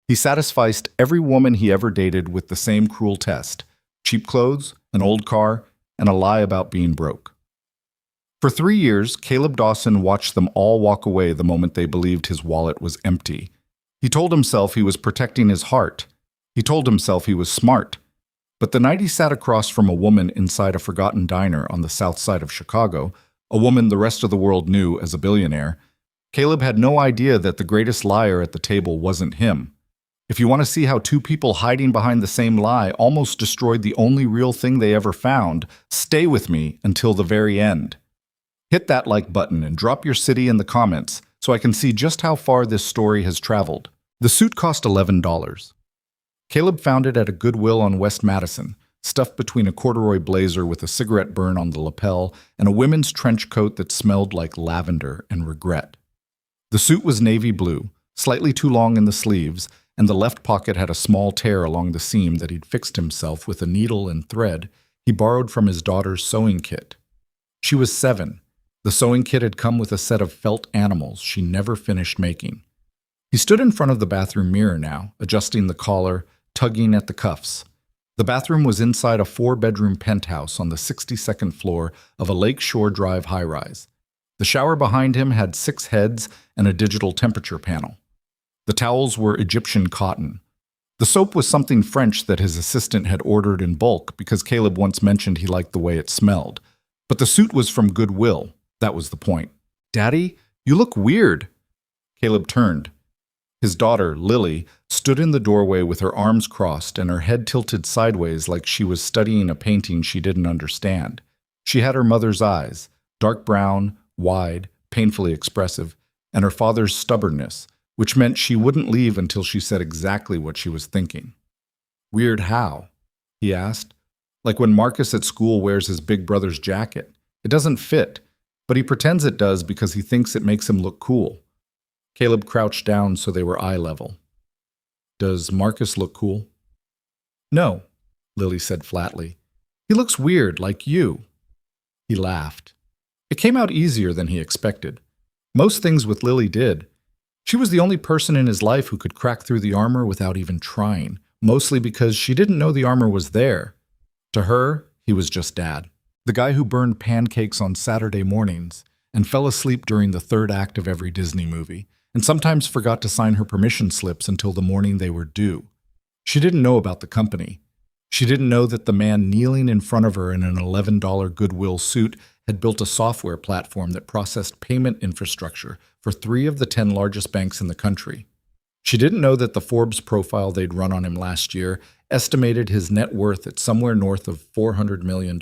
He satisficed every woman he ever dated with the same cruel test: cheap clothes, an old car, and a lie about being broke. For 3 years, Caleb Dawson watched them all walk away the moment they believed his wallet was empty. He told himself he was protecting his heart. He told himself he was smart. But the night he sat across from a woman inside a forgotten diner on the south side of Chicago, a woman the rest of the world knew as a billionaire, Caleb had no idea that the greatest liar at the table wasn't him. If you want to see how two people hiding behind the same lie almost destroyed the only real thing they ever found, stay with me until the very end. Hit that like button and drop your city in the comments so I can see just how far this story has traveled. The suit cost $11. Caleb found it at a Goodwill on West Madison, stuffed between a corduroy blazer with a cigarette burn on the lapel and a women's trench coat that smelled like lavender and regret. The suit was navy blue, slightly too long in the sleeves, and the left pocket had a small tear along the seam that he'd fixed himself with a needle and thread he borrowed from his daughter's sewing kit. She was 7. The sewing kit had come with a set of felt animals she never finished making. He stood in front of the bathroom mirror now, adjusting the collar, tugging at the cuffs. The bathroom was inside a 4-bedroom penthouse on the 62nd floor of a Lakeshore Drive high-rise. The shower behind him had 6 heads and a digital temperature panel. The towels were Egyptian cotton. The soap was something French that his assistant had ordered in bulk because Caleb once mentioned he liked the way it smelled. But the suit was from Goodwill. That was the point. "Daddy, you look weird." Caleb turned. His daughter, Lily, stood in the doorway with her arms crossed and her head tilted sideways like she was studying a painting she didn't understand. She had her mother's eyes, dark brown, wide, painfully expressive, and her father's stubbornness, which meant she wouldn't leave until she said exactly what she was thinking. "Weird how?" he asked. "Like when Marcus at school wears his big brother's jacket. It doesn't fit, but he pretends it does because he thinks it makes him look cool." Caleb crouched down so they were eye level. "Does Marcus look cool?" "No," Lily said flatly. "He looks weird, like you." He laughed. It came out easier than he expected. Most things with Lily did. She was the only person in his life who could crack through the armor without even trying, mostly because she didn't know the armor was there. To her, he was just Dad. The guy who burned pancakes on Saturday mornings and fell asleep during the third act of every Disney movie, and sometimes forgot to sign her permission slips until the morning they were due. She didn't know about the company. She didn't know that the man kneeling in front of her in an $11 Goodwill suit had built a software platform that processed payment infrastructure for 3 of the 10 largest banks in the country. She didn't know that the Forbes profile they'd run on him last year estimated his net worth at somewhere north of $400 million.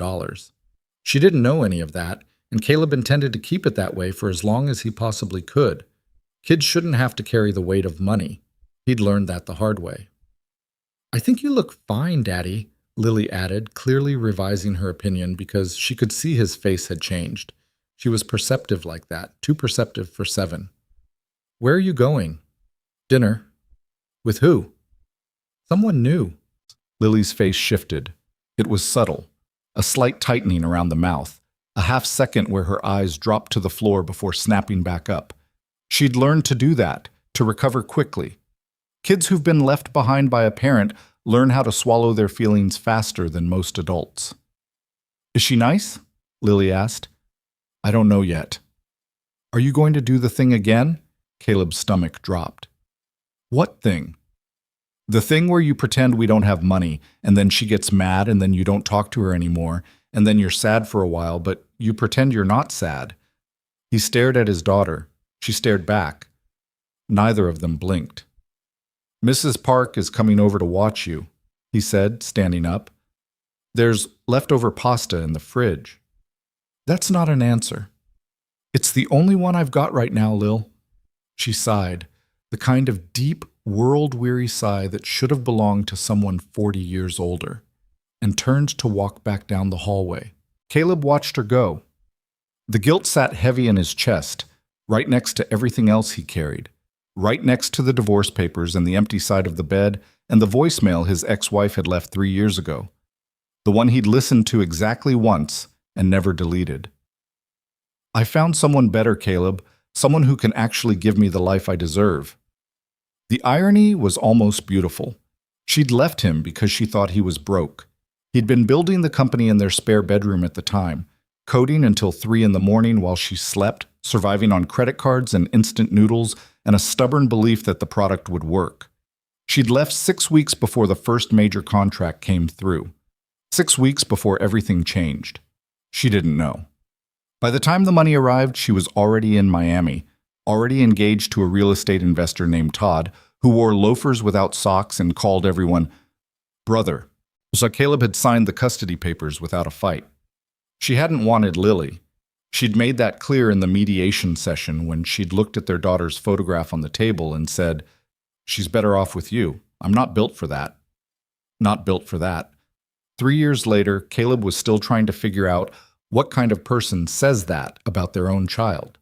She didn't know any of that, and Caleb intended to keep it that way for as long as he possibly could. Kids shouldn't have to carry the weight of money. He'd learned that the hard way. "I think you look fine, Daddy," Lily added, clearly revising her opinion because she could see his face had changed. She was perceptive like that, too perceptive for 7. "Where are you going?" "Dinner." "With who?" "Someone new." Lily's face shifted. It was subtle, a slight tightening around the mouth, a half second where her eyes dropped to the floor before snapping back up. She'd learned to do that, to recover quickly. Kids who've been left behind by a parent learn how to swallow their feelings faster than most adults. "Is she nice?" Lily asked. "I don't know yet." "Are you going to do the thing again?" Caleb's stomach dropped. "What thing?" "The thing where you pretend we don't have money, and then she gets mad, and then you don't talk to her anymore, and then you're sad for a while, but you pretend you're not sad." He stared at his daughter. She stared back. Neither of them blinked. "Mrs. Park is coming over to watch you," he said, standing up. "There's leftover pasta in the fridge." "That's not an answer." "It's the only one I've got right now, Lil." She sighed, the kind of deep, world-weary sigh that should have belonged to someone 40 years older, and turned to walk back down the hallway. Caleb watched her go. The guilt sat heavy in his chest, right next to everything else he carried, right next to the divorce papers and the empty side of the bed and the voicemail his ex-wife had left 3 years ago, the one he'd listened to exactly once and never deleted. "I found someone better, Caleb, someone who can actually give me the life I deserve." The irony was almost beautiful. She'd left him because she thought he was broke. He'd been building the company in their spare bedroom at the time, coding until 3 in the morning while she slept, surviving on credit cards and instant noodles, and a stubborn belief that the product would work. She'd left 6 weeks before the first major contract came through. 6 weeks before everything changed. She didn't know. By the time the money arrived, she was already in Miami, already engaged to a real estate investor named Todd, who wore loafers without socks and called everyone brother. So Caleb had signed the custody papers without a fight. She hadn't wanted Lily. She'd made that clear in the mediation session when she'd looked at their daughter's photograph on the table and said, "She's better off with you. I'm not built for that." Not built for that. 3 years later, Caleb was still trying to figure out what kind of person says that about their own child.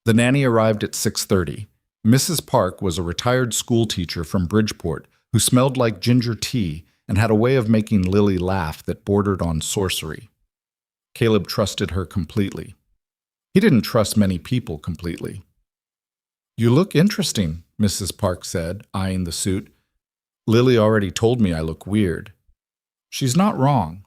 The nanny arrived at 6:30. Mrs. Park was a retired school teacher from Bridgeport who smelled like ginger tea and had a way of making Lily laugh that bordered on sorcery. Caleb trusted her completely. He didn't trust many people completely. "You look interesting," Mrs. Park said, eyeing the suit. "Lily already told me I look weird." "She's not wrong."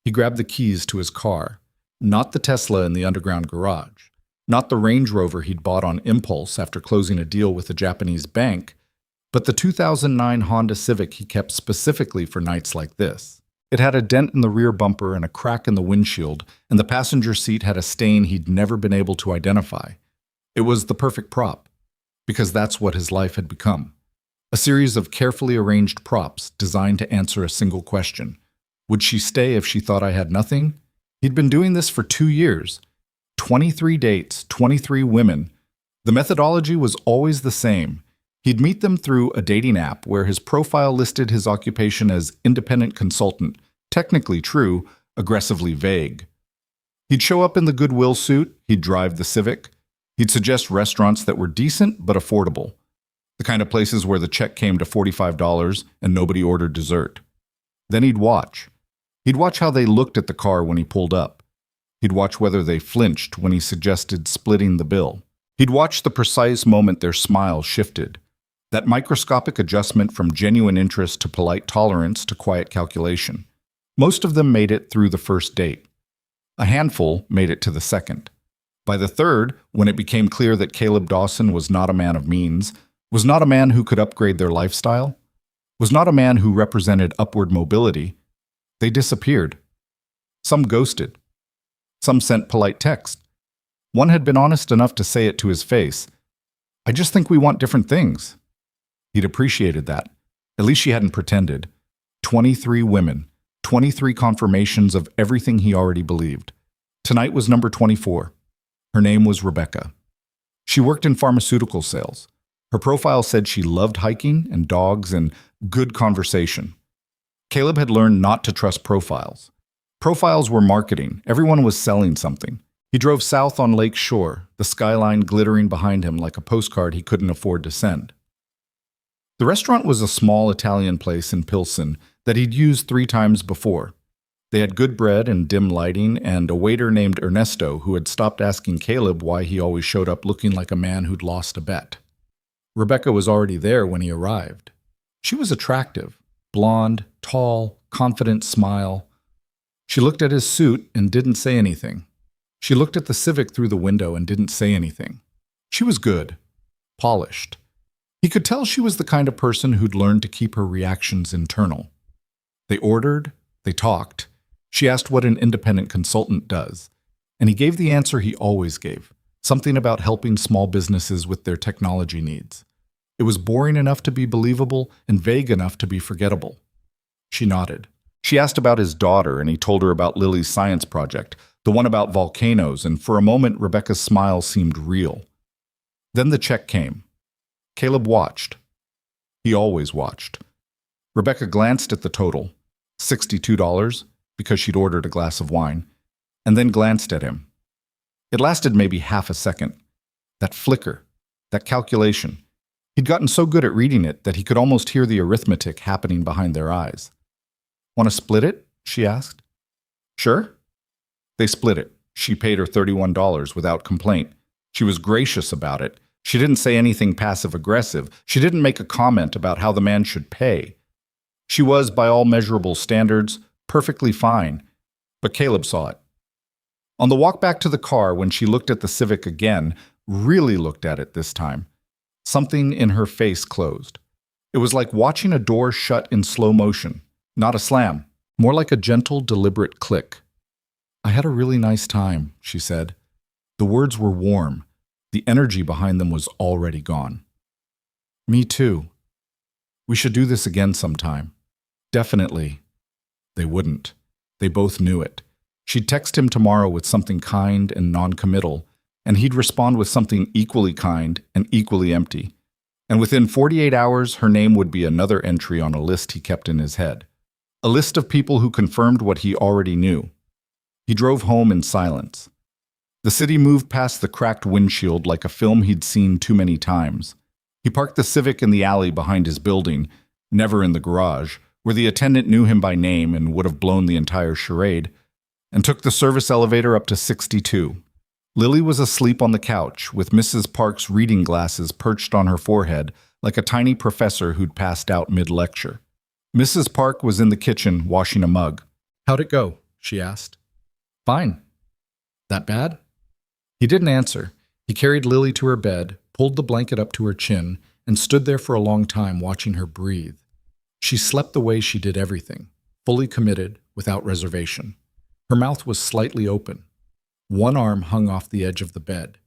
He grabbed the keys to his car. Not the Tesla in the underground garage. Not the Range Rover he'd bought on impulse after closing a deal with a Japanese bank, but the 2009 Honda Civic he kept specifically for nights like this. It had a dent in the rear bumper and a crack in the windshield, and the passenger seat had a stain he'd never been able to identify. It was the perfect prop, because that's what his life had become. A series of carefully arranged props designed to answer a single question. Would she stay if she thought I had nothing? He'd been doing this for 2 years. 23 dates, 23 women. The methodology was always the same. He'd meet them through a dating app where his profile listed his occupation as independent consultant, technically true, aggressively vague. He'd show up in the Goodwill suit, he'd drive the Civic. He'd suggest restaurants that were decent but affordable. The kind of places where the check came to $45 and nobody ordered dessert. Then he'd watch. He'd watch how they looked at the car when he pulled up. He'd watch whether they flinched when he suggested splitting the bill. He'd watch the precise moment their smile shifted. That microscopic adjustment from genuine interest to polite tolerance to quiet calculation. Most of them made it through the first date. A handful made it to the second. By the third, when it became clear that Caleb Dawson was not a man of means, was not a man who could upgrade their lifestyle, was not a man who represented upward mobility, they disappeared. Some ghosted. Some sent polite text. One had been honest enough to say it to his face. "I just think we want different things." He'd appreciated that. At least she hadn't pretended. 23 women. 23 confirmations of everything he already believed. Tonight was number 24. Her name was Rebecca. She worked in pharmaceutical sales. Her profile said she loved hiking and dogs and good conversation. Caleb had learned not to trust profiles. Profiles were marketing. Everyone was selling something. He drove south on Lake Shore, the skyline glittering behind him like a postcard he couldn't afford to send. The restaurant was a small Italian place in Pilsen that he'd used 3 times before. They had good bread and dim lighting, and a waiter named Ernesto who had stopped asking Caleb why he always showed up looking like a man who'd lost a bet. Rebecca was already there when he arrived. She was attractive, blonde, tall, confident smile. She looked at his suit and didn't say anything. She looked at the Civic through the window and didn't say anything. She was good, polished. He could tell she was the kind of person who'd learned to keep her reactions internal. They ordered, they talked. She asked what an independent consultant does, and he gave the answer he always gave, something about helping small businesses with their technology needs. It was boring enough to be believable and vague enough to be forgettable. She nodded. She asked about his daughter, and he told her about Lily's science project, the one about volcanoes, and for a moment Rebecca's smile seemed real. Then the check came. Caleb watched. He always watched. Rebecca glanced at the total, $62, because she'd ordered a glass of wine, and then glanced at him. It lasted maybe half a second. That flicker, that calculation. He'd gotten so good at reading it that he could almost hear the arithmetic happening behind their eyes. "Want to split it?" she asked. "Sure." They split it. She paid her $31 without complaint. She was gracious about it, She didn't say anything passive-aggressive. She didn't make a comment about how the man should pay. She was, by all measurable standards, perfectly fine. But Caleb saw it. On the walk back to the car, when she looked at the Civic again, really looked at it this time, something in her face closed. It was like watching a door shut in slow motion. Not a slam, more like a gentle, deliberate click. "I had a really nice time," she said. The words were warm. The energy behind them was already gone. "Me too. We should do this again sometime." "Definitely." They wouldn't. They both knew it. She'd text him tomorrow with something kind and non-committal, and he'd respond with something equally kind and equally empty. And within 48 hours, her name would be another entry on a list he kept in his head. A list of people who confirmed what he already knew. He drove home in silence. The city moved past the cracked windshield like a film he'd seen too many times. He parked the Civic in the alley behind his building, never in the garage, where the attendant knew him by name and would have blown the entire charade, and took the service elevator up to 62. Lily was asleep on the couch, with Mrs. Park's reading glasses perched on her forehead like a tiny professor who'd passed out mid-lecture. Mrs. Park was in the kitchen washing a mug. "How'd it go?" she asked. "Fine." "That bad?" He didn't answer. He carried Lily to her bed, pulled the blanket up to her chin, and stood there for a long time watching her breathe. She slept the way she did everything, fully committed, without reservation. Her mouth was slightly open. One arm hung off the edge of the bed.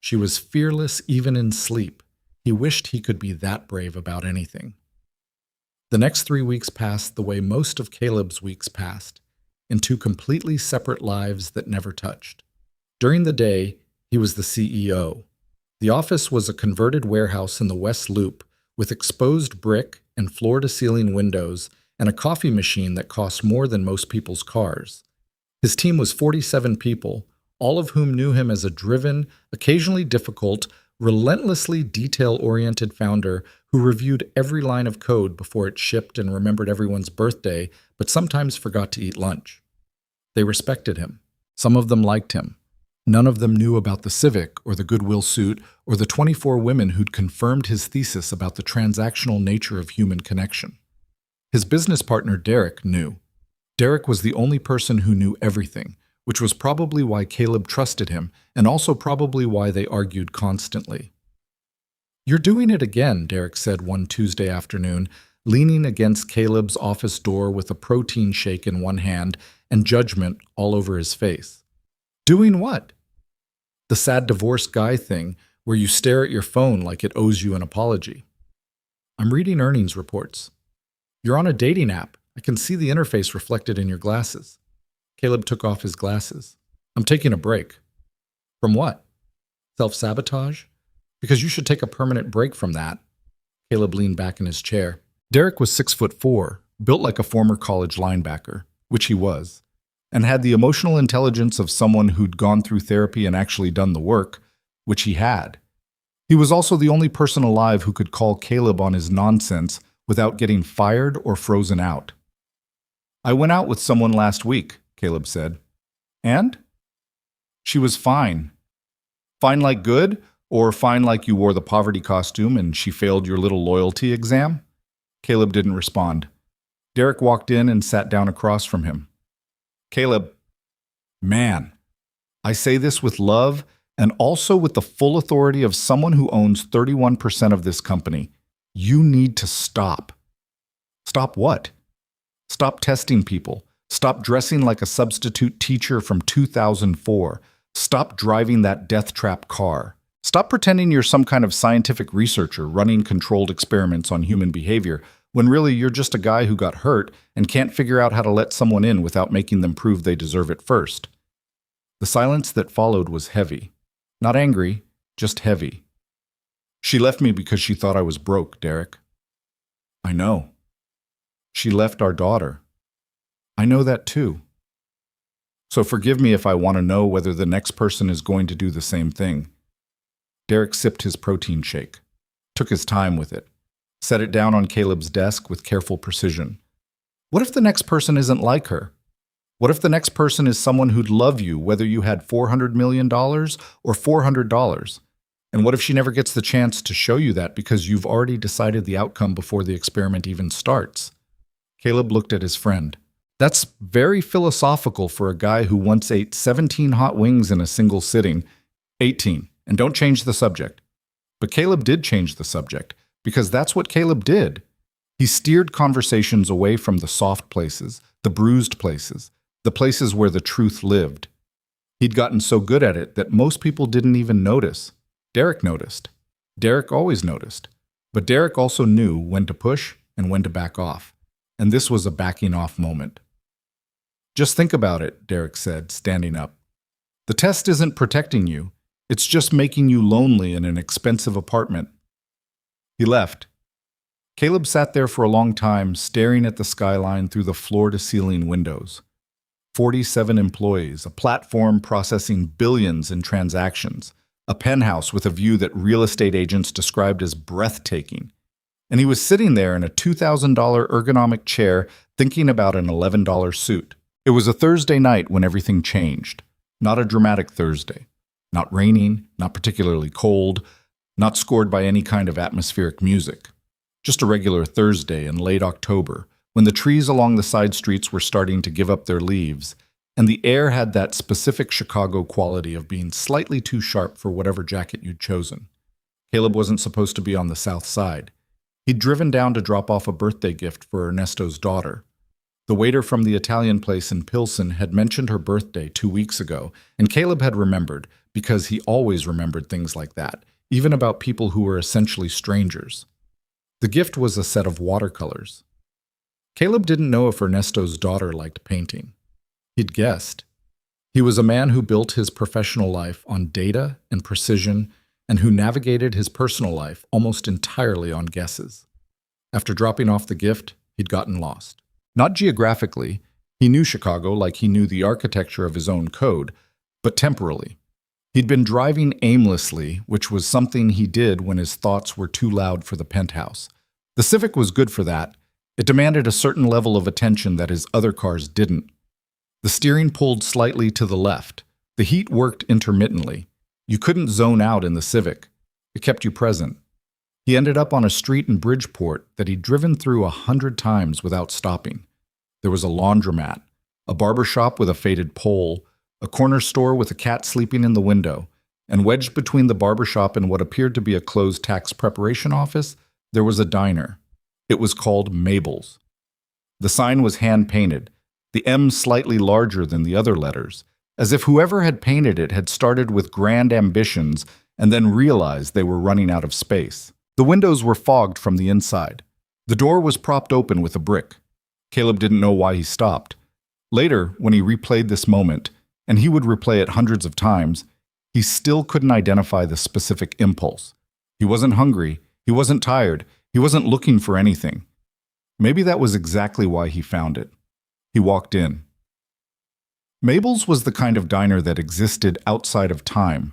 She was fearless even in sleep. He wished he could be that brave about anything. The next 3 weeks passed the way most of Caleb's weeks passed, in two completely separate lives that never touched. During the day, he was the CEO. The office was a converted warehouse in the West Loop with exposed brick and floor-to-ceiling windows and a coffee machine that cost more than most people's cars. His team was 47 people, all of whom knew him as a driven, occasionally difficult, relentlessly detail-oriented founder who reviewed every line of code before it shipped and remembered everyone's birthday, but sometimes forgot to eat lunch. They respected him. Some of them liked him. None of them knew about the Civic or the Goodwill suit or the 24 women who'd confirmed his thesis about the transactional nature of human connection. His business partner, Derek, knew. Derek was the only person who knew everything, which was probably why Caleb trusted him, and also probably why they argued constantly. "You're doing it again," Derek said one Tuesday afternoon, leaning against Caleb's office door with a protein shake in one hand and judgment all over his face. "Doing what?" "The sad divorced guy thing, where you stare at your phone like it owes you an apology." "I'm reading earnings reports." "You're on a dating app. I can see the interface reflected in your glasses." Caleb took off his glasses. "I'm taking a break." "From what?" "Self-sabotage?" "Because you should take a permanent break from that." Caleb leaned back in his chair. Derek was 6'4", built like a former college linebacker, which he was, and had the emotional intelligence of someone who'd gone through therapy and actually done the work, which he had. He was also the only person alive who could call Caleb on his nonsense without getting fired or frozen out. "I went out with someone last week," Caleb said. "And?" "She was fine." "Fine like good, or fine like you wore the poverty costume and she failed your little loyalty exam?" Caleb didn't respond. Derek walked in and sat down across from him. "Caleb, man, I say this with love and also with the full authority of someone who owns 31% of this company. You need to stop." "Stop what?" "Stop testing people. Stop dressing like a substitute teacher from 2004. Stop driving that death trap car. Stop pretending you're some kind of scientific researcher running controlled experiments on human behavior when really you're just a guy who got hurt and can't figure out how to let someone in without making them prove they deserve it first." The silence that followed was heavy. Not angry, just heavy. "She left me because she thought I was broke, Derek." "I know." "She left our daughter." "I know that too." "So forgive me if I want to know whether the next person is going to do the same thing." Derek sipped his protein shake, took his time with it, set it down on Caleb's desk with careful precision. What if the next person isn't like her? What if the next person is someone who'd love you whether you had $400 million or $400? And what if she never gets the chance to show you that because you've already decided the outcome before the experiment even starts? Caleb looked at his friend. That's very philosophical for a guy who once ate 17 hot wings in a single sitting. 18. And don't change the subject. But Caleb did change the subject, because that's what Caleb did. He steered conversations away from the soft places, the bruised places, the places where the truth lived. He'd gotten so good at it that most people didn't even notice. Derek noticed. Derek always noticed. But Derek also knew when to push and when to back off. And this was a backing off moment. Just think about it, Derek said, standing up. The test isn't protecting you. It's just making you lonely in an expensive apartment. He left. Caleb sat there for a long time, staring at the skyline through the floor-to-ceiling windows. 47 employees, a platform processing billions in transactions, a penthouse with a view that real estate agents described as breathtaking. And he was sitting there in a $2,000 ergonomic chair thinking about an $11 suit. It was a Thursday night when everything changed. Not a dramatic Thursday. Not raining, not particularly cold, not scored by any kind of atmospheric music. Just a regular Thursday in late October, when the trees along the side streets were starting to give up their leaves, and the air had that specific Chicago quality of being slightly too sharp for whatever jacket you'd chosen. Caleb wasn't supposed to be on the south side. He'd driven down to drop off a birthday gift for Ernesto's daughter. The waiter from the Italian place in Pilsen had mentioned her birthday 2 weeks ago, and Caleb had remembered, because he always remembered things like that, even about people who were essentially strangers. The gift was a set of watercolors. Caleb didn't know if Ernesto's daughter liked painting. He'd guessed. He was a man who built his professional life on data and precision, and who navigated his personal life almost entirely on guesses. After dropping off the gift, he'd gotten lost. Not geographically, he knew Chicago like he knew the architecture of his own code, but temporally. He'd been driving aimlessly, which was something he did when his thoughts were too loud for the penthouse. The Civic was good for that. It demanded a certain level of attention that his other cars didn't. The steering pulled slightly to the left. The heat worked intermittently. You couldn't zone out in the Civic. It kept you present. He ended up on a street in Bridgeport that he'd driven through 100 times without stopping. There was a laundromat, a barber shop with a faded pole, a corner store with a cat sleeping in the window, and wedged between the barber shop and what appeared to be a closed tax preparation office, there was a diner. It was called Mabel's. The sign was hand-painted, the M slightly larger than the other letters, as if whoever had painted it had started with grand ambitions and then realized they were running out of space. The windows were fogged from the inside. The door was propped open with a brick. Caleb didn't know why he stopped. Later, when he replayed this moment, and he would replay it hundreds of times, he still couldn't identify the specific impulse. He wasn't hungry, he wasn't tired, he wasn't looking for anything. Maybe that was exactly why he found it. He walked in. Mabel's was the kind of diner that existed outside of time.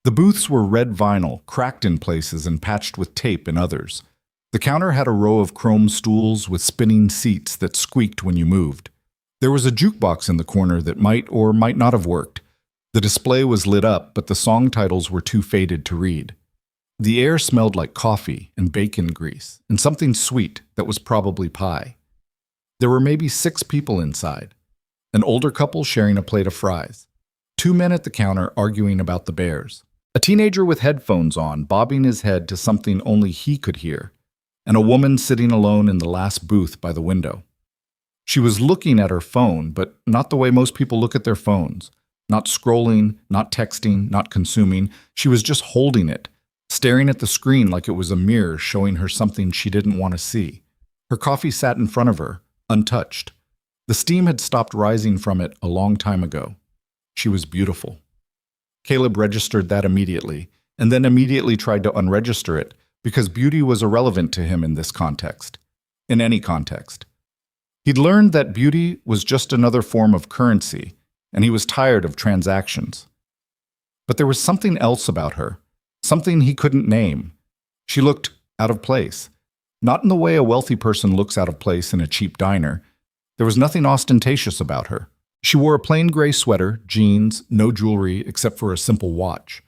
The booths were red vinyl, cracked in places and patched with tape in others. The counter had a row of chrome stools with spinning seats that squeaked when you moved. There was a jukebox in the corner that might or might not have worked. The display was lit up, but the song titles were too faded to read. The air smelled like coffee and bacon grease, and something sweet that was probably pie. There were maybe 6 people inside. An older couple sharing a plate of fries. 2 men at the counter arguing about the Bears. A teenager with headphones on, bobbing his head to something only he could hear. And a woman sitting alone in the last booth by the window. She was looking at her phone, but not the way most people look at their phones. Not scrolling, not texting, not consuming. She was just holding it, staring at the screen like it was a mirror showing her something she didn't want to see. Her coffee sat in front of her, untouched. The steam had stopped rising from it a long time ago. She was beautiful. Caleb registered that immediately, and then immediately tried to unregister it, because beauty was irrelevant to him in this context. In any context. He'd learned that beauty was just another form of currency, and he was tired of transactions. But there was something else about her, something he couldn't name. She looked out of place. Not in the way a wealthy person looks out of place in a cheap diner. There was nothing ostentatious about her. She wore a plain gray sweater, jeans, no jewelry except for a simple watch.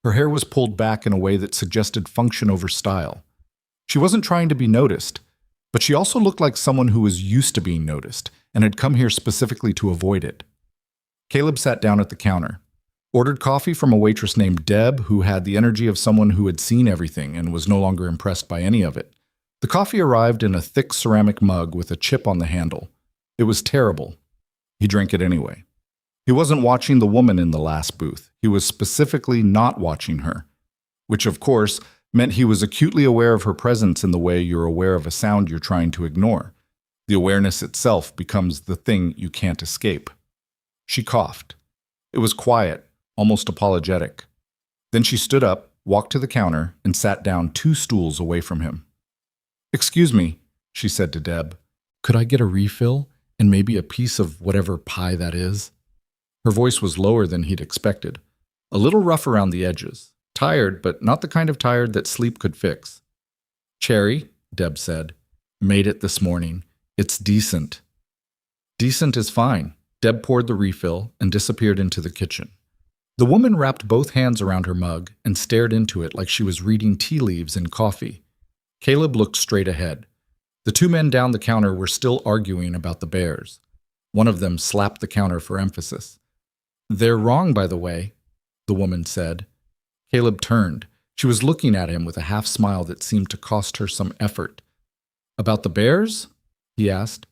Her hair was pulled back in a way that suggested function over style. She wasn't trying to be noticed, but she also looked like someone who was used to being noticed and had come here specifically to avoid it. Caleb sat down at the counter, ordered coffee from a waitress named Deb, who had the energy of someone who had seen everything and was no longer impressed by any of it. The coffee arrived in a thick ceramic mug with a chip on the handle. It was terrible. He drank it anyway. He wasn't watching the woman in the last booth. He was specifically not watching her, which, of course, meant he was acutely aware of her presence in the way you're aware of a sound you're trying to ignore. The awareness itself becomes the thing you can't escape. She coughed. It was quiet, almost apologetic. Then she stood up, walked to the counter, and sat down 2 stools away from him. "Excuse me," she said to Deb. "Could I get a refill and maybe a piece of whatever pie that is?" Her voice was lower than he'd expected, a little rough around the edges, tired, but not the kind of tired that sleep could fix. "Cherry," Deb said. "Made it this morning. It's decent." "Decent is fine." Deb poured the refill and disappeared into the kitchen. The woman wrapped both hands around her mug and stared into it like she was reading tea leaves in coffee. Caleb looked straight ahead. The 2 men down the counter were still arguing about the bears. One of them slapped the counter for emphasis. "They're wrong, by the way," the woman said. Caleb turned. She was looking at him with a half smile that seemed to cost her some effort. "About the bears?" he asked.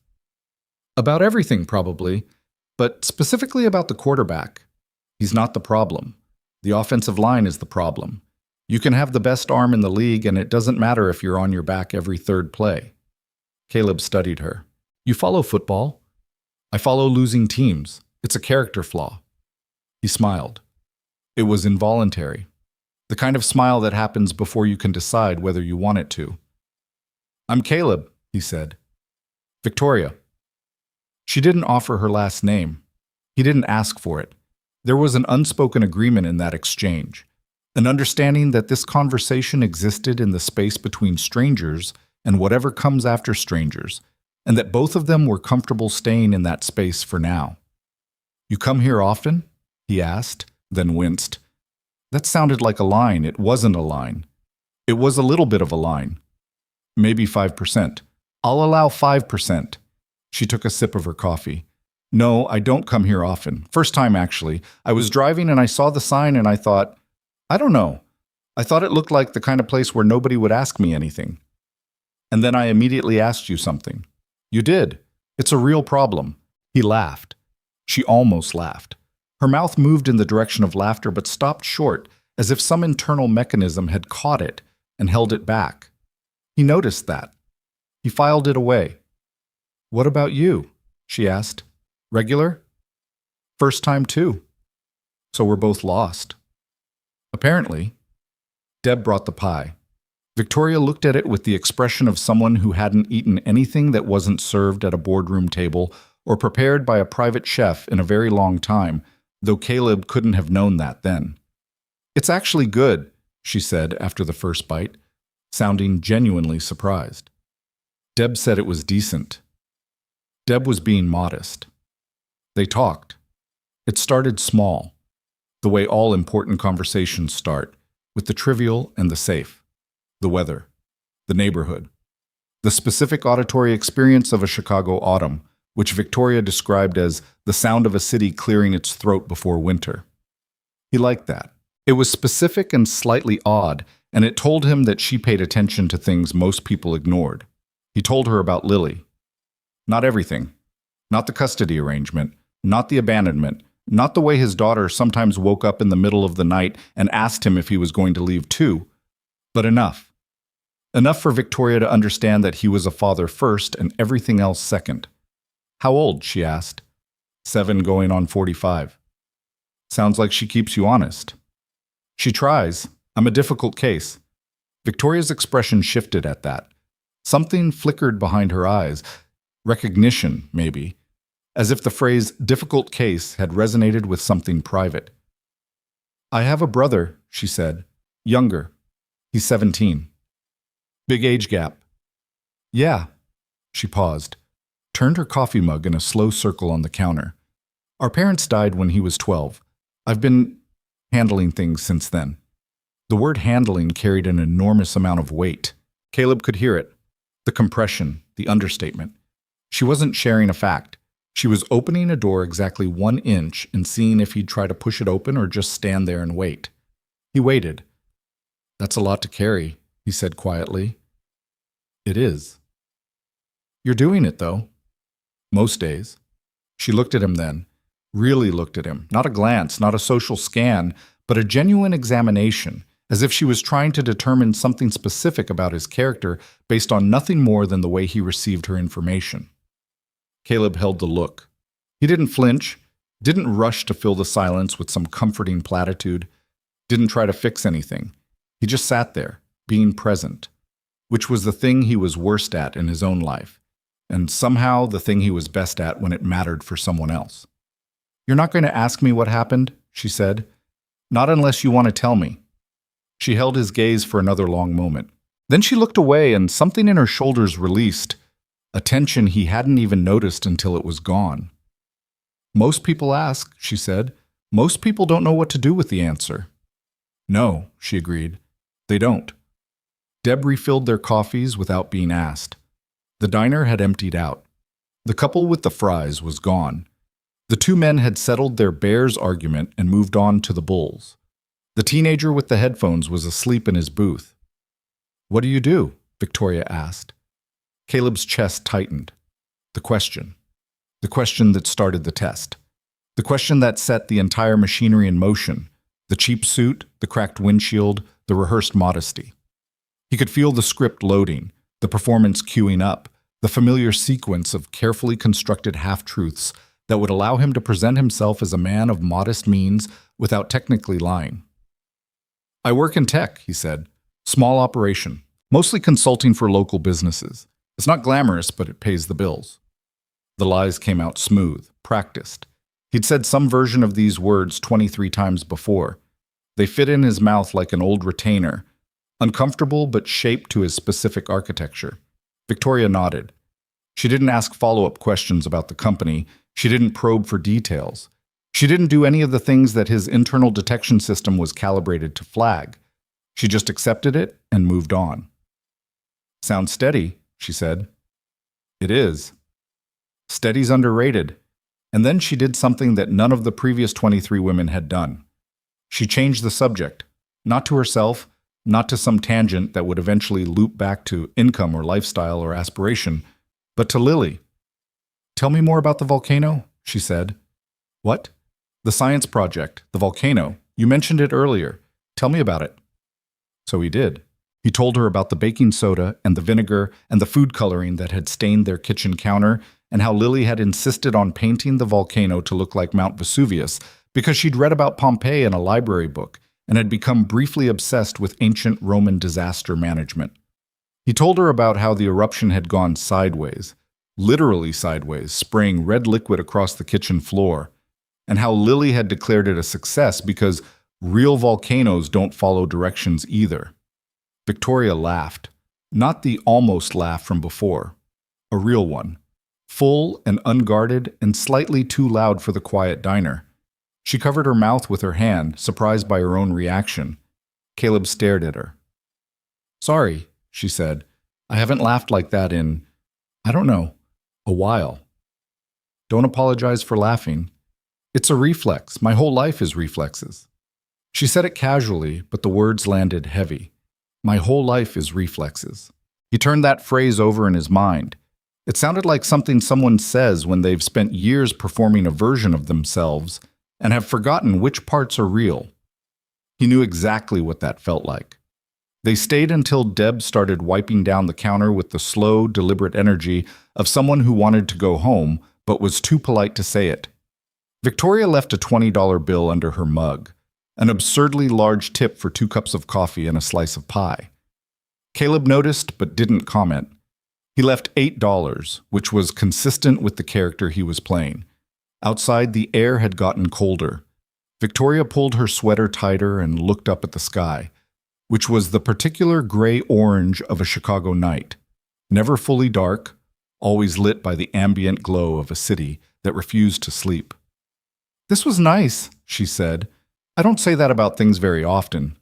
"About everything, probably, but specifically about the quarterback. He's not the problem. The offensive line is the problem. You can have the best arm in the league, and it doesn't matter if you're on your back every 3rd play." Caleb studied her. "You follow football?" "I follow losing teams. It's a character flaw." He smiled. It was involuntary. The kind of smile that happens before you can decide whether you want it to. "I'm Caleb," he said. "Victoria." She didn't offer her last name. He didn't ask for it. There was an unspoken agreement in that exchange, an understanding that this conversation existed in the space between strangers and whatever comes after strangers, and that both of them were comfortable staying in that space for now. "You come here often?" he asked, then winced. That sounded like a line. It wasn't a line. It was a little bit of a line. "Maybe 5%. I'll allow 5%. She took a sip of her coffee. "No, I don't come here often. First time, actually. I was driving and I saw the sign and I thought, I don't know. I thought it looked like the kind of place where nobody would ask me anything. And then I immediately asked you something. You did. It's a real problem." He laughed. She almost laughed. Her mouth moved in the direction of laughter but stopped short, as if some internal mechanism had caught it and held it back. He noticed that. He filed it away. "What about you?" she asked. "Regular?" "First time too." "So we're both lost." "Apparently." Deb brought the pie. Victoria looked at it with the expression of someone who hadn't eaten anything that wasn't served at a boardroom table or prepared by a private chef in a very long time, though Caleb couldn't have known that then. "It's actually good," she said after the first bite, sounding genuinely surprised. Deb said it was decent. Deb was being modest. They talked. It started small, the way all important conversations start, with the trivial and the safe, the weather, the neighborhood, the specific auditory experience of a Chicago autumn, which Victoria described as the sound of a city clearing its throat before winter. He liked that. It was specific and slightly odd, and it told him that she paid attention to things most people ignored. He told her about Lily. Not everything. Not the custody arrangement. Not the abandonment. Not the way his daughter sometimes woke up in the middle of the night and asked him if he was going to leave too. But enough. Enough for Victoria to understand that he was a father first and everything else second. "How old?" she asked. 7 going on 45. "Sounds like she keeps you honest." "She tries. I'm a difficult case." Victoria's expression shifted at that. Something flickered behind her eyes. Recognition, maybe. As if the phrase difficult case had resonated with something private. "I have a brother," she said. "Younger. He's 17. Big age gap." "Yeah." She paused, turned her coffee mug in a slow circle on the counter. "Our parents died when he was 12. I've been handling things since then." The word handling carried an enormous amount of weight. Caleb could hear it. The compression, the understatement. She wasn't sharing a fact. She was opening a door exactly 1 inch and seeing if he'd try to push it open or just stand there and wait. He waited. "That's a lot to carry," he said quietly. "It is." "You're doing it, though." "Most days." She looked at him then, really looked at him, not a glance, not a social scan, but a genuine examination, as if she was trying to determine something specific about his character based on nothing more than the way he received her information. Caleb held the look. He didn't flinch, didn't rush to fill the silence with some comforting platitude, didn't try to fix anything. He just sat there, being present, which was the thing he was worst at in his own life, and somehow the thing he was best at when it mattered for someone else. "You're not going to ask me what happened?" she said. "Not unless you want to tell me." She held his gaze for another long moment. Then she looked away and something in her shoulders released, a tension he hadn't even noticed until it was gone. "Most people ask," she said. "Most people don't know what to do with the answer." "No," she agreed. "They don't." Deb refilled their coffees without being asked. The diner had emptied out. The couple with the fries was gone. The two men had settled their Bears argument and moved on to the Bulls. The teenager with the headphones was asleep in his booth. "What do you do?" Victoria asked. Caleb's chest tightened. The question that started the test. The question that set the entire machinery in motion. The cheap suit, the cracked windshield, the rehearsed modesty. He could feel the script loading, the performance queuing up, the familiar sequence of carefully constructed half-truths that would allow him to present himself as a man of modest means without technically lying. "I work in tech," he said. "Small operation, mostly consulting for local businesses. It's not glamorous, but it pays the bills." The lies came out smooth, practiced. He'd said some version of these words 23 times before. They fit in his mouth like an old retainer, uncomfortable but shaped to his specific architecture. Victoria nodded. She didn't ask follow-up questions about the company. She didn't probe for details. She didn't do any of the things that his internal detection system was calibrated to flag. She just accepted it and moved on. "Sounds steady," she said. "It is." Steady's underrated. And then she did something that none of the previous 23 women had done. She changed the subject, not to herself, not to some tangent that would eventually loop back to income or lifestyle or aspiration, but to Lily. "Tell me more about the volcano," she said. "What?" "The science project, the volcano. You mentioned it earlier. Tell me about it." So he did. He told her about the baking soda and the vinegar and the food coloring that had stained their kitchen counter, and how Lily had insisted on painting the volcano to look like Mount Vesuvius because she'd read about Pompeii in a library book and had become briefly obsessed with ancient Roman disaster management. He told her about how the eruption had gone sideways, literally sideways, spraying red liquid across the kitchen floor, and how Lily had declared it a success because real volcanoes don't follow directions either. Victoria laughed, not the almost laugh from before, a real one. Full and unguarded and slightly too loud for the quiet diner. She covered her mouth with her hand, surprised by her own reaction. Caleb stared at her. "Sorry," she said. "I haven't laughed like that in, I don't know, a while." "Don't apologize for laughing. It's a reflex. My whole life is reflexes." She said it casually, but the words landed heavy. My whole life is reflexes. He turned that phrase over in his mind. It sounded like something someone says when they've spent years performing a version of themselves and have forgotten which parts are real. He knew exactly what that felt like. They stayed until Deb started wiping down the counter with the slow, deliberate energy of someone who wanted to go home but was too polite to say it. Victoria left a $20 bill under her mug, an absurdly large tip for 2 cups of coffee and a slice of pie. Caleb noticed but didn't comment. He left $8, which was consistent with the character he was playing. Outside, the air had gotten colder. Victoria pulled her sweater tighter and looked up at the sky, which was the particular gray-orange of a Chicago night, never fully dark, always lit by the ambient glow of a city that refused to sleep. "This was nice," she said. "I don't say that about things very often."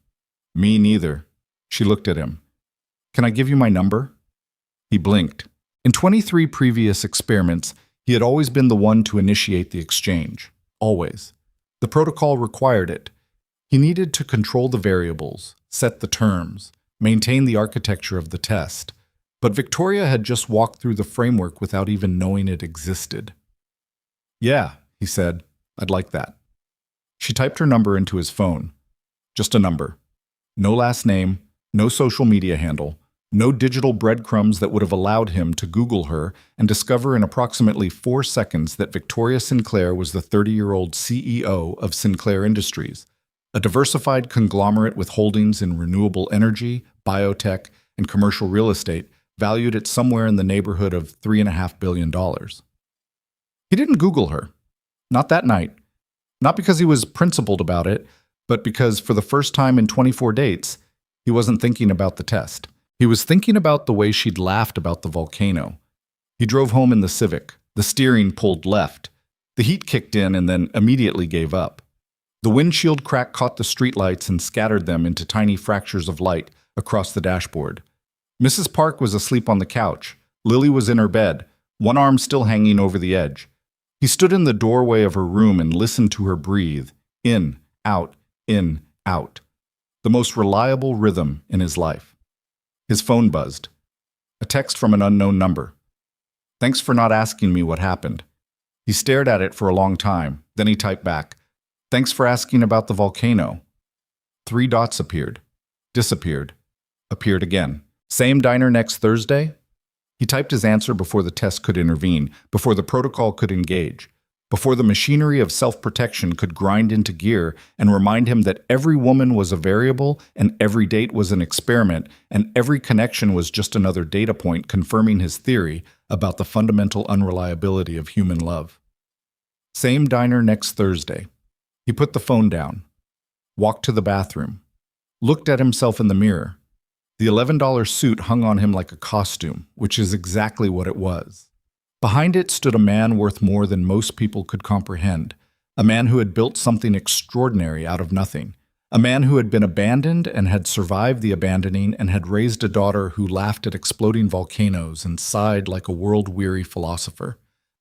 Me neither. She looked at him. Can I give you my number? He blinked. In 23 previous experiments, he had always been the one to initiate the exchange. Always. The protocol required it. He needed to control the variables, set the terms, maintain the architecture of the test. But Victoria had just walked through the framework without even knowing it existed. Yeah, he said, I'd like that. She typed her number into his phone. Just a number. No last name, no social media handle, no digital breadcrumbs that would have allowed him to Google her and discover in approximately 4 seconds that Victoria Sinclair was the 30-year-old CEO of Sinclair Industries, a diversified conglomerate with holdings in renewable energy, biotech, and commercial real estate valued at somewhere in the neighborhood of $3.5 billion. He didn't Google her. Not that night. Not because he was principled about it, but because for the first time in 24 dates, he wasn't thinking about the test. He was thinking about the way she'd laughed about the volcano. He drove home in the Civic. The steering pulled left. The heat kicked in and then immediately gave up. The windshield crack caught the streetlights and scattered them into tiny fractures of light across the dashboard. Mrs. Park was asleep on the couch. Lily was in her bed, one arm still hanging over the edge. He stood in the doorway of her room and listened to her breathe, in, out, in, out. The most reliable rhythm in his life. His phone buzzed. A text from an unknown number. Thanks for not asking me what happened. He stared at it for a long time. Then he typed back, Thanks for asking about the volcano. 3 dots appeared. Disappeared. Appeared again. Same diner next Thursday? He typed his answer before the test could intervene, before the protocol could engage, before the machinery of self-protection could grind into gear and remind him that every woman was a variable and every date was an experiment and every connection was just another data point confirming his theory about the fundamental unreliability of human love. Same diner next Thursday. He put the phone down, walked to the bathroom, looked at himself in the mirror. The $11 suit hung on him like a costume, which is exactly what it was. Behind it stood a man worth more than most people could comprehend, a man who had built something extraordinary out of nothing, a man who had been abandoned and had survived the abandoning and had raised a daughter who laughed at exploding volcanoes and sighed like a world-weary philosopher.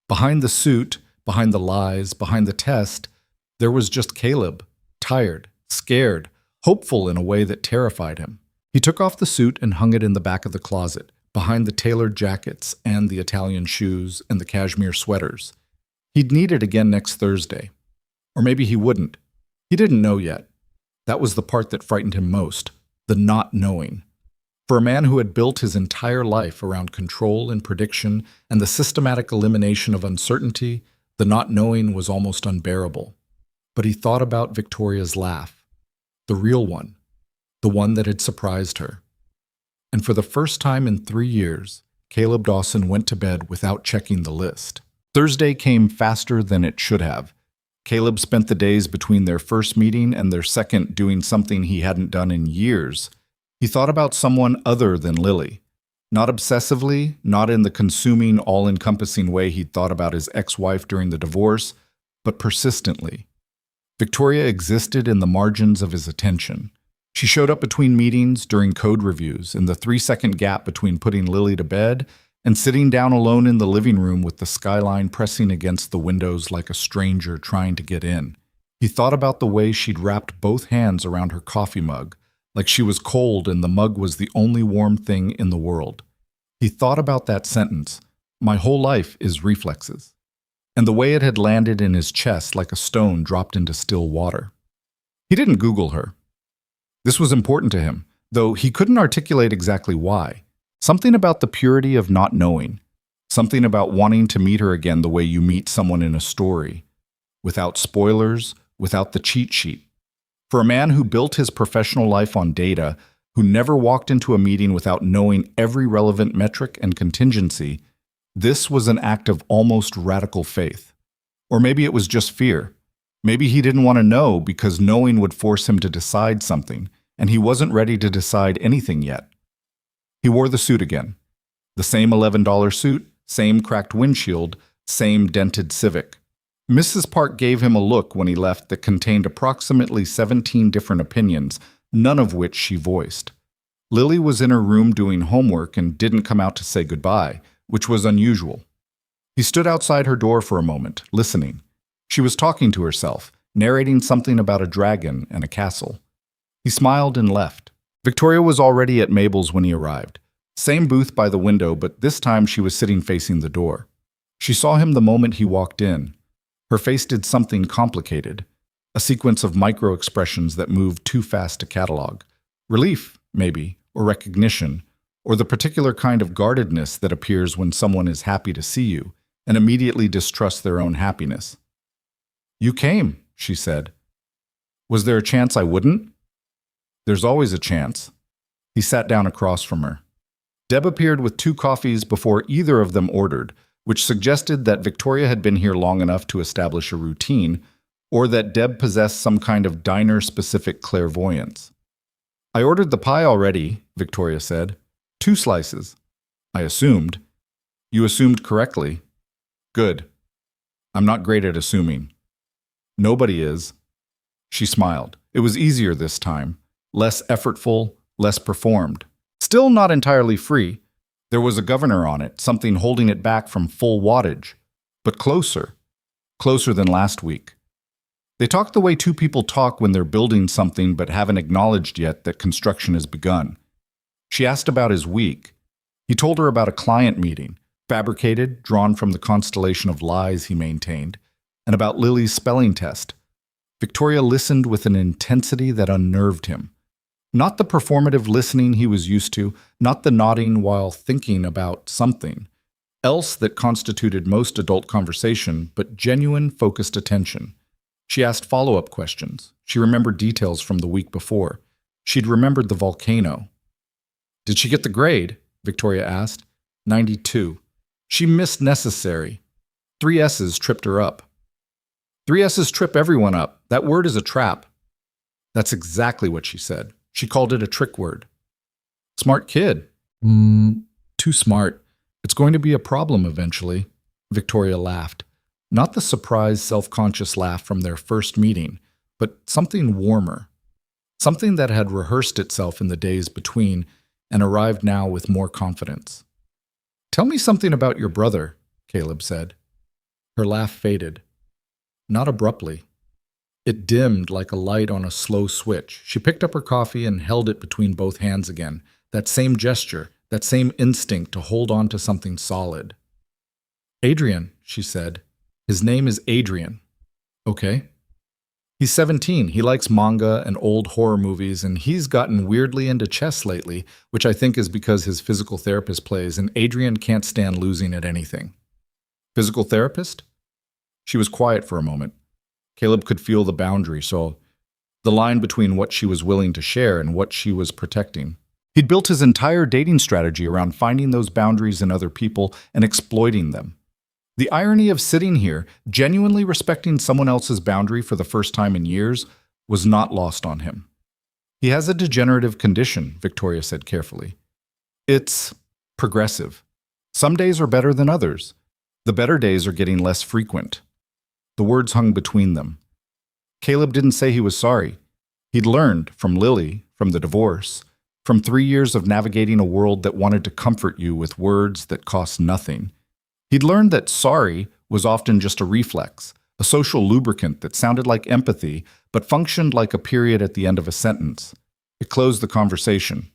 Behind the suit, behind the lies, behind the test, there was just Caleb, tired, scared, hopeful in a way that terrified him. He took off the suit and hung it in the back of the closet, behind the tailored jackets and the Italian shoes and the cashmere sweaters. He'd need it again next Thursday. Or maybe he wouldn't. He didn't know yet. That was the part that frightened him most, the not knowing. For a man who had built his entire life around control and prediction and the systematic elimination of uncertainty, the not knowing was almost unbearable. But he thought about Victoria's laugh, the real one. The one that had surprised her. And for the first time in 3 years, Caleb Dawson went to bed without checking the list. Thursday came faster than it should have. Caleb spent the days between their first meeting and their second doing something he hadn't done in years. He thought about someone other than Lily. Not obsessively, not in the consuming, all-encompassing way he'd thought about his ex-wife during the divorce, but persistently. Victoria existed in the margins of his attention. She showed up between meetings, during code reviews, in the 3-second gap between putting Lily to bed and sitting down alone in the living room with the skyline pressing against the windows like a stranger trying to get in. He thought about the way she'd wrapped both hands around her coffee mug, like she was cold and the mug was the only warm thing in the world. He thought about that sentence, "My whole life is reflexes," and the way it had landed in his chest like a stone dropped into still water. He didn't Google her. This was important to him, though he couldn't articulate exactly why. Something about the purity of not knowing. Something about wanting to meet her again the way you meet someone in a story. Without spoilers, without the cheat sheet. For a man who built his professional life on data, who never walked into a meeting without knowing every relevant metric and contingency, this was an act of almost radical faith. Or maybe it was just fear. Maybe he didn't want to know because knowing would force him to decide something, and he wasn't ready to decide anything yet. He wore the suit again. The same $11 suit, same cracked windshield, same dented Civic. Mrs. Park gave him a look when he left that contained approximately 17 different opinions, none of which she voiced. Lily was in her room doing homework and didn't come out to say goodbye, which was unusual. He stood outside her door for a moment, listening. She was talking to herself, narrating something about a dragon and a castle. He smiled and left. Victoria was already at Mabel's when he arrived. Same booth by the window, but this time she was sitting facing the door. She saw him the moment he walked in. Her face did something complicated, a sequence of micro-expressions that moved too fast to catalog. Relief, maybe, or recognition, or the particular kind of guardedness that appears when someone is happy to see you and immediately distrusts their own happiness. "You came," she said. "Was there a chance I wouldn't?" "There's always a chance." He sat down across from her. Deb appeared with 2 coffees before either of them ordered, which suggested that Victoria had been here long enough to establish a routine, or that Deb possessed some kind of diner-specific clairvoyance. "I ordered the pie already," Victoria said. 2 slices. "I assumed." "You assumed correctly." "Good. I'm not great at assuming." "Nobody is." She smiled. It was easier this time. Less effortful, less performed. Still not entirely free. There was a governor on it, something holding it back from full wattage. But closer. Closer than last week. They talked the way 2 people talk when they're building something but haven't acknowledged yet that construction has begun. She asked about his week. He told her about a client meeting, fabricated, drawn from the constellation of lies he maintained, and about Lily's spelling test. Victoria listened with an intensity that unnerved him. Not the performative listening he was used to, not the nodding while thinking about something else that constituted most adult conversation, but genuine, focused attention. She asked follow-up questions. She remembered details from the week before. She'd remembered the volcano. "Did she get the grade?" Victoria asked. 92. She missed necessary. 3 S's tripped her up. 3 S's trip everyone up. That word is a trap. That's exactly what she said. She called it a trick word. "Smart kid." Too smart. It's going to be a problem eventually." Victoria laughed. Not the surprised, self-conscious laugh from their first meeting, but something warmer. Something that had rehearsed itself in the days between and arrived now with more confidence. "Tell me something about your brother," Caleb said. Her laugh faded. Not abruptly. It dimmed like a light on a slow switch. She picked up her coffee and held it between both hands again. That same gesture, that same instinct to hold on to something solid. "Adrian," she said. "His name is Adrian." "Okay." "He's 17. He likes manga and old horror movies, and he's gotten weirdly into chess lately, which I think is because his physical therapist plays, and Adrian can't stand losing at anything." "Physical therapist?" She was quiet for a moment. Caleb could feel the boundary, so the line between what she was willing to share and what she was protecting. He'd built his entire dating strategy around finding those boundaries in other people and exploiting them. The irony of sitting here, genuinely respecting someone else's boundary for the first time in years, was not lost on him. "He has a degenerative condition," Victoria said carefully. "It's progressive. Some days are better than others. The better days are getting less frequent." The words hung between them. Caleb didn't say he was sorry. He'd learned from Lily, from the divorce, from 3 years of navigating a world that wanted to comfort you with words that cost nothing. He'd learned that sorry was often just a reflex, a social lubricant that sounded like empathy but functioned like a period at the end of a sentence. It closed the conversation.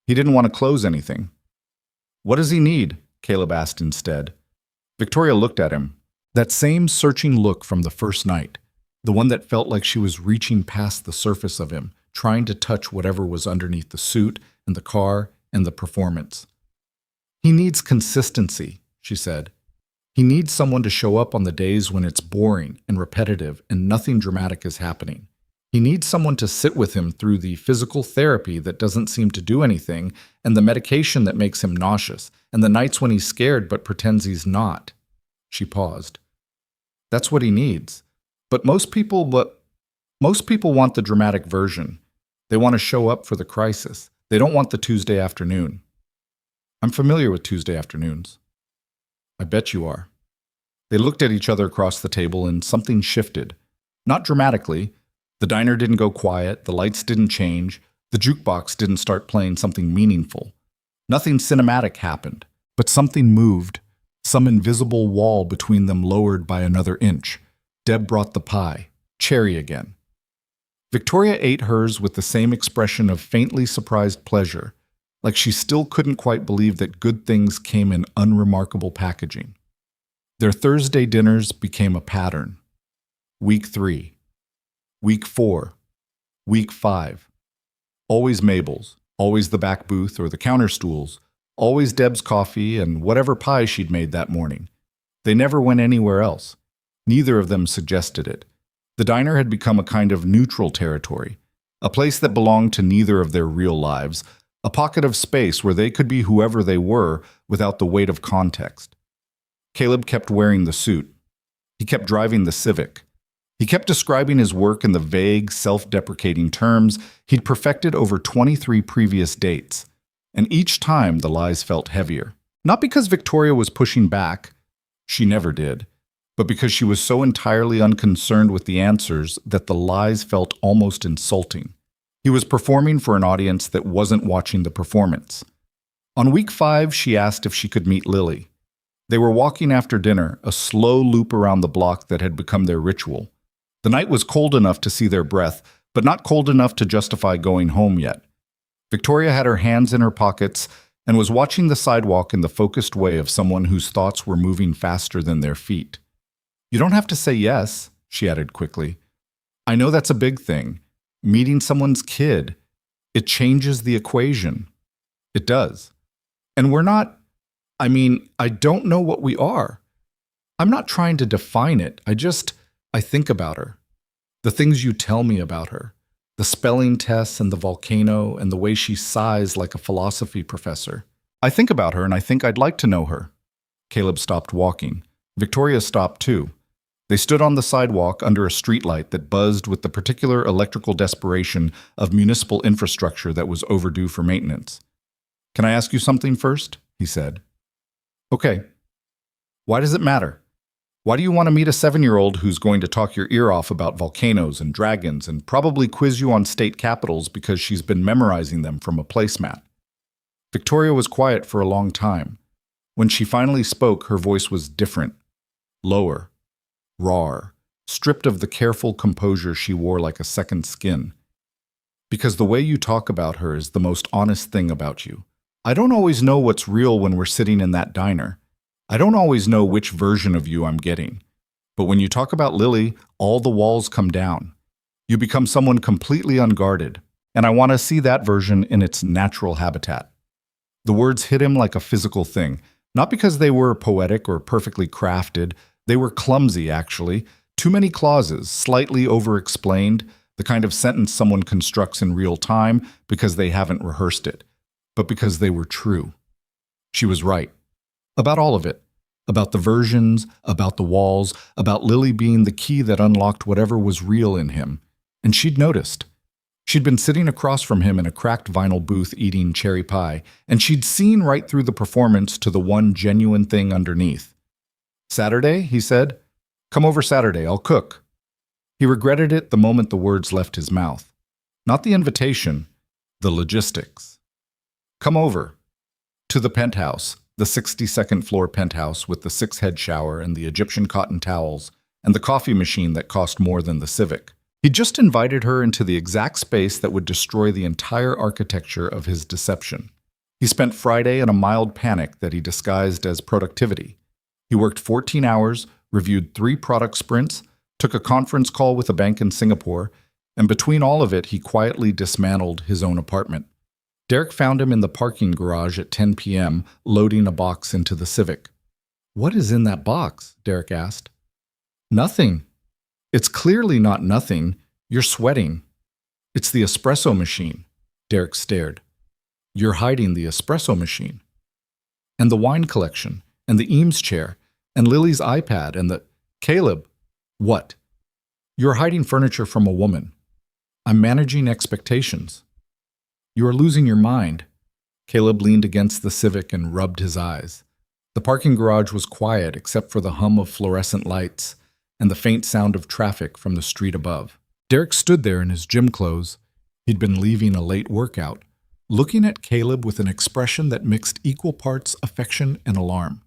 He didn't want to close anything. "What does he need?" Caleb asked instead. Victoria looked at him. That same searching look from the first night, the one that felt like she was reaching past the surface of him, trying to touch whatever was underneath the suit and the car and the performance. "He needs consistency," she said. "He needs someone to show up on the days when it's boring and repetitive and nothing dramatic is happening. He needs someone to sit with him through the physical therapy that doesn't seem to do anything and the medication that makes him nauseous and the nights when he's scared but pretends he's not." She paused. "That's what he needs. But most people want the dramatic version. They want to show up for the crisis. They don't want the Tuesday afternoon." "I'm familiar with Tuesday afternoons." "I bet you are." They looked at each other across the table and something shifted. Not dramatically, The diner didn't go quiet, the lights didn't change, the jukebox didn't start playing something meaningful. Nothing cinematic happened, but something moved, some invisible wall between them lowered by another inch. Deb brought the pie, cherry again. Victoria ate hers with the same expression of faintly surprised pleasure, like she still couldn't quite believe that good things came in unremarkable packaging. Their Thursday dinners became a pattern. Week 3. Week 4. Week 5. Always Mabel's, always the back booth or the counter stools, always Deb's coffee and whatever pie she'd made that morning. They never went anywhere else. Neither of them suggested it. The diner had become a kind of neutral territory, a place that belonged to neither of their real lives, a pocket of space where they could be whoever they were without the weight of context. Caleb kept wearing the suit. He kept driving the Civic. He kept describing his work in the vague, self-deprecating terms he'd perfected over 23 previous dates. And each time the lies felt heavier. Not because Victoria was pushing back, she never did, but because she was so entirely unconcerned with the answers that the lies felt almost insulting. He was performing for an audience that wasn't watching the performance. On week 5, she asked if she could meet Lily. They were walking after dinner, a slow loop around the block that had become their ritual. The night was cold enough to see their breath, but not cold enough to justify going home yet. Victoria had her hands in her pockets and was watching the sidewalk in the focused way of someone whose thoughts were moving faster than their feet. "You don't have to say yes," she added quickly. "I know that's a big thing. Meeting someone's kid. It changes the equation. It does. And we're not, I don't know what we are. I'm not trying to define it. I think about her. The things you tell me about her. The spelling tests and the volcano and the way she sighs like a philosophy professor. I think about her and I think I'd like to know her." Caleb stopped walking. Victoria stopped too. They stood on the sidewalk under a streetlight that buzzed with the particular electrical desperation of municipal infrastructure that was overdue for maintenance. "Can I ask you something first?" he said. "Okay. Why does it matter? Why do you want to meet a 7-year-old who's going to talk your ear off about volcanoes and dragons and probably quiz you on state capitals because she's been memorizing them from a placemat?" Victoria was quiet for a long time. When she finally spoke, her voice was different, lower, rawer, stripped of the careful composure she wore like a second skin. "Because the way you talk about her is the most honest thing about you. I don't always know what's real when we're sitting in that diner. I don't always know which version of you I'm getting. But when you talk about Lily, all the walls come down. You become someone completely unguarded, and I want to see that version in its natural habitat." The words hit him like a physical thing, not because they were poetic or perfectly crafted. They were clumsy, actually. Too many clauses, slightly over-explained, the kind of sentence someone constructs in real time because they haven't rehearsed it, but because they were true. She was right. About all of it. About the versions, about the walls, about Lily being the key that unlocked whatever was real in him. And she'd noticed. She'd been sitting across from him in a cracked vinyl booth eating cherry pie, and she'd seen right through the performance to the one genuine thing underneath. "Saturday?" he said. "Come over Saturday, I'll cook." He regretted it the moment the words left his mouth. Not the invitation, the logistics. "Come over." To the penthouse. The 62nd floor penthouse with the 6-head shower and the Egyptian cotton towels and the coffee machine that cost more than the Civic. He'd just invited her into the exact space that would destroy the entire architecture of his deception. He spent Friday in a mild panic that he disguised as productivity. He worked 14 hours, reviewed 3 product sprints, took a conference call with a bank in Singapore, and between all of it, he quietly dismantled his own apartment. Derek found him in the parking garage at 10 p.m., loading a box into the Civic. "What is in that box?" Derek asked. "Nothing." "It's clearly not nothing. You're sweating." "It's the espresso machine." Derek stared. "You're hiding the espresso machine." "And the wine collection, and the Eames chair, and Lily's iPad, and the—" "Caleb." "What?" "You're hiding furniture from a woman." "I'm managing expectations." "You are losing your mind." Caleb leaned against the Civic and rubbed his eyes. The parking garage was quiet except for the hum of fluorescent lights and the faint sound of traffic from the street above. Derek stood there in his gym clothes. He'd been leaving a late workout, looking at Caleb with an expression that mixed equal parts affection and alarm.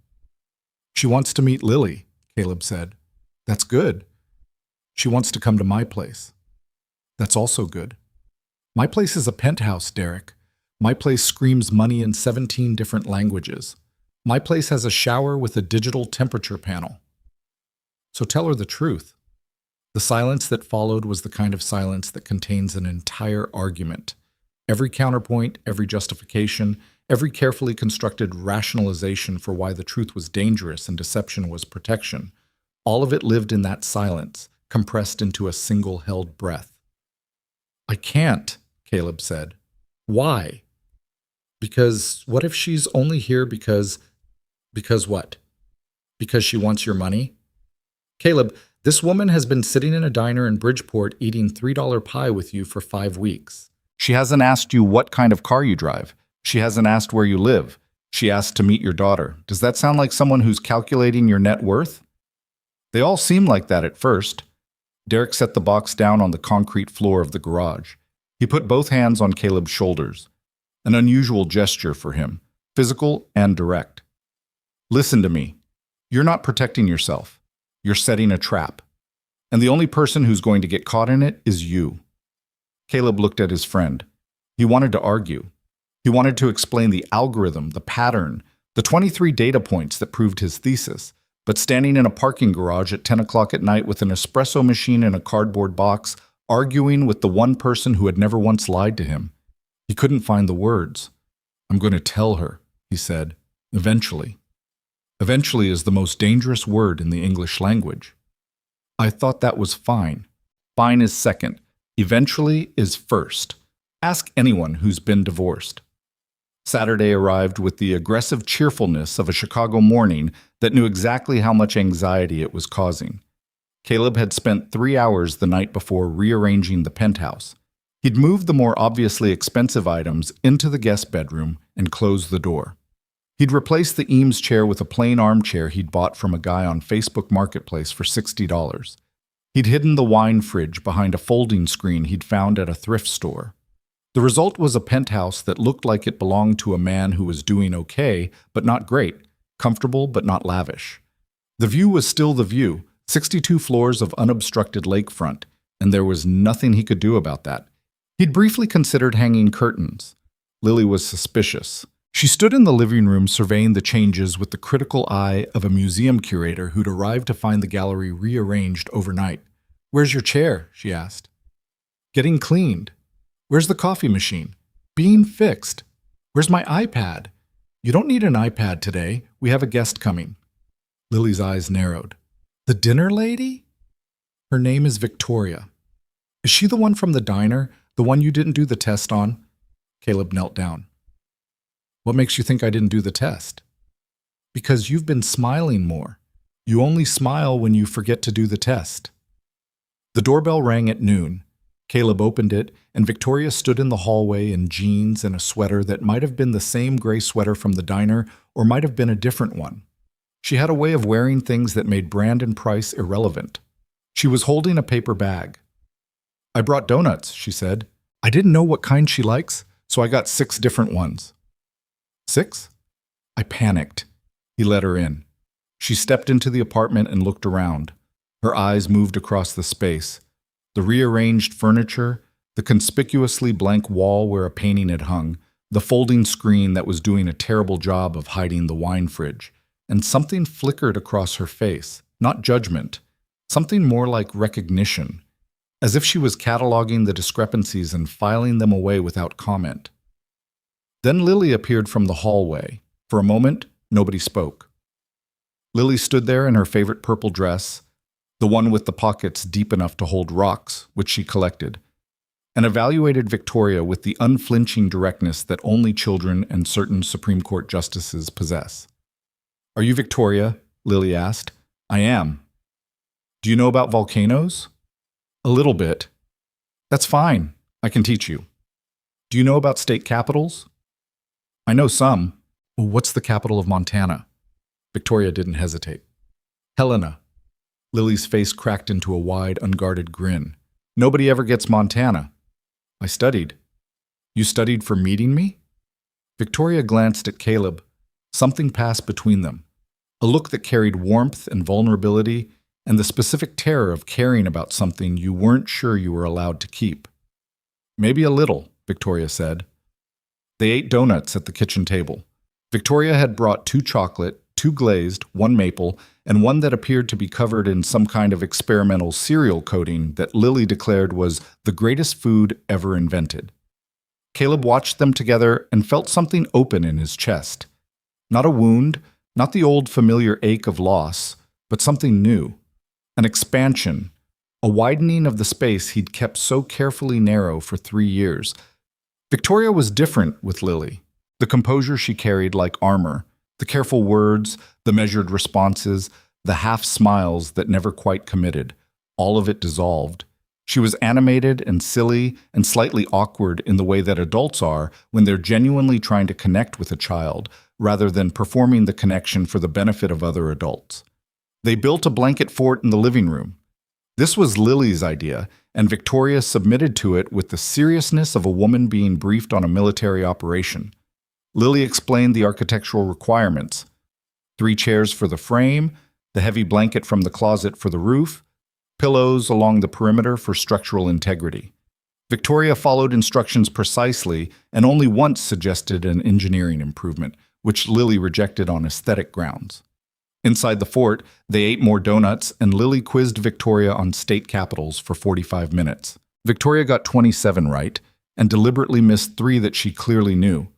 "She wants to meet Lily," Caleb said. "That's good." "She wants to come to my place." "That's also good." "My place is a penthouse, Derek. My place screams money in 17 different languages. My place has a shower with a digital temperature panel." "So tell her the truth." The silence that followed was the kind of silence that contains an entire argument. Every counterpoint, every justification, every carefully constructed rationalization for why the truth was dangerous and deception was protection. All of it lived in that silence, compressed into a single held breath. "I can't," Caleb said. "Why?" "Because what if she's only here because what? Because she wants your money?" "Caleb, this woman has been sitting in a diner in Bridgeport eating $3 pie with you for 5 weeks. She hasn't asked you what kind of car you drive. She hasn't asked where you live. She asked to meet your daughter. Does that sound like someone who's calculating your net worth?" "They all seem like that at first." Derek set the box down on the concrete floor of the garage. He put both hands on Caleb's shoulders. An unusual gesture for him, physical and direct. "Listen to me. You're not protecting yourself. You're setting a trap. And the only person who's going to get caught in it is you." Caleb looked at his friend. He wanted to argue. He wanted to explain the algorithm, the pattern, the 23 data points that proved his thesis. But standing in a parking garage at 10 o'clock at night with an espresso machine in a cardboard box, arguing with the one person who had never once lied to him, he couldn't find the words. "I'm going to tell her," he said, "eventually." Eventually is the most dangerous word in the English language. I thought that was fine. Fine is second. Eventually is first. Ask anyone who's been divorced. Saturday arrived with the aggressive cheerfulness of a Chicago morning that knew exactly how much anxiety it was causing. Caleb had spent 3 hours the night before rearranging the penthouse. He'd moved the more obviously expensive items into the guest bedroom and closed the door. He'd replaced the Eames chair with a plain armchair he'd bought from a guy on Facebook Marketplace for $60. He'd hidden the wine fridge behind a folding screen he'd found at a thrift store. The result was a penthouse that looked like it belonged to a man who was doing okay, but not great, comfortable but not lavish. The view was still the view, 62 floors of unobstructed lakefront, and there was nothing he could do about that. He'd briefly considered hanging curtains. Lily was suspicious. She stood in the living room surveying the changes with the critical eye of a museum curator who'd arrived to find the gallery rearranged overnight. "Where's your chair?" she asked. "Getting cleaned." "Where's the coffee machine?" "Being fixed." "Where's my iPad?" "You don't need an iPad today. We have a guest coming." Lily's eyes narrowed. "The dinner lady?" "Her name is Victoria." "Is she the one from the diner, the one you didn't do the test on?" Caleb knelt down. "What makes you think I didn't do the test?" "Because you've been smiling more. You only smile when you forget to do the test." The doorbell rang at noon. Caleb opened it, and Victoria stood in the hallway in jeans and a sweater that might have been the same gray sweater from the diner or might have been a different one. She had a way of wearing things that made brand and price irrelevant. She was holding a paper bag. "I brought donuts," she said. "I didn't know what kind she likes, so I got 6 different ones." 6? I panicked. He let her in. She stepped into the apartment and looked around. Her eyes moved across the space. The rearranged furniture, the conspicuously blank wall where a painting had hung, the folding screen that was doing a terrible job of hiding the wine fridge, and something flickered across her face, not judgment, something more like recognition, as if she was cataloging the discrepancies and filing them away without comment. Then Lily appeared from the hallway. For a moment, nobody spoke. Lily stood there in her favorite purple dress, the one with the pockets deep enough to hold rocks, which she collected, and evaluated Victoria with the unflinching directness that only children and certain Supreme Court justices possess. "Are you Victoria?" Lily asked. "I am." "Do you know about volcanoes?" "A little bit." "That's fine. I can teach you." "Do you know about state capitals?" "I know some." "Well, what's the capital of Montana?" Victoria didn't hesitate. "Helena." Lily's face cracked into a wide, unguarded grin. Nobody ever gets Montana. I studied. You studied for meeting me? Victoria glanced at Caleb. Something passed between them. A look that carried warmth and vulnerability and the specific terror of caring about something you weren't sure you were allowed to keep. Maybe a little, Victoria said. They ate donuts at the kitchen table. Victoria had brought 2 chocolate, 2 glazed, 1 maple, and 1 that appeared to be covered in some kind of experimental cereal coating that Lily declared was the greatest food ever invented. Caleb watched them together and felt something open in his chest. Not a wound, not the old familiar ache of loss, but something new. An expansion, a widening of the space he'd kept so carefully narrow for 3 years. Victoria was different with Lily. The composure she carried like armor, the careful words, the measured responses, the half-smiles that never quite committed, all of it dissolved. She was animated and silly and slightly awkward in the way that adults are when they're genuinely trying to connect with a child, rather than performing the connection for the benefit of other adults. They built a blanket fort in the living room. This was Lily's idea, and Victoria submitted to it with the seriousness of a woman being briefed on a military operation. Lily explained the architectural requirements: 3 chairs for the frame, the heavy blanket from the closet for the roof, pillows along the perimeter for structural integrity. Victoria followed instructions precisely and only once suggested an engineering improvement, which Lily rejected on aesthetic grounds. Inside the fort, they ate more donuts, and Lily quizzed Victoria on state capitals for 45 minutes. Victoria got 27 right, and deliberately missed 3 that she clearly knew.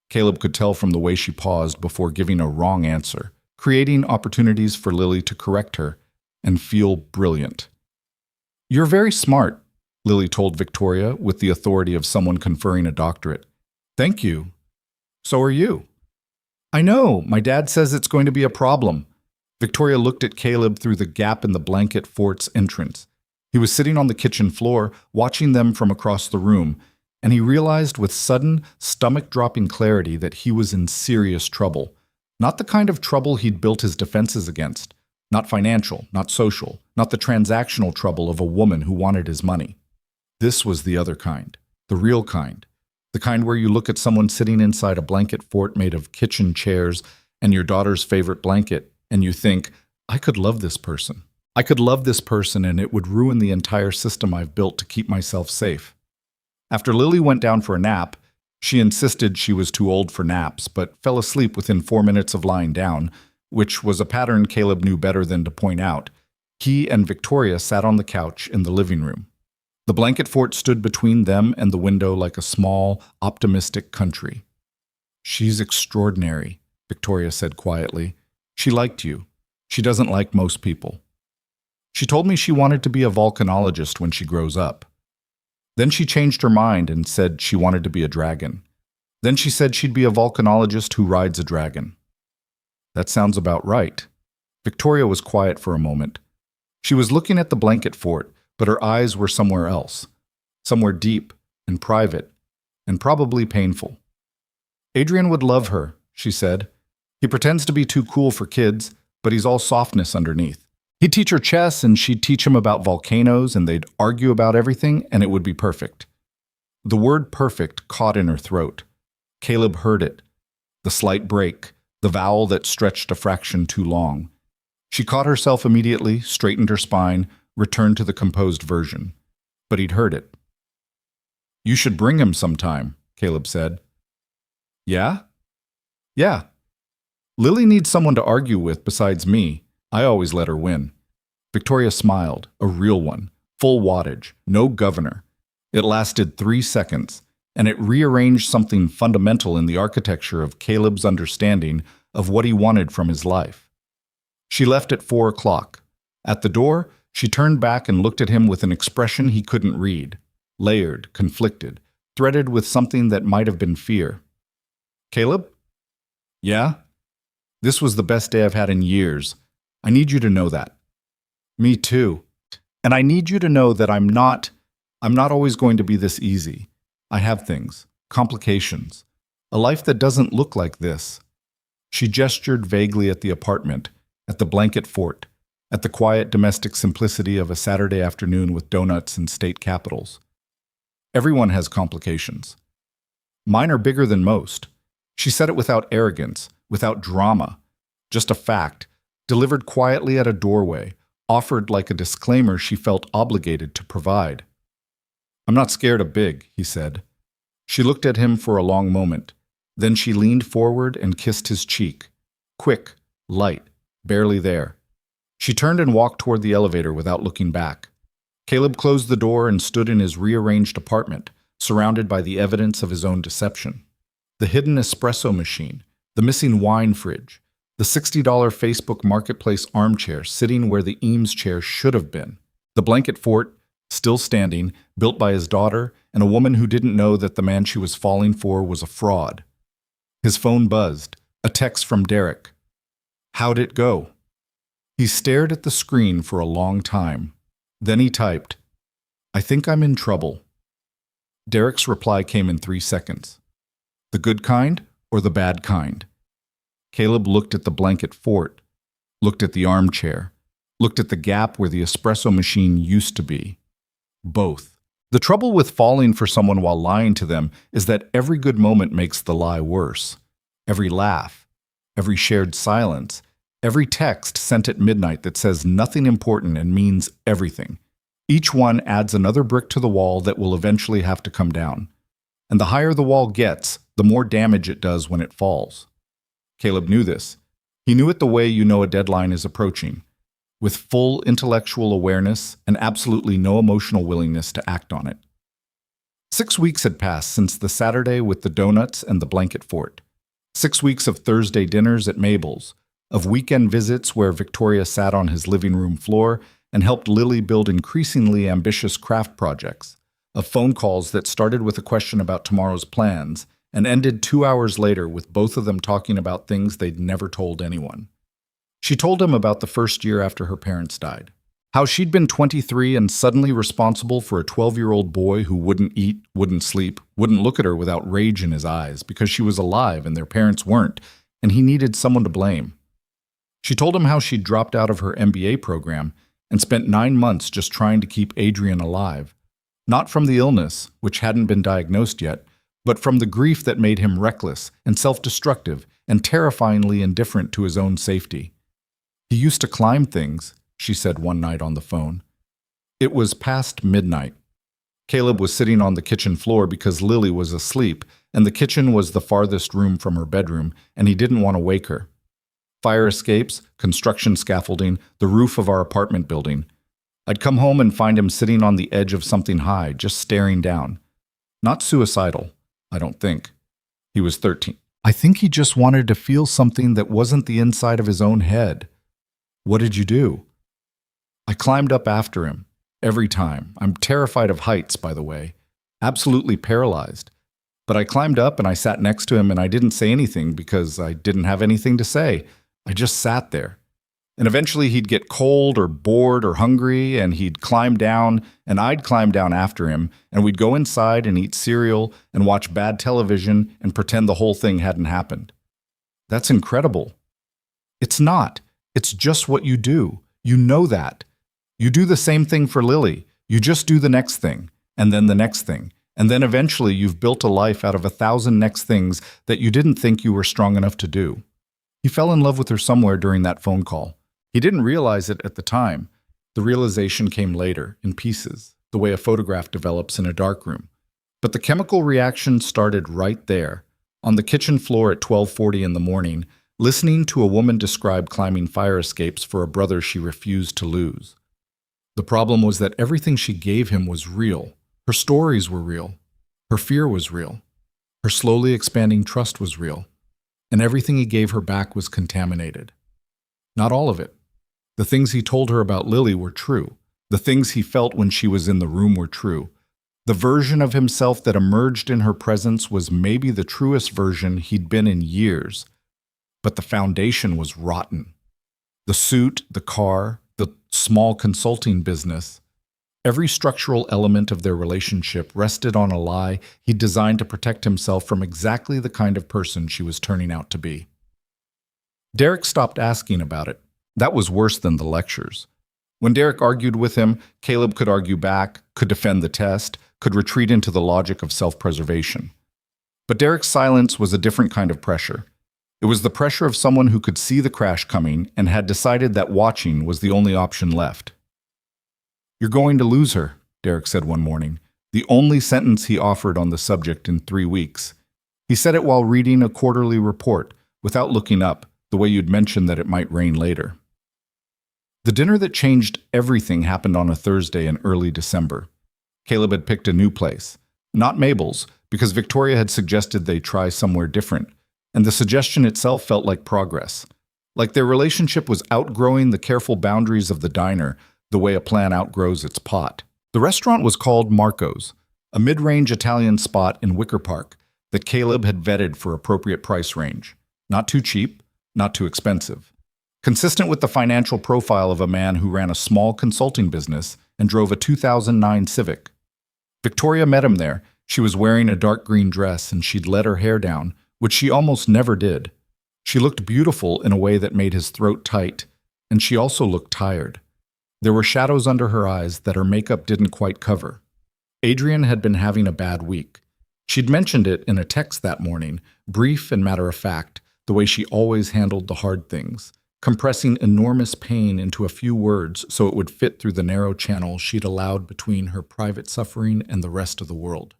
Caleb could tell from the way she paused before giving a wrong answer, creating opportunities for Lily to correct her and feel brilliant. "You're very smart," Lily told Victoria with the authority of someone conferring a doctorate. "Thank you. So are you." "I know. My dad says it's going to be a problem." Victoria looked at Caleb through the gap in the blanket fort's entrance. He was sitting on the kitchen floor, watching them from across the room, and he realized with sudden, stomach-dropping clarity that he was in serious trouble. Not the kind of trouble he'd built his defenses against. Not financial, not social, not the transactional trouble of a woman who wanted his money. This was the other kind, the real kind. The kind where you look at someone sitting inside a blanket fort made of kitchen chairs and your daughter's favorite blanket, and you think, I could love this person. I could love this person, and it would ruin the entire system I've built to keep myself safe. After Lily went down for a nap, she insisted she was too old for naps, but fell asleep within 4 minutes of lying down, which was a pattern Caleb knew better than to point out. He and Victoria sat on the couch in the living room. The blanket fort stood between them and the window like a small, optimistic country. "She's extraordinary," Victoria said quietly. "She liked you. She doesn't like most people. She told me she wanted to be a volcanologist when she grows up. Then she changed her mind and said she wanted to be a dragon. Then she said she'd be a volcanologist who rides a dragon." "That sounds about right." Victoria was quiet for a moment. She was looking at the blanket fort, but her eyes were somewhere else, somewhere deep and private, and probably painful. "Adrian would love her," she said. "He pretends to be too cool for kids, but he's all softness underneath. He'd teach her chess, and she'd teach him about volcanoes, and they'd argue about everything, and it would be perfect." The word perfect caught in her throat. Caleb heard it. The slight break, the vowel that stretched a fraction too long. She caught herself immediately, straightened her spine, returned to the composed version. But he'd heard it. "You should bring him sometime," Caleb said. "Yeah?" "Yeah. Lily needs someone to argue with besides me. I always let her win." Victoria smiled, a real one, full wattage, no governor. It lasted 3 seconds, and it rearranged something fundamental in the architecture of Caleb's understanding of what he wanted from his life. She left at 4 o'clock. At the door, she turned back and looked at him with an expression he couldn't read, layered, conflicted, threaded with something that might have been fear. "Caleb?" "Yeah?" "This was the best day I've had in years. I need you to know that." "Me too. And I need you to know that I'm not always going to be this easy. I have things, complications, a life that doesn't look like this." She gestured vaguely at the apartment, at the blanket fort, at the quiet domestic simplicity of a Saturday afternoon with donuts in state capitals. Everyone has complications. Mine are bigger than most. She said it without arrogance, without drama, just a fact, delivered quietly at a doorway, offered like a disclaimer she felt obligated to provide. "I'm not scared of big," he said. She looked at him for a long moment. Then she leaned forward and kissed his cheek. Quick, light, barely there. She turned and walked toward the elevator without looking back. Caleb closed the door and stood in his rearranged apartment, surrounded by the evidence of his own deception. The hidden espresso machine, the missing wine fridge, the $60 Facebook Marketplace armchair sitting where the Eames chair should have been, the blanket fort, still standing, built by his daughter and a woman who didn't know that the man she was falling for was a fraud. His phone buzzed, a text from Derek. "How'd it go?" He stared at the screen for a long time. Then he typed, "I think I'm in trouble." Derek's reply came in 3 seconds. The good kind or the bad kind? Caleb looked at the blanket fort, looked at the armchair, looked at the gap where the espresso machine used to be. Both. The trouble with falling for someone while lying to them is that every good moment makes the lie worse. Every laugh, every shared silence, every text sent at midnight that says nothing important and means everything. Each one adds another brick to the wall that will eventually have to come down. And the higher the wall gets, the more damage it does when it falls. Caleb knew this. He knew it the way you know a deadline is approaching, with full intellectual awareness and absolutely no emotional willingness to act on it. 6 weeks had passed since the Saturday with the donuts and the blanket fort. 6 weeks of Thursday dinners at Mabel's, of weekend visits where Victoria sat on his living room floor and helped Lily build increasingly ambitious craft projects, of phone calls that started with a question about tomorrow's plans and ended 2 hours later with both of them talking about things they'd never told anyone. She told him about the first year after her parents died, how she'd been 23 and suddenly responsible for a 12-year-old boy who wouldn't eat, wouldn't sleep, wouldn't look at her without rage in his eyes because she was alive and their parents weren't, and he needed someone to blame. She told him how she'd dropped out of her MBA program and spent 9 months just trying to keep Adrian alive, not from the illness, which hadn't been diagnosed yet, but from the grief that made him reckless and self-destructive and terrifyingly indifferent to his own safety. He used to climb things, she said one night on the phone. It was past midnight. Caleb was sitting on the kitchen floor because Lily was asleep, and the kitchen was the farthest room from her bedroom, and he didn't want to wake her. Fire escapes, construction scaffolding, the roof of our apartment building. I'd come home and find him sitting on the edge of something high, just staring down. Not suicidal, I don't think. He was 13. I think he just wanted to feel something that wasn't the inside of his own head. What did you do? I climbed up after him, every time. I'm terrified of heights, by the way. Absolutely paralyzed. But I climbed up and I sat next to him and I didn't say anything because I didn't have anything to say. I just sat there. And eventually he'd get cold or bored or hungry and he'd climb down and I'd climb down after him and we'd go inside and eat cereal and watch bad television and pretend the whole thing hadn't happened. That's incredible. It's not. It's just what you do. You know that. You do the same thing for Lily. You just do the next thing, and then the next thing. And then eventually you've built a life out of 1,000 next things that you didn't think you were strong enough to do. He fell in love with her somewhere during that phone call. He didn't realize it at the time. The realization came later, in pieces, the way a photograph develops in a darkroom. But the chemical reaction started right there, on the kitchen floor at 12:40 in the morning, listening to a woman describe climbing fire escapes for a brother she refused to lose. The problem was that everything she gave him was real. Her stories were real. Her fear was real. Her slowly expanding trust was real. And everything he gave her back was contaminated. Not all of it. The things he told her about Lily were true. The things he felt when she was in the room were true. The version of himself that emerged in her presence was maybe the truest version he'd been in years. But the foundation was rotten. The suit, the car, the small consulting business, every structural element of their relationship rested on a lie he'd designed to protect himself from exactly the kind of person she was turning out to be. Derek stopped asking about it. That was worse than the lectures. When Derek argued with him, Caleb could argue back, could defend the test, could retreat into the logic of self-preservation. But Derek's silence was a different kind of pressure. It was the pressure of someone who could see the crash coming and had decided that watching was the only option left. "You're going to lose her," Derek said one morning, the only sentence he offered on the subject in 3 weeks. He said it while reading a quarterly report, without looking up, the way you'd mentioned that it might rain later. The dinner that changed everything happened on a Thursday in early December. Caleb had picked a new place. Not Mabel's, because Victoria had suggested they try somewhere different, and the suggestion itself felt like progress. Like their relationship was outgrowing the careful boundaries of the diner, the way a plant outgrows its pot. The restaurant was called Marco's, a mid-range Italian spot in Wicker Park that Caleb had vetted for appropriate price range. Not too cheap, not too expensive. Consistent with the financial profile of a man who ran a small consulting business and drove a 2009 Civic. Victoria met him there. She was wearing a dark green dress and she'd let her hair down, which she almost never did. She looked beautiful in a way that made his throat tight, and she also looked tired. There were shadows under her eyes that her makeup didn't quite cover. Adrian had been having a bad week. She'd mentioned it in a text that morning, brief and matter-of-fact, the way she always handled the hard things, compressing enormous pain into a few words so it would fit through the narrow channel she'd allowed between her private suffering and the rest of the world.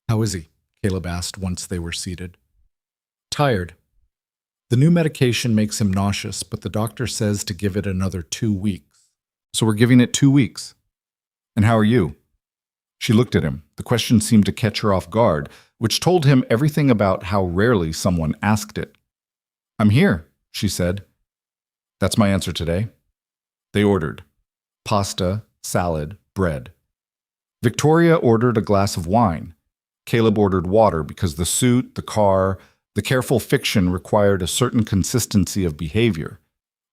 "How is he?" Caleb asked once they were seated. "Tired. The new medication makes him nauseous, but the doctor says to give it another 2 weeks. So we're giving it 2 weeks. And how are you?" She looked at him. The question seemed to catch her off guard, which told him everything about how rarely someone asked it. "I'm here," she said. "That's my answer today." They ordered pasta, salad, bread. Victoria ordered a glass of wine. Caleb ordered water because the suit, the car, the careful fiction required a certain consistency of behavior,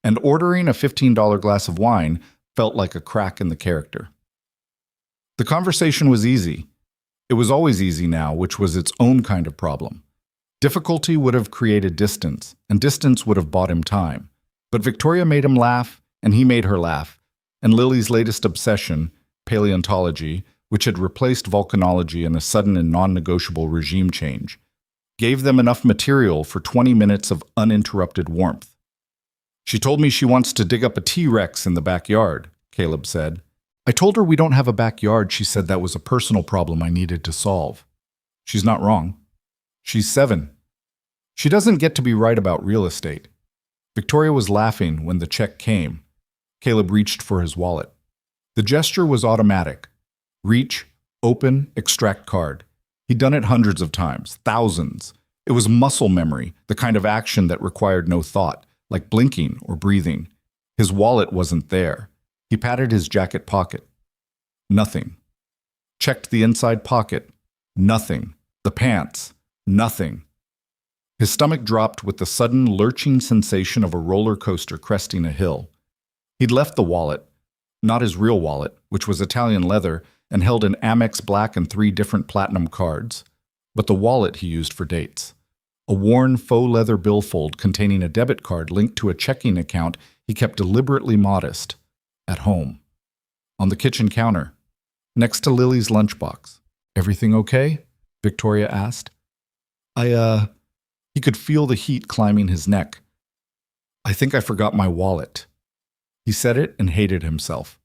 and ordering a $15 glass of wine felt like a crack in the character. The conversation was easy. It was always easy now, which was its own kind of problem. Difficulty would have created distance, and distance would have bought him time. But Victoria made him laugh, and he made her laugh, and Lily's latest obsession, paleontology, which had replaced volcanology in a sudden and non-negotiable regime change, gave them enough material for 20 minutes of uninterrupted warmth. "She told me she wants to dig up a T-Rex in the backyard," Caleb said. "I told her we don't have a backyard. She said that was a personal problem I needed to solve." She's not wrong. She's 7. She doesn't get to be right about real estate. Victoria was laughing when the check came. Caleb reached for his wallet. The gesture was automatic. Reach, open, extract card. He'd done it hundreds of times, thousands. It was muscle memory, the kind of action that required no thought, like blinking or breathing. His wallet wasn't there. He patted his jacket pocket. Nothing. Checked the inside pocket. Nothing. The pants. Nothing. His stomach dropped with the sudden lurching sensation of a roller coaster cresting a hill. He'd left the wallet, not his real wallet, which was Italian leather and held an Amex Black and 3 different platinum cards, but the wallet he used for dates. A worn faux leather billfold containing a debit card linked to a checking account he kept deliberately modest, at home. On the kitchen counter, next to Lily's lunchbox. "Everything okay?" Victoria asked. He could feel the heat climbing his neck. "I think I forgot my wallet." He said it and hated himself.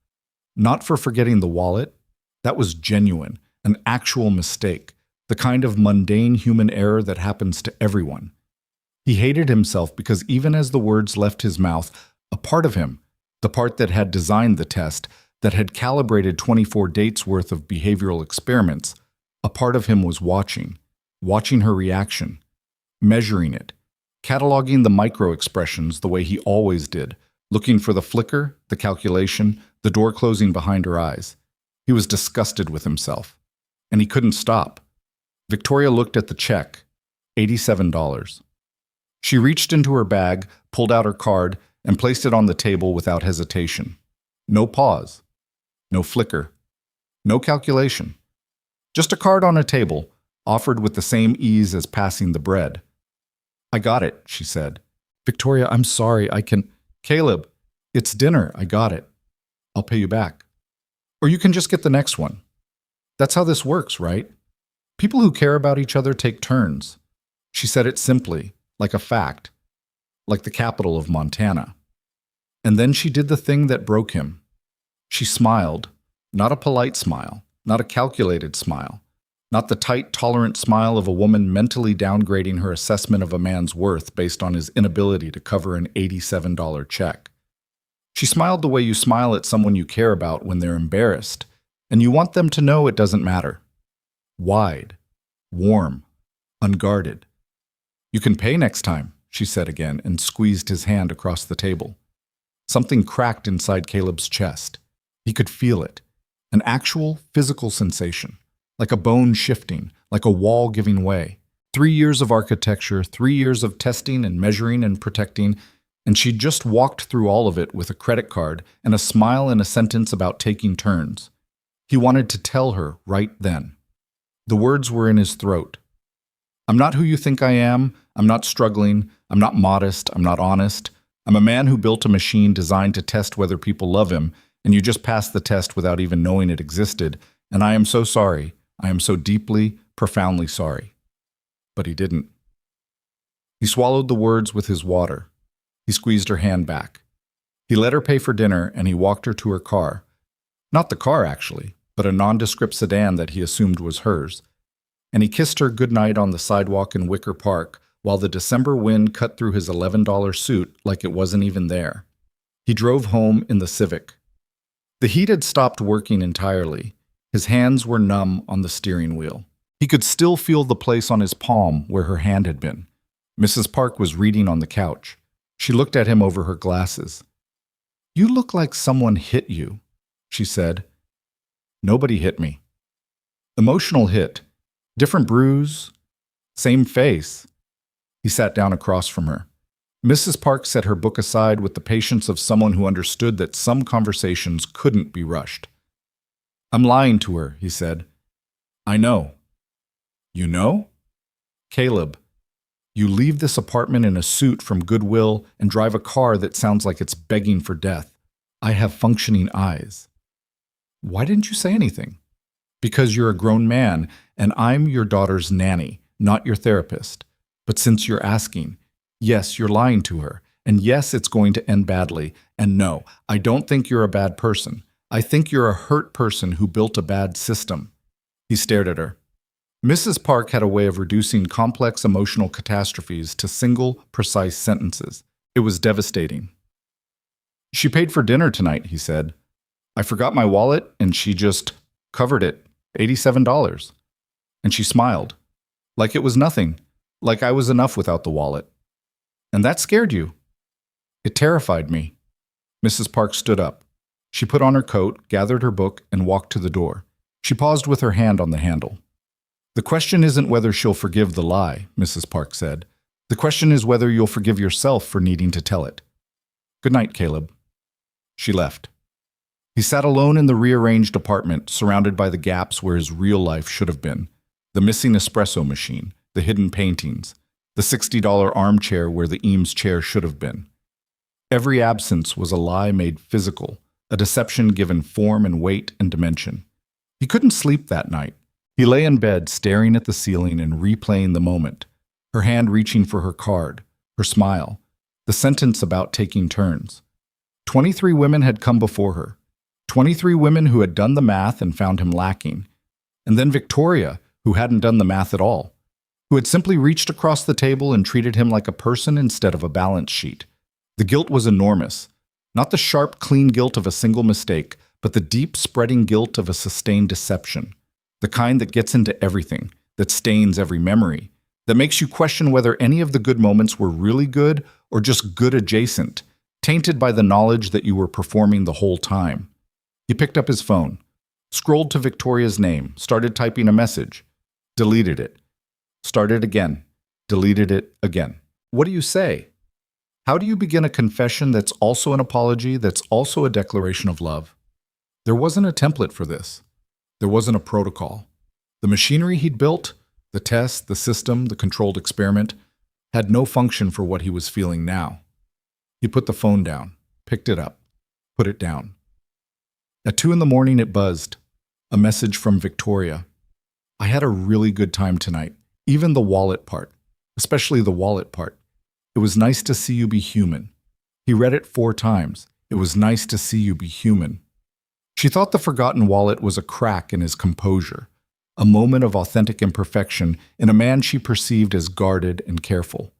Not for forgetting the wallet. That was genuine, an actual mistake, the kind of mundane human error that happens to everyone. He hated himself because even as the words left his mouth, a part of him, the part that had designed the test, that had calibrated 24 dates worth of behavioral experiments, a part of him was watching her reaction, measuring it, cataloging the micro-expressions the way he always did, looking for the flicker, the calculation, the door closing behind her eyes. He was disgusted with himself, and he couldn't stop. Victoria looked at the check, $87. She reached into her bag, pulled out her card, and placed it on the table without hesitation. No pause, no flicker, no calculation. Just a card on a table, offered with the same ease as passing the bread. "I got it," she said. "Victoria, I'm sorry, I can—" "Caleb," It's dinner, I got it. I'll pay you back. Or you can just get the next one. That's how this works, right? People who care about each other take turns. She said it simply, like a fact, like the capital of Montana. And then she did the thing that broke him. She smiled, not a polite smile, not a calculated smile, not the tight, tolerant smile of a woman mentally downgrading her assessment of a man's worth based on his inability to cover an $87 check. She smiled the way you smile at someone you care about when they're embarrassed, and you want them to know it doesn't matter. Wide, warm, unguarded. You can pay next time, she said again, and squeezed his hand across the table. Something cracked inside Caleb's chest. He could feel it, an actual physical sensation, like a bone shifting, like a wall giving way. 3 years of architecture, 3 years of testing and measuring and protecting, and she'd just walked through all of it with a credit card and a smile and a sentence about taking turns. He wanted to tell her right then. The words were in his throat. I'm not who you think I am. I'm not struggling. I'm not modest. I'm not honest. I'm a man who built a machine designed to test whether people love him, and you just passed the test without even knowing it existed, and I am so sorry. I am so deeply, profoundly sorry. But he didn't. He swallowed the words with his water. He squeezed her hand back. He let her pay for dinner, and he walked her to her car. Not the car, actually, but a nondescript sedan that he assumed was hers. And he kissed her goodnight on the sidewalk in Wicker Park while the December wind cut through his $11 suit like it wasn't even there. He drove home in the Civic. The heat had stopped working entirely. His hands were numb on the steering wheel. He could still feel the place on his palm where her hand had been. Mrs. Park was reading on the couch. She looked at him over her glasses. You look like someone hit you, she said. Nobody hit me. Emotional hit. Different bruise. Same face. He sat down across from her. Mrs. Park set her book aside with the patience of someone who understood that some conversations couldn't be rushed. I'm lying to her, he said. I know. You know? Caleb, you leave this apartment in a suit from Goodwill and drive a car that sounds like it's begging for death. I have functioning eyes. Why didn't you say anything? Because you're a grown man, and I'm your daughter's nanny, not your therapist. But since you're asking, yes, you're lying to her, and yes, it's going to end badly, and no, I don't think you're a bad person. I think you're a hurt person who built a bad system. He stared at her. Mrs. Park had a way of reducing complex emotional catastrophes to single, precise sentences. It was devastating. She paid for dinner tonight, he said. I forgot my wallet, and she just covered it. $87. And she smiled. Like it was nothing. Like I was enough without the wallet. And that scared you. It terrified me. Mrs. Park stood up. She put on her coat, gathered her book, and walked to the door. She paused with her hand on the handle. The question isn't whether she'll forgive the lie, Mrs. Park said. The question is whether you'll forgive yourself for needing to tell it. Good night, Caleb. She left. He sat alone in the rearranged apartment, surrounded by the gaps where his real life should have been. The missing espresso machine, the hidden paintings, the $60 armchair where the Eames chair should have been. Every absence was a lie made physical, a deception given form and weight and dimension. He couldn't sleep that night. He lay in bed staring at the ceiling and replaying the moment, her hand reaching for her card, her smile, the sentence about taking turns. 23 women had come before her. 23 women who had done the math and found him lacking. And then Victoria, who hadn't done the math at all, who had simply reached across the table and treated him like a person instead of a balance sheet. The guilt was enormous. Not the sharp, clean guilt of a single mistake, but the deep, spreading guilt of a sustained deception. The kind that gets into everything, that stains every memory, that makes you question whether any of the good moments were really good or just good adjacent, tainted by the knowledge that you were performing the whole time. He picked up his phone, scrolled to Victoria's name, started typing a message, deleted it, started again, deleted it again. What do you say? How do you begin a confession that's also an apology, that's also a declaration of love? There wasn't a template for this. There wasn't a protocol. The machinery he'd built, the test, the system, the controlled experiment, had no function for what he was feeling now. He put the phone down, picked it up, Put it down. At 2 in the morning, it buzzed. A message from Victoria. I had a really good time tonight, even the wallet part, especially the wallet part. It was nice to see you be human. He read it 4 times. It was nice to see you be human. She thought the forgotten wallet was a crack in his composure, a moment of authentic imperfection in a man she perceived as guarded and careful.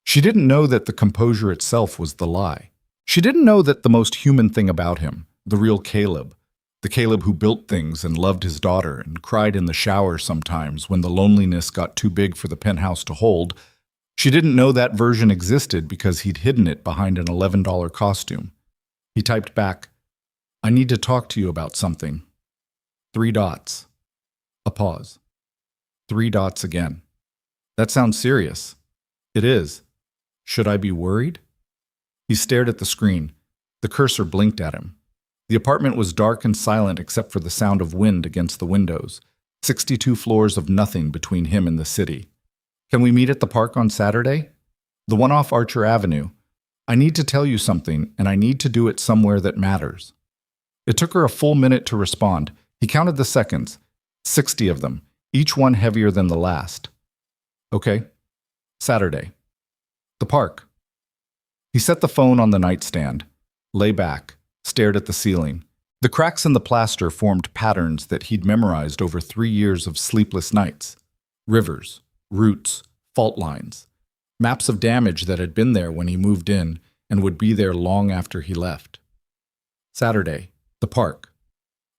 She didn't know that the composure itself was the lie. She didn't know that the most human thing about him, the real Caleb, the Caleb who built things and loved his daughter and cried in the shower sometimes when the loneliness got too big for the penthouse to hold, she didn't know that version existed because he'd hidden it behind an $11 costume. He typed back, I need to talk to you about something. 3 dots. A pause. 3 dots again. That sounds serious. It is. Should I be worried? He stared at the screen. The cursor blinked at him. The apartment was dark and silent except for the sound of wind against the windows. 62 floors of nothing between him and the city. Can we meet at the park on Saturday? The one off Archer Avenue. I need to tell you something, and I need to do it somewhere that matters. It took her a full minute to respond. He counted the seconds. 60 of them, each one heavier than the last. Okay. Saturday. The park. He set the phone on the nightstand, lay back, stared at the ceiling. The cracks in the plaster formed patterns that he'd memorized over 3 years of sleepless nights. Rivers, roots, fault lines. Maps of damage that had been there when he moved in and would be there long after he left. Saturday, the park.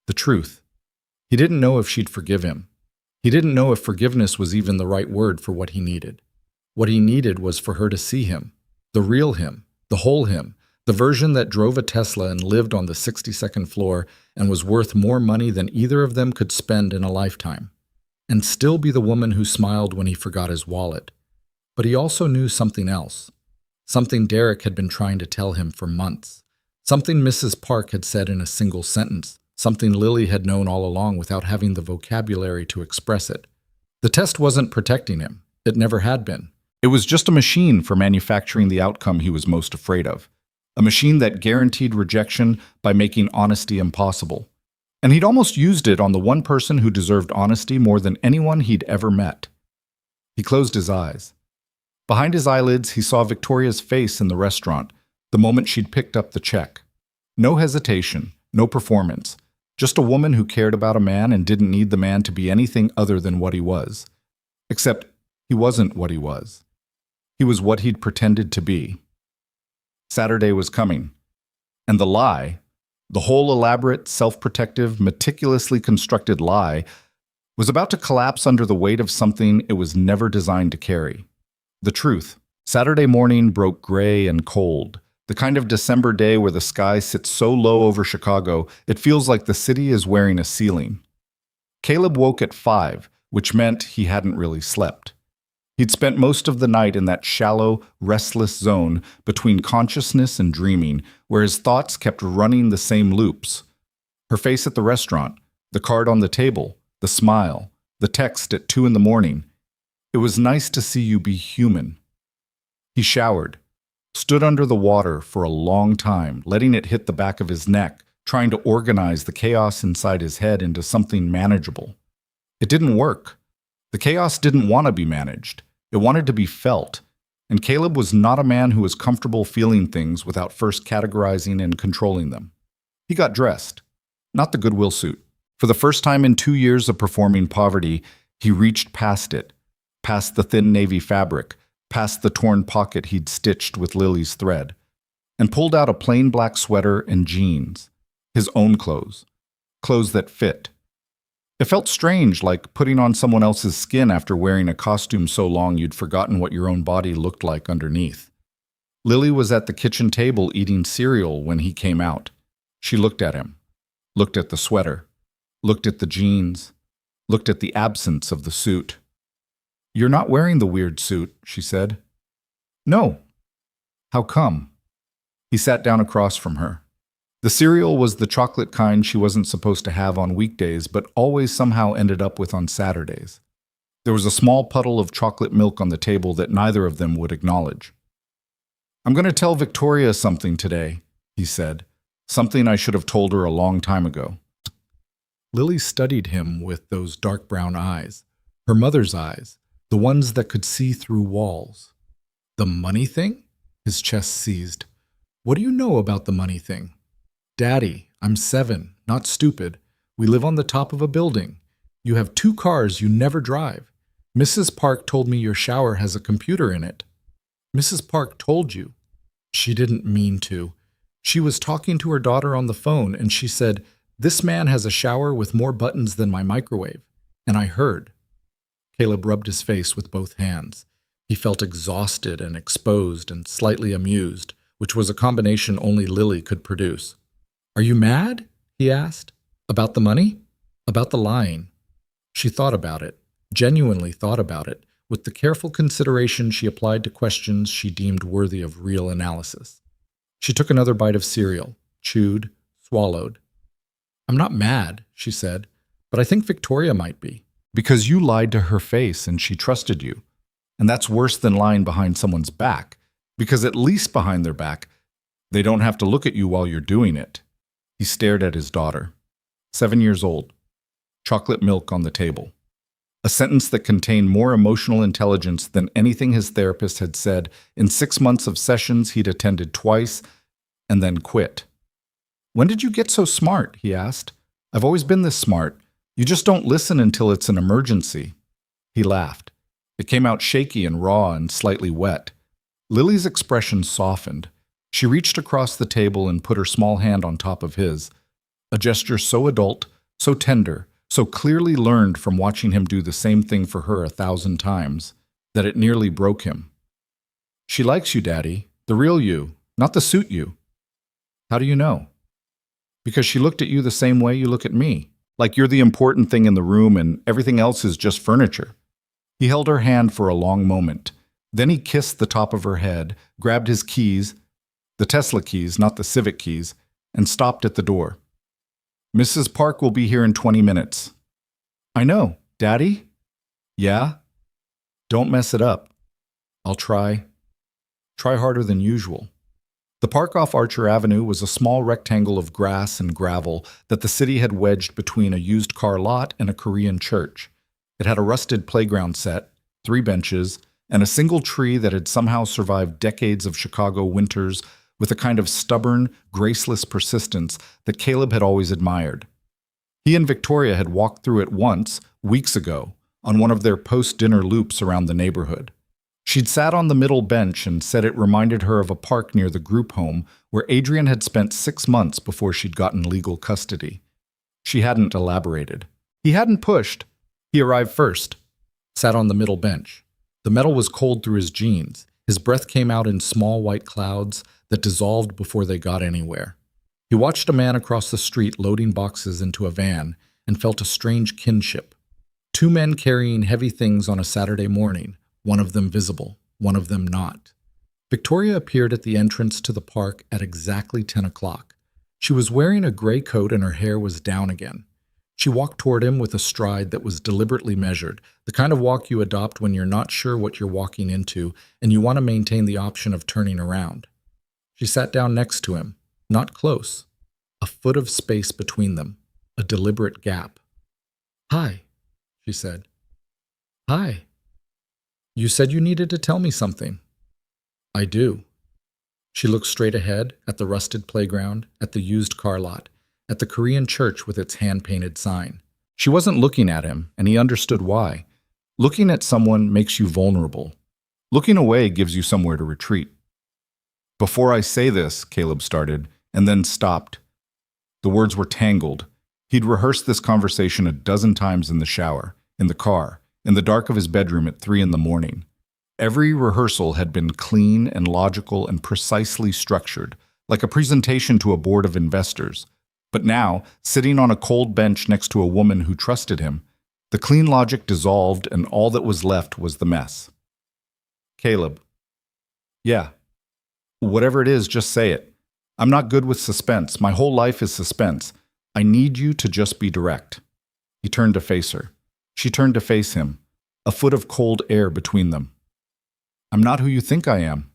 The truth. He didn't know if she'd forgive him. He didn't know if forgiveness was even the right word for what he needed. What he needed was for her to see him. The real him, the whole him, the version that drove a Tesla and lived on the 62nd floor and was worth more money than either of them could spend in a lifetime. And still be the woman who smiled when he forgot his wallet. But he also knew something else. Something Derek had been trying to tell him for months. Something Mrs. Park had said in a single sentence. Something Lily had known all along without having the vocabulary to express it. The test wasn't protecting him. It never had been. It was just a machine for manufacturing the outcome he was most afraid of. A machine that guaranteed rejection by making honesty impossible. And he'd almost used it on the one person who deserved honesty more than anyone he'd ever met. He closed his eyes. Behind his eyelids, he saw Victoria's face in the restaurant, the moment she'd picked up the check. No hesitation, no performance. Just a woman who cared about a man and didn't need the man to be anything other than what he was. Except he wasn't what he was. He was what he'd pretended to be. Saturday was coming. And the lie, the whole elaborate, self-protective, meticulously constructed lie, was about to collapse under the weight of something it was never designed to carry. The truth. Saturday morning broke gray and cold. The kind of December day where the sky sits so low over Chicago, it feels like the city is wearing a ceiling. Caleb woke at 5, which meant he hadn't really slept. He'd spent most of the night in that shallow, restless zone between consciousness and dreaming, where his thoughts kept running the same loops. Her face at the restaurant, the card on the table, the smile, the text at 2 in the morning. It was nice to see you be human. He showered, stood under the water for a long time, letting it hit the back of his neck, trying to organize the chaos inside his head into something manageable. It didn't work. The chaos didn't want to be managed. It wanted to be felt. And Caleb was not a man who was comfortable feeling things without first categorizing and controlling them. He got dressed. Not the Goodwill suit. For the first time in 2 years of performing poverty, he reached past it, past the thin navy fabric, past the torn pocket he'd stitched with Lily's thread, and pulled out a plain black sweater and jeans, his own clothes that fit. It felt strange, like putting on someone else's skin after wearing a costume so long you'd forgotten what your own body looked like underneath. Lily was at the kitchen table eating cereal when he came out. She looked at him, looked at the sweater, looked at the jeans, looked at the absence of the suit. "You're not wearing the weird suit," she said. "No." "How come?" He sat down across from her. The cereal was the chocolate kind she wasn't supposed to have on weekdays, but always somehow ended up with on Saturdays. There was a small puddle of chocolate milk on the table that neither of them would acknowledge. "I'm going to tell Victoria something today," he said, Something I should have told her a long time ago. Lily studied him with those dark brown eyes, her mother's eyes, the ones that could see through walls. The money thing? His chest seized. What do you know about the money thing? Daddy, I'm 7, not stupid. We live on the top of a building. You have 2 cars you never drive. Mrs. Park told me your shower has a computer in it. Mrs. Park told you. She didn't mean to. She was talking to her daughter on the phone and she said, "This man has a shower with more buttons than my microwave." And I heard. Caleb rubbed his face with both hands. He felt exhausted and exposed and slightly amused, which was a combination only Lily could produce. "Are you mad?" he asked. "About the money? About the lying?" She thought about it, genuinely thought about it, with the careful consideration she applied to questions she deemed worthy of real analysis. She took another bite of cereal, chewed, swallowed. "I'm not mad," she said, "but I think Victoria might be." "Because you lied to her face and she trusted you. And that's worse than lying behind someone's back, because at least behind their back, they don't have to look at you while you're doing it." He stared at his daughter. 7 years old. Chocolate milk on the table. A sentence that contained more emotional intelligence than anything his therapist had said in 6 months of sessions he'd attended twice and then quit. "When did you get so smart?" he asked. "I've always been this smart. You just don't listen until it's an emergency." He laughed. It came out shaky and raw and slightly wet. Lily's expression softened. She reached across the table and put her small hand on top of his, a gesture so adult, so tender, so clearly learned from watching him do the same thing for her 1,000 times, that it nearly broke him. "She likes you, Daddy, the real you, not the suit you." "How do you know?" "Because she looked at you the same way you look at me, like you're the important thing in the room and everything else is just furniture." He held her hand for a long moment. Then he kissed the top of her head, grabbed his keys, the Tesla keys, not the Civic keys, and stopped at the door. "Mrs. Park will be here in 20 minutes. "I know. Daddy?" "Yeah?" "Don't mess it up." "I'll try. Try harder than usual." The park off Archer Avenue was a small rectangle of grass and gravel that the city had wedged between a used car lot and a Korean church. It had a rusted playground set, 3 benches, and a single tree that had somehow survived decades of Chicago winters with a kind of stubborn, graceless persistence that Caleb had always admired. He and Victoria had walked through it once, weeks ago, on one of their post-dinner loops around the neighborhood. She'd sat on the middle bench and said it reminded her of a park near the group home where Adrian had spent 6 months before she'd gotten legal custody. She hadn't elaborated. He hadn't pushed. He arrived first, sat on the middle bench. The metal was cold through his jeans. His breath came out in small white clouds that dissolved before they got anywhere. He watched a man across the street loading boxes into a van and felt a strange kinship. 2 men carrying heavy things on a Saturday morning, one of them visible, one of them not. Victoria appeared at the entrance to the park at exactly 10 o'clock. She was wearing a gray coat and her hair was down again. She walked toward him with a stride that was deliberately measured, the kind of walk you adopt when you're not sure what you're walking into and you want to maintain the option of turning around. She sat down next to him, not close, a foot of space between them, a deliberate gap. "Hi," she said. "Hi. You said you needed to tell me something." "I do." She looked straight ahead, at the rusted playground, at the used car lot, at the Korean church with its hand-painted sign. She wasn't looking at him, and he understood why. Looking at someone makes you vulnerable. Looking away gives you somewhere to retreat. "Before I say this," Caleb started, and then stopped. The words were tangled. He'd rehearsed this conversation a dozen times in the shower, in the car, in the dark of his bedroom at 3 in the morning. Every rehearsal had been clean and logical and precisely structured, like a presentation to a board of investors. But now, sitting on a cold bench next to a woman who trusted him, the clean logic dissolved and all that was left was the mess. "Caleb." "Yeah." "Whatever it is, just say it. I'm not good with suspense. My whole life is suspense. I need you to just be direct." He turned to face her. She turned to face him, a foot of cold air between them. "I'm not who you think I am."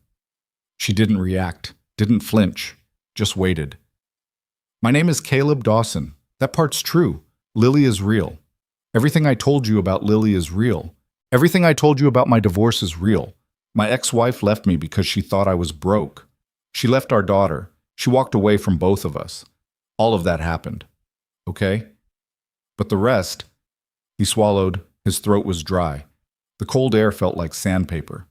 She didn't react, didn't flinch, just waited. My name is Caleb Dawson. That part's true. Lily is real. Everything I told you about Lily is real. Everything I told you about my divorce is real. My ex-wife left me because she thought I was broke. She left our daughter. She walked away from both of us. All of that happened. Okay? But the rest, he swallowed. His throat was dry. The cold air felt like sandpaper.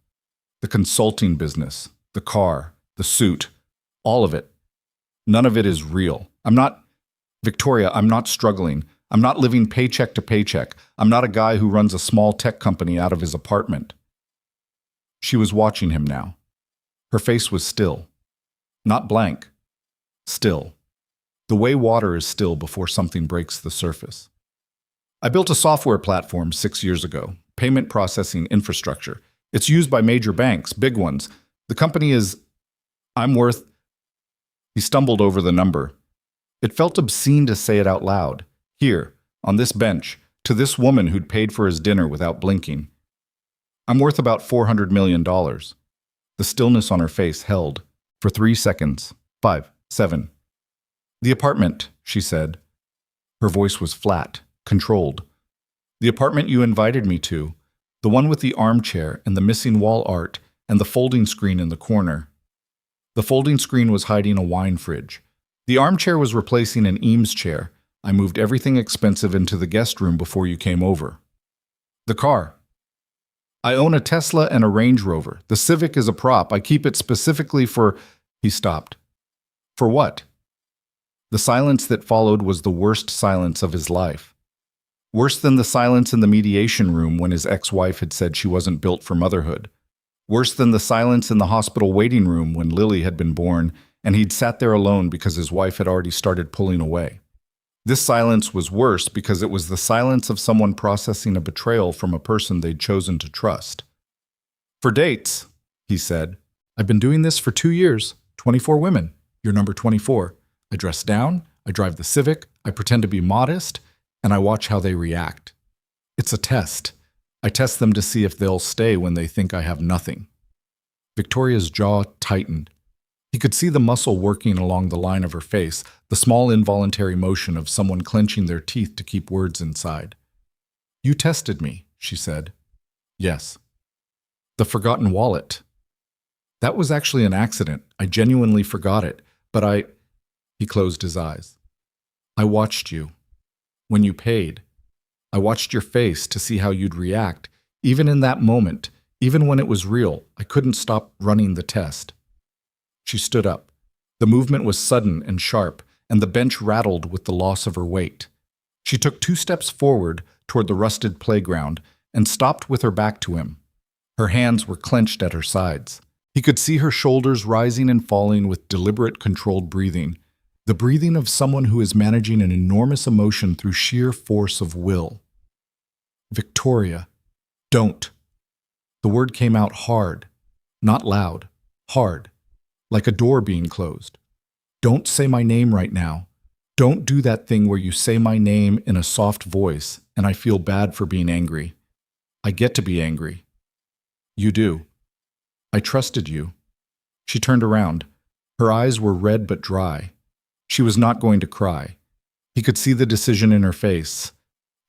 The consulting business, the car, the suit, all of it. None of it is real. Victoria, I'm not struggling. I'm not living paycheck to paycheck. I'm not a guy who runs a small tech company out of his apartment. She was watching him now. Her face was still. Not blank. Still. The way water is still before something breaks the surface. I built a software platform 6 years ago, payment processing infrastructure. It's used by major banks, big ones. The company is, I'm worth. He stumbled over the number. It felt obscene to say it out loud. Here, on this bench, to this woman who'd paid for his dinner without blinking. I'm worth about $400 million. The stillness on her face held for 3 seconds. 5, 7. The apartment, she said. Her voice was flat, controlled. The apartment you invited me to, the one with the armchair and the missing wall art and the folding screen in the corner. The folding screen was hiding a wine fridge. The armchair was replacing an Eames chair. I moved everything expensive into the guest room before you came over. The car. I own a Tesla and a Range Rover. The Civic is a prop. I keep it specifically for... He stopped. For what? The silence that followed was the worst silence of his life. Worse than the silence in the mediation room when his ex-wife had said she wasn't built for motherhood. Worse than the silence in the hospital waiting room when Lily had been born and he'd sat there alone because his wife had already started pulling away. This silence was worse because it was the silence of someone processing a betrayal from a person they'd chosen to trust. For dates, he said, I've been doing this for 2 years, 24 women. You're number 24. I dress down, I drive the Civic, I pretend to be modest, and I watch how they react. It's a test. I test them to see if they'll stay when they think I have nothing. Victoria's jaw tightened. He could see the muscle working along the line of her face, the small involuntary motion of someone clenching their teeth to keep words inside. You tested me, she said. Yes. The forgotten wallet. That was actually an accident. I genuinely forgot it, but He closed his eyes. I watched you. When you paid, I watched your face to see how you'd react. Even in that moment, even when it was real, I couldn't stop running the test. She stood up. The movement was sudden and sharp, and the bench rattled with the loss of her weight. She took 2 steps forward toward the rusted playground and stopped with her back to him. Her hands were clenched at her sides. He could see her shoulders rising and falling with deliberate, controlled breathing, the breathing of someone who is managing an enormous emotion through sheer force of will. Victoria, don't. The word came out hard, not loud, hard, like a door being closed. Don't say my name right now. Don't do that thing where you say my name in a soft voice and I feel bad for being angry. I get to be angry. You do. I trusted you. She turned around. Her eyes were red but dry. She was not going to cry. He could see the decision in her face,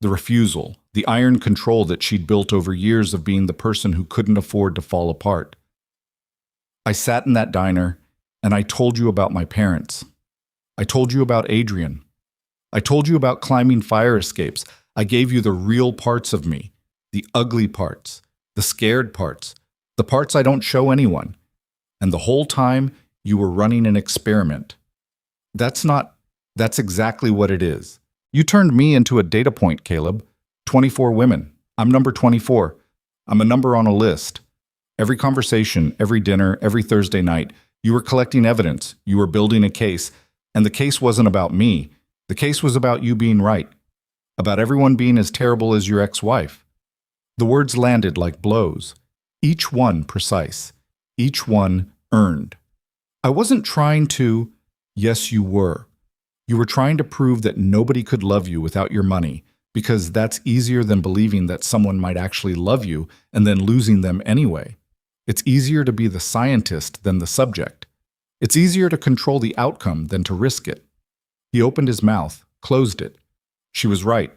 the refusal, the iron control that she'd built over years of being the person who couldn't afford to fall apart. I sat in that diner, and I told you about my parents. I told you about Adrian. I told you about climbing fire escapes. I gave you the real parts of me, the ugly parts, the scared parts, the parts I don't show anyone. And the whole time, you were running an experiment. That's exactly what it is. You turned me into a data point, Caleb. 24 women. I'm number 24. I'm a number on a list. Every conversation, every dinner, every Thursday night, you were collecting evidence. You were building a case. And the case wasn't about me. The case was about you being right. About everyone being as terrible as your ex-wife. The words landed like blows. Each one precise. Each one earned. I wasn't trying to... Yes, you were. You were trying to prove that nobody could love you without your money, because that's easier than believing that someone might actually love you and then losing them anyway. It's easier to be the scientist than the subject. It's easier to control the outcome than to risk it. He opened his mouth, closed it. She was right.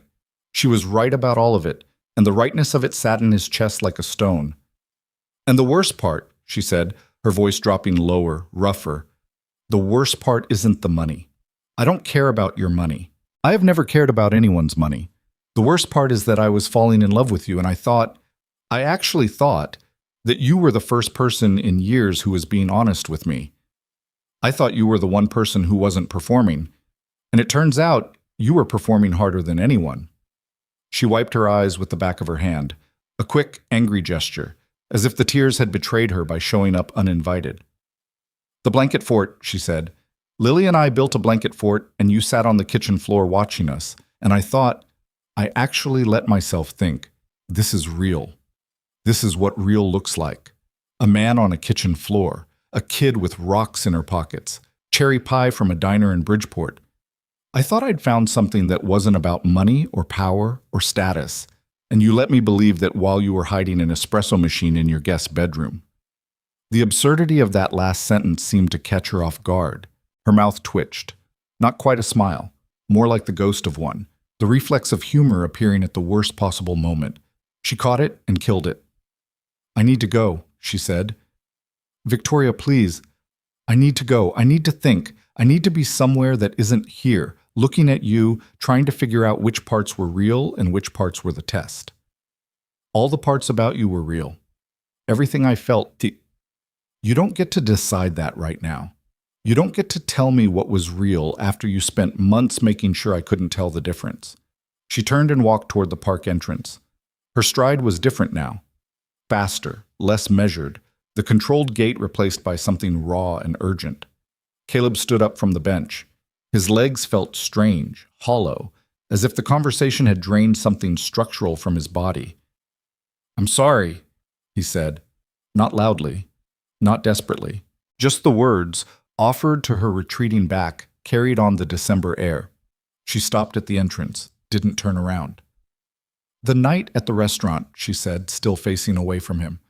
She was right about all of it, and the rightness of it sat in his chest like a stone. And the worst part, she said, her voice dropping lower, rougher, the worst part isn't the money. I don't care about your money. I have never cared about anyone's money. The worst part is that I was falling in love with you, and I actually thought, that you were the first person in years who was being honest with me. I thought you were the one person who wasn't performing, and it turns out you were performing harder than anyone. She wiped her eyes with the back of her hand, a quick, angry gesture, as if the tears had betrayed her by showing up uninvited. The blanket fort, she said. Lily and I built a blanket fort, and you sat on the kitchen floor watching us, and I actually let myself think, this is real. This is what real looks like. A man on a kitchen floor, a kid with rocks in her pockets, cherry pie from a diner in Bridgeport. I thought I'd found something that wasn't about money or power or status, and you let me believe that while you were hiding an espresso machine in your guest's bedroom. The absurdity of that last sentence seemed to catch her off guard. Her mouth twitched. Not quite a smile, more like the ghost of one, the reflex of humor appearing at the worst possible moment. She caught it and killed it. I need to go, she said. Victoria, please. I need to go. I need to think. I need to be somewhere that isn't here, looking at you, trying to figure out which parts were real and which parts were the test. All the parts about you were real. Everything I felt. You don't get to decide that right now. You don't get to tell me what was real after you spent months making sure I couldn't tell the difference. She turned and walked toward the park entrance. Her stride was different now. Faster, less measured, the controlled gait replaced by something raw and urgent. Caleb stood up from the bench. His legs felt strange, hollow, as if the conversation had drained something structural from his body. I'm sorry, he said, not loudly, not desperately. Just the words, offered to her retreating back, carried on the December air. She stopped at the entrance, didn't turn around. The night at the restaurant, she said, still facing away from him.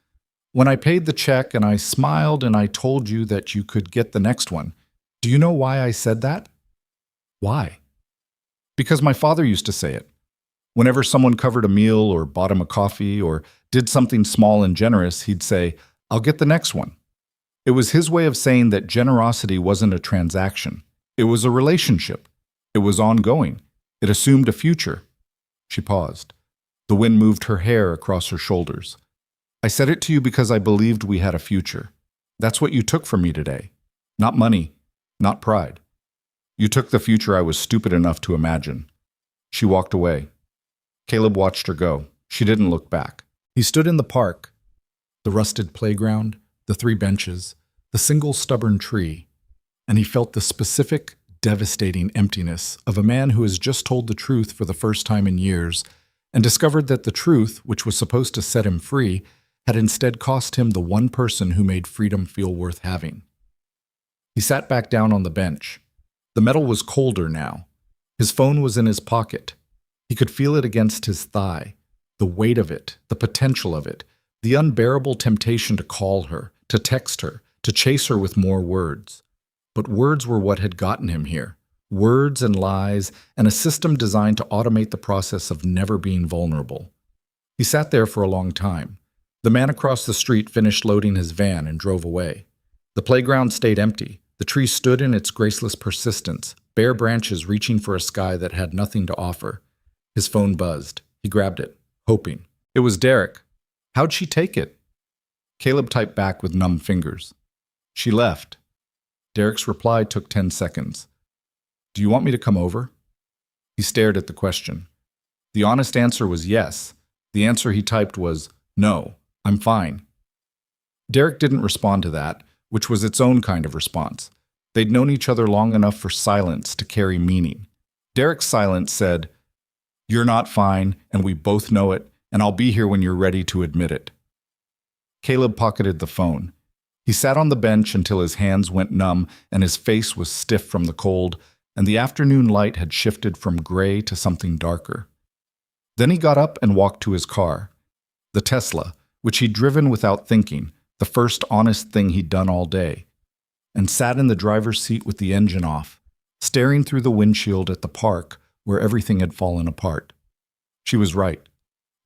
When I paid the check and I smiled and I told you that you could get the next one, do you know why I said that? Why? Because my father used to say it. Whenever someone covered a meal or bought him a coffee or did something small and generous, he'd say, I'll get the next one. It was his way of saying that generosity wasn't a transaction. It was a relationship. It was ongoing. It assumed a future. She paused. The wind moved her hair across her shoulders. I said it to you because I believed we had a future. That's what you took from me today. Not money, not pride. You took the future I was stupid enough to imagine. She walked away. Caleb watched her go. She didn't look back. He stood in the park, the rusted playground, the 3 benches, the single stubborn tree, and he felt the specific, devastating emptiness of a man who has just told the truth for the first time in years and discovered that the truth, which was supposed to set him free, had instead cost him the one person who made freedom feel worth having. He sat back down on the bench. The metal was colder now. His phone was in his pocket. He could feel it against his thigh, the weight of it, the potential of it, the unbearable temptation to call her, to text her, to chase her with more words. But words were what had gotten him here. Words and lies, and a system designed to automate the process of never being vulnerable. He sat there for a long time. The man across the street finished loading his van and drove away. The playground stayed empty. The tree stood in its graceless persistence, bare branches reaching for a sky that had nothing to offer. His phone buzzed. He grabbed it, hoping. It was Derek. How'd she take it? Caleb typed back with numb fingers. She left. Derek's reply took 10 seconds. Do you want me to come over? He stared at the question. The honest answer was yes. The answer he typed was, no, I'm fine. Derek didn't respond to that, which was its own kind of response. They'd known each other long enough for silence to carry meaning. Derek's silence said, You're not fine, and we both know it, and I'll be here when you're ready to admit it. Caleb pocketed the phone. He sat on the bench until his hands went numb and his face was stiff from the cold, and the afternoon light had shifted from gray to something darker. Then he got up and walked to his car, the Tesla, which he'd driven without thinking, the first honest thing he'd done all day, and sat in the driver's seat with the engine off, staring through the windshield at the park where everything had fallen apart. She was right.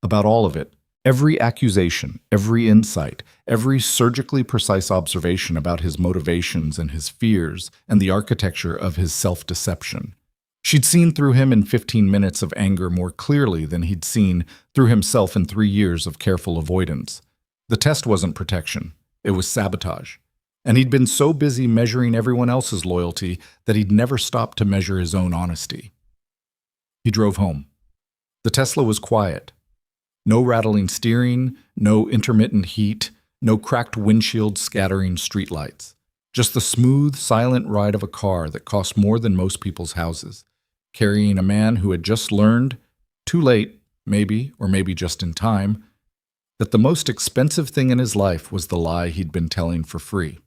About all of it. Every accusation, every insight, every surgically precise observation about his motivations and his fears and the architecture of his self-deception. She'd seen through him in 15 minutes of anger more clearly than he'd seen through himself in 3 years of careful avoidance. The test wasn't protection. It was sabotage. And he'd been so busy measuring everyone else's loyalty that he'd never stopped to measure his own honesty. He drove home. The Tesla was quiet. No rattling steering, no intermittent heat, no cracked windshield scattering streetlights. Just the smooth, silent ride of a car that cost more than most people's houses, carrying a man who had just learned, too late, maybe, or maybe just in time, that the most expensive thing in his life was the lie he'd been telling for free.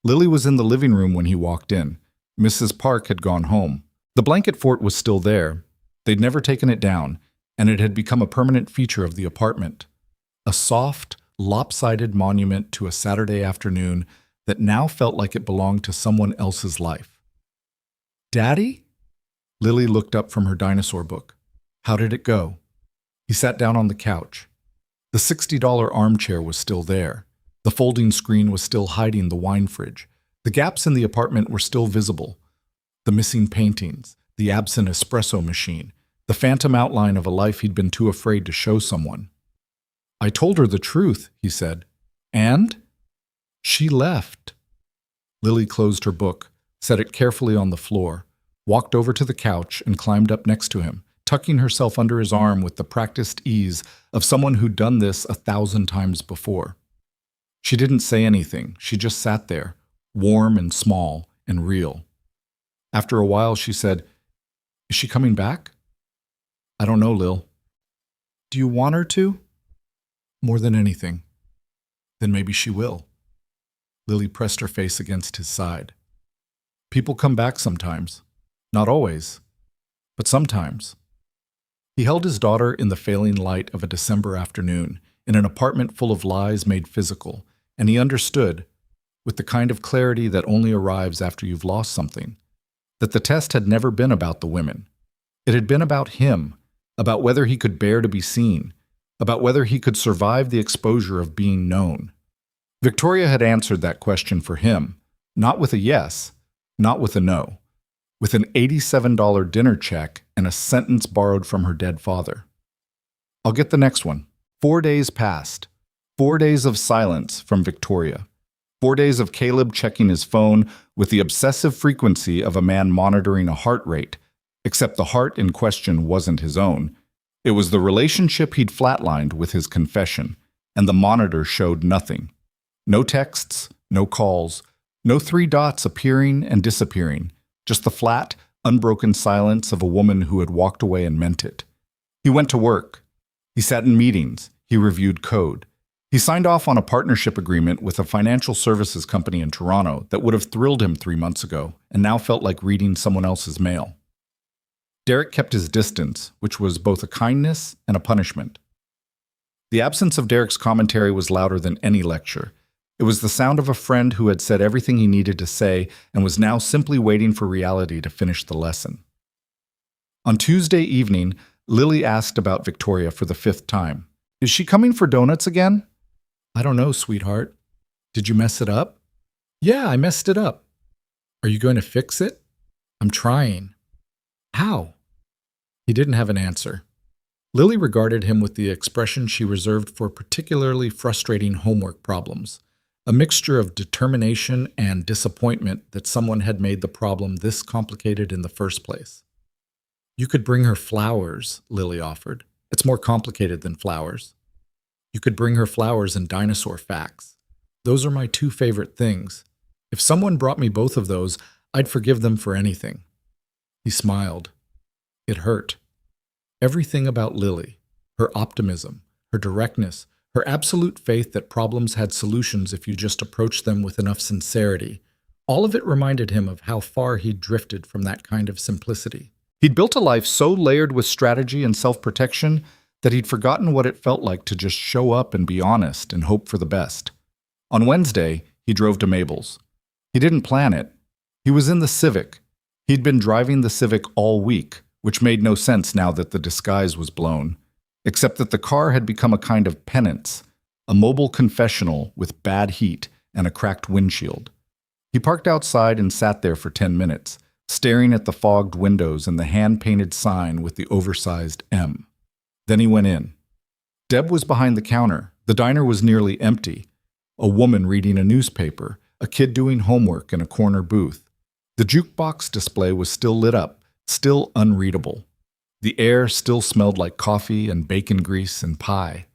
Lily was in the living room when he walked in. Mrs. Park had gone home. The blanket fort was still there. They'd never taken it down, and it had become a permanent feature of the apartment. A soft, lopsided monument to a Saturday afternoon that now felt like it belonged to someone else's life. "Daddy?" Lily looked up from her dinosaur book. "How did it go?" He sat down on the couch. The $60 armchair was still there. The folding screen was still hiding the wine fridge. The gaps in the apartment were still visible. The missing paintings, the absent espresso machine, the phantom outline of a life he'd been too afraid to show someone. "I told her the truth," he said. "And?" "She left." Lily closed her book, set it carefully on the floor, walked over to the couch and climbed up next to him, tucking herself under his arm with the practiced ease of someone who'd done this 1,000 times before. She didn't say anything. She just sat there, warm and small and real. After a while, she said, "Is she coming back?" "I don't know, Lil." "Do you want her to?" "More than anything." "Then maybe she will." Lily pressed her face against his side. "People come back sometimes. Not always, but sometimes." He held his daughter in the failing light of a December afternoon, in an apartment full of lies made physical, and he understood, with the kind of clarity that only arrives after you've lost something, that the test had never been about the women. It had been about him, about whether he could bear to be seen, about whether he could survive the exposure of being known. Victoria had answered that question for him, not with a yes, not with a no, with an $87 dinner check and a sentence borrowed from her dead father. "I'll get the next one." 4 days passed. 4 days of silence from Victoria. 4 days of Caleb checking his phone with the obsessive frequency of a man monitoring a heart rate, except the heart in question wasn't his own. It was the relationship he'd flatlined with his confession, and the monitor showed nothing. No texts, no calls, no 3 dots appearing and disappearing, just the flat, unbroken silence of a woman who had walked away and meant it. He went to work. He sat in meetings. He reviewed code. He signed off on a partnership agreement with a financial services company in Toronto that would have thrilled him 3 months ago and now felt like reading someone else's mail. Derek kept his distance, which was both a kindness and a punishment. The absence of Derek's commentary was louder than any lecture. It was the sound of a friend who had said everything he needed to say and was now simply waiting for reality to finish the lesson. On Tuesday evening, Lily asked about Victoria for the 5th time. "Is she coming for donuts again?" "I don't know, sweetheart." "Did you mess it up?" "Yeah, I messed it up." "Are you going to fix it?" "I'm trying." "How?" He didn't have an answer. Lily regarded him with the expression she reserved for particularly frustrating homework problems, a mixture of determination and disappointment that someone had made the problem this complicated in the first place. "You could bring her flowers," Lily offered. "It's more complicated than flowers." "You could bring her flowers and dinosaur facts. Those are my 2 favorite things. If someone brought me both of those, I'd forgive them for anything." He smiled. It hurt. Everything about Lily, her optimism, her directness, her absolute faith that problems had solutions if you just approached them with enough sincerity, all of it reminded him of how far he'd drifted from that kind of simplicity. He'd built a life so layered with strategy and self-protection that he'd forgotten what it felt like to just show up and be honest and hope for the best. On Wednesday, he drove to Mabel's. He didn't plan it. He was in the Civic. He'd been driving the Civic all week, which made no sense now that the disguise was blown, except that the car had become a kind of penance, a mobile confessional with bad heat and a cracked windshield. He parked outside and sat there for 10 minutes, staring at the fogged windows and the hand-painted sign with the oversized M. Then he went in. Deb was behind the counter. The diner was nearly empty. A woman reading a newspaper, a kid doing homework in a corner booth. The jukebox display was still lit up, still unreadable. The air still smelled like coffee and bacon grease and pie.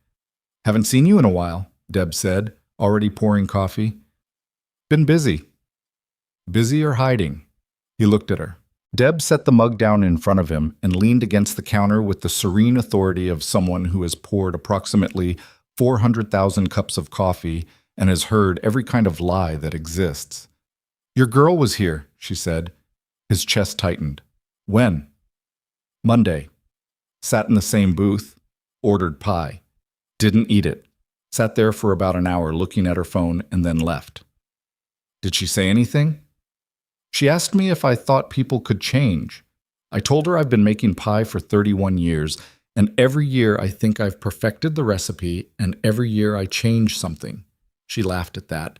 "Haven't seen you in a while," Deb said, already pouring coffee. "Been busy." "Busy or hiding?" He looked at her. Deb set the mug down in front of him and leaned against the counter with the serene authority of someone who has poured approximately 400,000 cups of coffee and has heard every kind of lie that exists. "Your girl was here," she said. His chest tightened. "When?" "Monday. Sat in the same booth. Ordered pie. Didn't eat it. Sat there for about an hour looking at her phone and then left." "Did she say anything?" "She asked me if I thought people could change. I told her I've been making pie for 31 years, and every year I think I've perfected the recipe, and every year I change something." She laughed at that.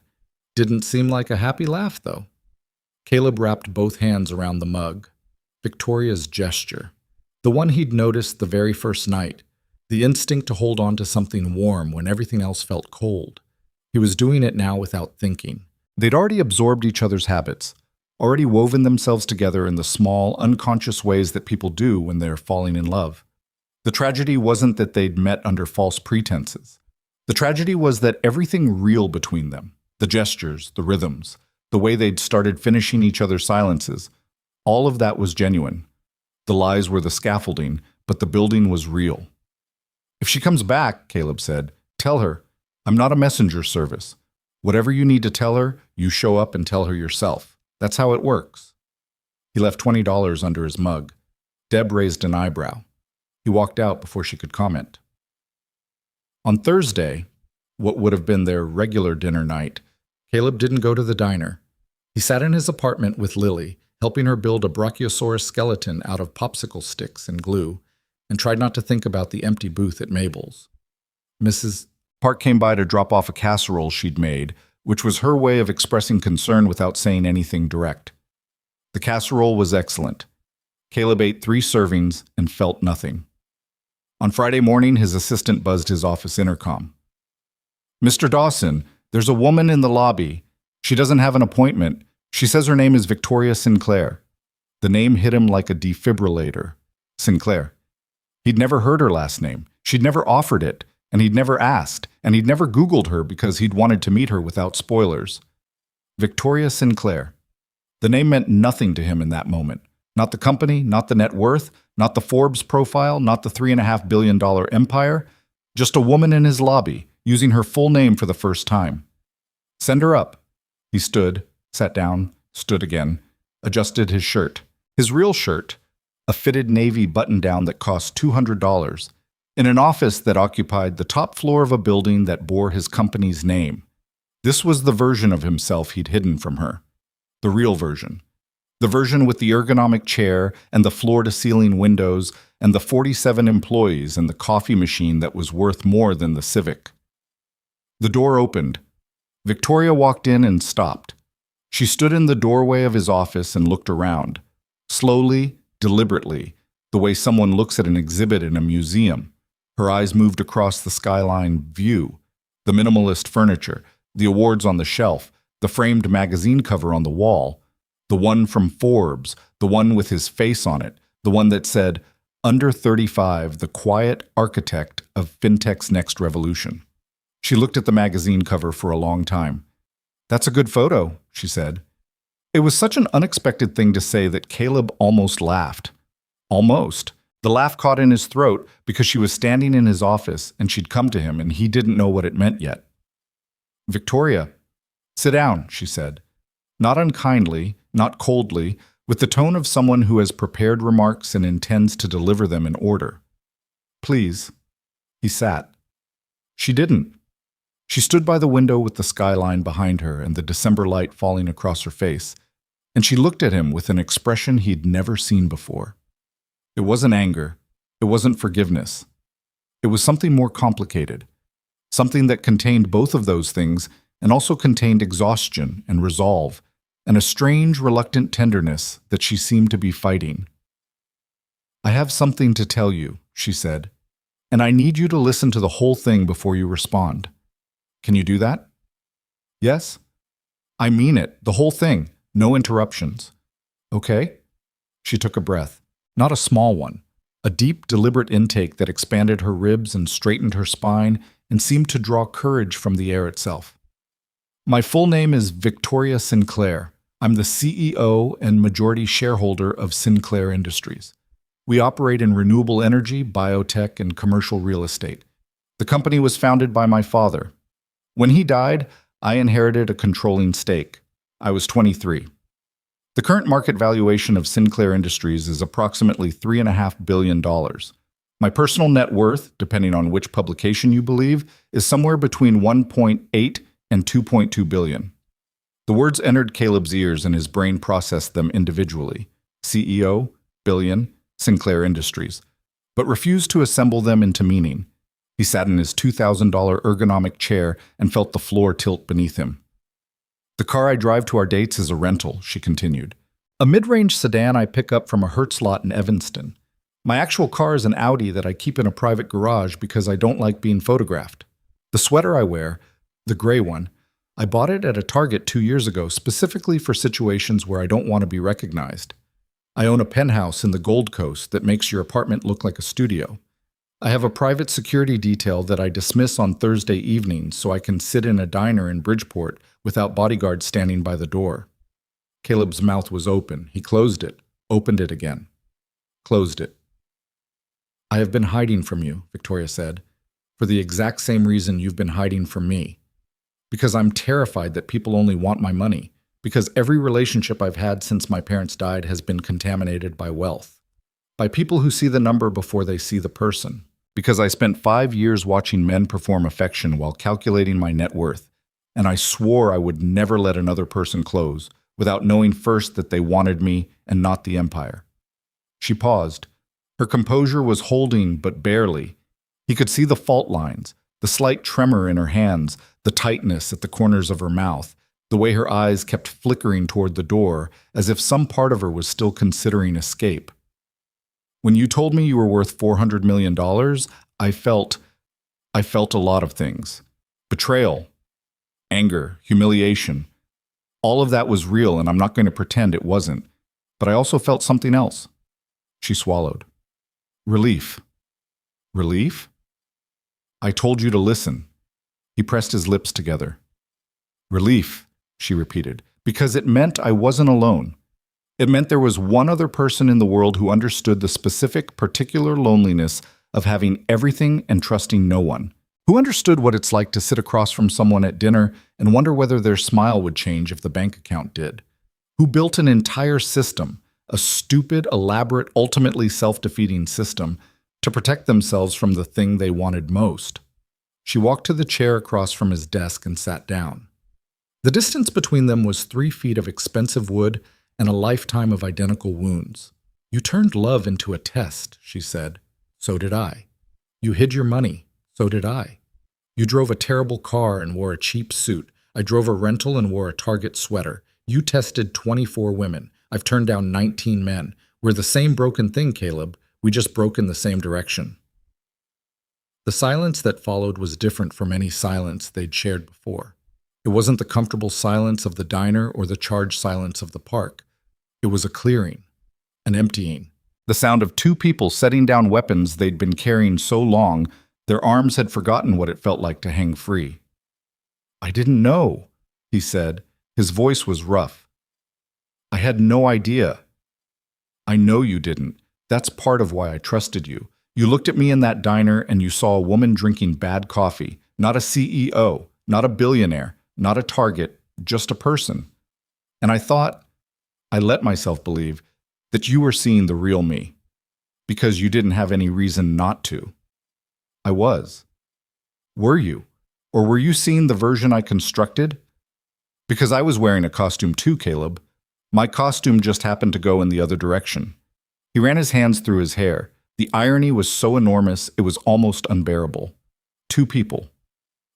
Didn't seem like a happy laugh, though. Caleb wrapped both hands around the mug. Victoria's gesture. The one he'd noticed the very first night. The instinct to hold on to something warm when everything else felt cold. He was doing it now without thinking. They'd already absorbed each other's habits, already woven themselves together in the small, unconscious ways that people do when they're falling in love. The tragedy wasn't that they'd met under false pretenses. The tragedy was that everything real between them, the gestures, the rhythms, the way they'd started finishing each other's silences, all of that was genuine. The lies were the scaffolding, but the building was real. "If she comes back," Caleb said, "tell her, I'm not a messenger service. Whatever you need to tell her, you show up and tell her yourself. That's how it works." He left $20 under his mug. Deb raised an eyebrow. He walked out before she could comment. On Thursday, what would have been their regular dinner night, Caleb didn't go to the diner. He sat in his apartment with Lily, helping her build a brachiosaurus skeleton out of popsicle sticks and glue, and tried not to think about the empty booth at Mabel's. Mrs. Park came by to drop off a casserole she'd made, which was her way of expressing concern without saying anything direct. The casserole was excellent. Caleb ate 3 servings and felt nothing. On Friday morning, his assistant buzzed his office intercom. "Mr. Dawson, there's a woman in the lobby. She doesn't have an appointment. She says her name is Victoria Sinclair." The name hit him like a defibrillator. Sinclair. He'd never heard her last name. She'd never offered it, and he'd never asked, and he'd never Googled her because he'd wanted to meet her without spoilers. Victoria Sinclair. The name meant nothing to him in that moment. Not the company, not the net worth, not the Forbes profile, not the $3.5 billion empire. Just a woman in his lobby, using her full name for the first time. "Send her up." He stood, sat down, stood again, adjusted his shirt. His real shirt, a fitted navy button-down that cost $200, in an office that occupied the top floor of a building that bore his company's name. This was the version of himself he'd hidden from her. The real version. The version with the ergonomic chair and the floor-to-ceiling windows and the 47 employees and the coffee machine that was worth more than the Civic. The door opened. Victoria walked in and stopped. She stood in the doorway of his office and looked around. Slowly, deliberately, the way someone looks at an exhibit in a museum. Her eyes moved across the skyline view, the minimalist furniture, the awards on the shelf, the framed magazine cover on the wall, the one from Forbes, the one with his face on it, the one that said, "Under 35, the quiet architect of fintech's next revolution." She looked at the magazine cover for a long time. "That's a good photo," she said. It was such an unexpected thing to say that Caleb almost laughed. Almost. The laugh caught in his throat because she was standing in his office and she'd come to him and he didn't know what it meant yet. "Victoria, sit down," she said. Not unkindly, not coldly, with the tone of someone who has prepared remarks and intends to deliver them in order. "Please." He sat. She didn't. She stood by the window with the skyline behind her and the December light falling across her face. and she looked at him with an expression he'd never seen before. It wasn't anger. It wasn't forgiveness. It was something more complicated, something that contained both of those things and also contained exhaustion and resolve and a strange, reluctant tenderness that she seemed to be fighting. "I have something to tell you," she said, "and I need you to listen to the whole thing before you respond. Can you do that?" "Yes." "I mean it, the whole thing, no interruptions." "Okay." She took a breath, not a small one, a deep, deliberate intake that expanded her ribs and straightened her spine and seemed to draw courage from the air itself. "My full name is Victoria Sinclair. I'm the CEO and majority shareholder of Sinclair Industries. We operate in renewable energy, biotech, and commercial real estate. The company was founded by my father. When he died, I inherited a controlling stake. I was 23. The current market valuation of Sinclair Industries is approximately $3.5 billion. My personal net worth, depending on which publication you believe, is somewhere between 1.8 and 2.2 billion. The words entered Caleb's ears and his brain processed them individually. CEO, billion, Sinclair Industries, but refused to assemble them into meaning. He sat in his $2,000 ergonomic chair and felt the floor tilt beneath him. "The car I drive to our dates is a rental," she continued. "A mid-range sedan I pick up from a Hertz lot in Evanston. My actual car is an Audi that I keep in a private garage because I don't like being photographed. The sweater I wear, the gray one, I bought it at a Target 2 years ago specifically for situations where I don't want to be recognized. I own a penthouse in the Gold Coast that makes your apartment look like a studio. I have a private security detail that I dismiss on Thursday evenings so I can sit in a diner in Bridgeport without bodyguards standing by the door." Caleb's mouth was open. He closed it, opened it again, closed it. "I have been hiding from you," Victoria said, "for the exact same reason you've been hiding from me. Because I'm terrified that people only want my money. Because every relationship I've had since my parents died has been contaminated by wealth. By people who see the number before they see the person. Because I spent 5 years watching men perform affection while calculating my net worth, and I swore I would never let another person close without knowing first that they wanted me and not the empire." She paused. Her composure was holding, but barely. He could see the fault lines, the slight tremor in her hands, the tightness at the corners of her mouth, the way her eyes kept flickering toward the door, as if some part of her was still considering escape. "When you told me you were worth $400 million, I felt a lot of things. Betrayal, anger, humiliation. All of that was real, and I'm not going to pretend it wasn't. But I also felt something else." She swallowed. "Relief." "Relief?" "I told you to listen." He pressed his lips together. "Relief," she repeated, "because it meant I wasn't alone. It meant there was one other person in the world who understood the specific, particular loneliness of having everything and trusting no one. Who understood what it's like to sit across from someone at dinner and wonder whether their smile would change if the bank account did. Who built an entire system, a stupid, elaborate, ultimately self-defeating system, to protect themselves from the thing they wanted most." She walked to the chair across from his desk and sat down. The distance between them was 3 feet of expensive wood and a lifetime of identical wounds. "You turned love into a test," she said. "So did I. You hid your money. So did I. You drove a terrible car and wore a cheap suit. I drove a rental and wore a Target sweater. You tested 24 women. I've turned down 19 men. We're the same broken thing, Caleb. We just broke in the same direction." The silence that followed was different from any silence they'd shared before. It wasn't the comfortable silence of the diner or the charged silence of the park. It was a clearing, an emptying. The sound of 2 people setting down weapons they'd been carrying so long, their arms had forgotten what it felt like to hang free. "I didn't know," he said. His voice was rough. "I had no idea." "I know you didn't. That's part of why I trusted you. You looked at me in that diner and you saw a woman drinking bad coffee, not a CEO, not a billionaire, not a target, just a person. And I let myself believe that you were seeing the real me, because you didn't have any reason not to. I was. Were you? Or were you seeing the version I constructed? Because I was wearing a costume too, Caleb. My costume just happened to go in the other direction. He ran his hands through his hair. The irony was so enormous it was almost unbearable. Two people,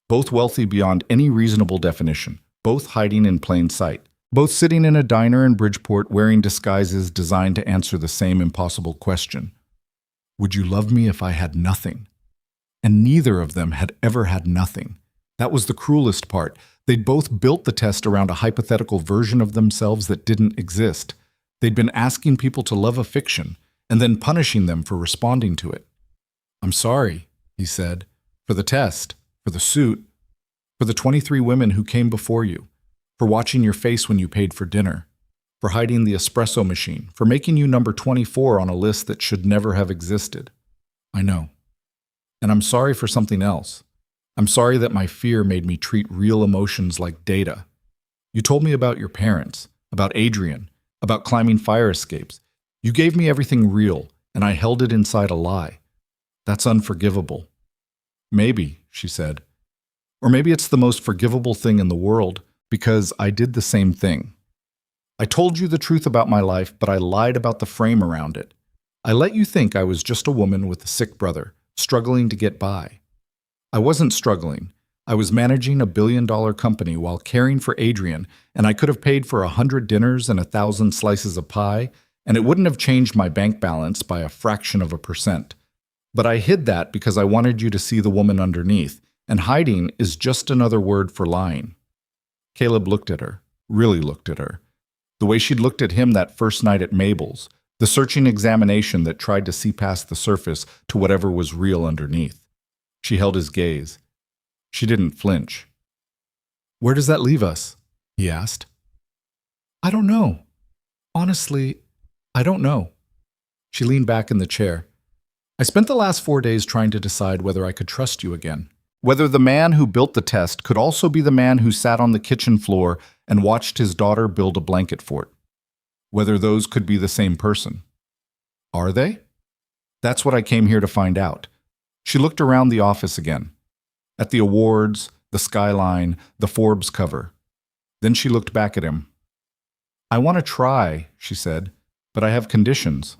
both wealthy beyond any reasonable definition, both hiding in plain sight, both sitting in a diner in Bridgeport wearing disguises designed to answer the same impossible question. Would you love me if I had nothing? And neither of them had ever had nothing. That was the cruelest part. They'd both built the test around a hypothetical version of themselves that didn't exist. They'd been asking people to love a fiction and then punishing them for responding to it. I'm sorry, he said, for the test, for the suit, for the 23 women who came before you, for watching your face when you paid for dinner, for hiding the espresso machine, for making you number 24 on a list that should never have existed. I know. And I'm sorry for something else. I'm sorry that my fear made me treat real emotions like data. You told me about your parents, about Adrian, about climbing fire escapes. You gave me everything real, and I held it inside a lie. That's unforgivable. Maybe, she said. Or maybe it's the most forgivable thing in the world, because I did the same thing. I told you the truth about my life, but I lied about the frame around it. I let you think I was just a woman with a sick brother, struggling to get by. I wasn't struggling. I was managing a billion-dollar company while caring for Adrian, and I could have paid for 100 dinners and 1,000 slices of pie, and it wouldn't have changed my bank balance by a fraction of a percent. But I hid that because I wanted you to see the woman underneath, and hiding is just another word for lying. Caleb looked at her, really looked at her. The way she'd looked at him that first night at Mabel's, the searching examination that tried to see past the surface to whatever was real underneath. She held his gaze. She didn't flinch. Where does that leave us? He asked. I don't know. Honestly, I don't know. She leaned back in the chair. I spent the last 4 days trying to decide whether I could trust you again. Whether the man who built the test could also be the man who sat on the kitchen floor and watched his daughter build a blanket fort. Whether those could be the same person. Are they? That's what I came here to find out. She looked around the office again. At the awards, the skyline, the Forbes cover. Then she looked back at him. I want to try, she said, but I have conditions.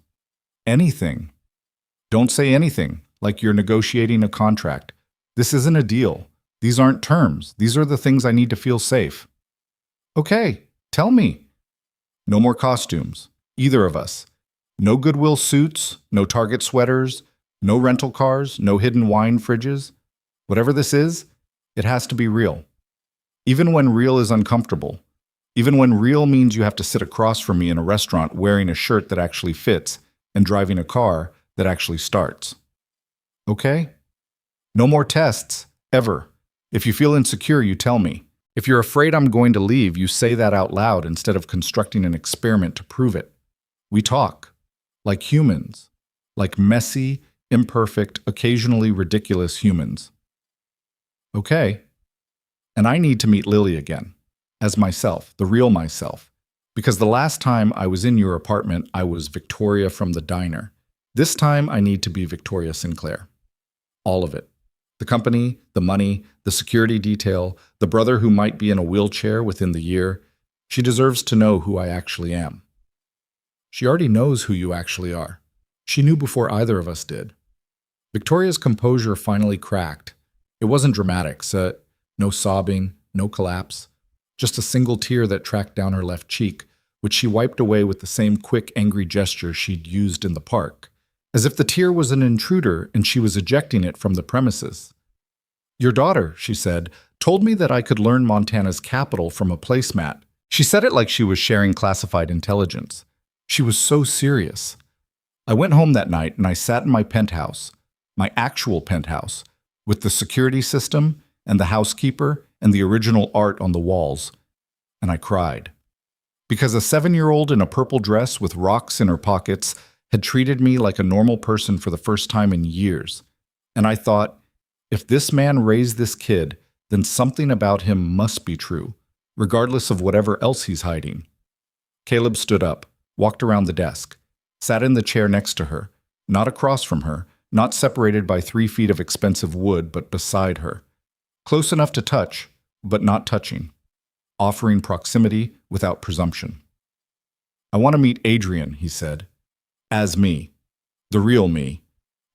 Anything. Don't say anything, like you're negotiating a contract. This isn't a deal. These aren't terms. These are the things I need to feel safe. Okay, tell me. No more costumes. Either of us. No Goodwill suits, no Target sweaters, no rental cars, no hidden wine fridges. Whatever this is, it has to be real. Even when real is uncomfortable. Even when real means you have to sit across from me in a restaurant wearing a shirt that actually fits and driving a car that actually starts. Okay? No more tests, ever. If you feel insecure, you tell me. If you're afraid I'm going to leave, you say that out loud instead of constructing an experiment to prove it. We talk. Like humans. Like messy, imperfect, occasionally ridiculous humans. Okay. And I need to meet Lily again. As myself, the real myself. Because the last time I was in your apartment, I was Victoria from the diner. This time I need to be Victoria Sinclair. All of it. The company, the money, the security detail, the brother who might be in a wheelchair within the year. She deserves to know who I actually am. She already knows who you actually are. She knew before either of us did. Victoria's composure finally cracked. It wasn't dramatic, so no sobbing, no collapse. Just a single tear that tracked down her left cheek, which she wiped away with the same quick, angry gesture she'd used in the park, as if the tear was an intruder and she was ejecting it from the premises. Your daughter, she said, told me that I could learn Montana's capital from a placemat. She said it like she was sharing classified intelligence. She was so serious. I went home that night and I sat in my penthouse, my actual penthouse, with the security system and the housekeeper and the original art on the walls, and I cried. Because a 7-year-old in a purple dress with rocks in her pockets had treated me like a normal person for the first time in years. And I thought, if this man raised this kid, then something about him must be true, regardless of whatever else he's hiding. Caleb stood up, walked around the desk, sat in the chair next to her, not across from her, not separated by 3 feet of expensive wood, but beside her. Close enough to touch, but not touching, offering proximity without presumption. I want to meet Adrian, he said. As me. The real me.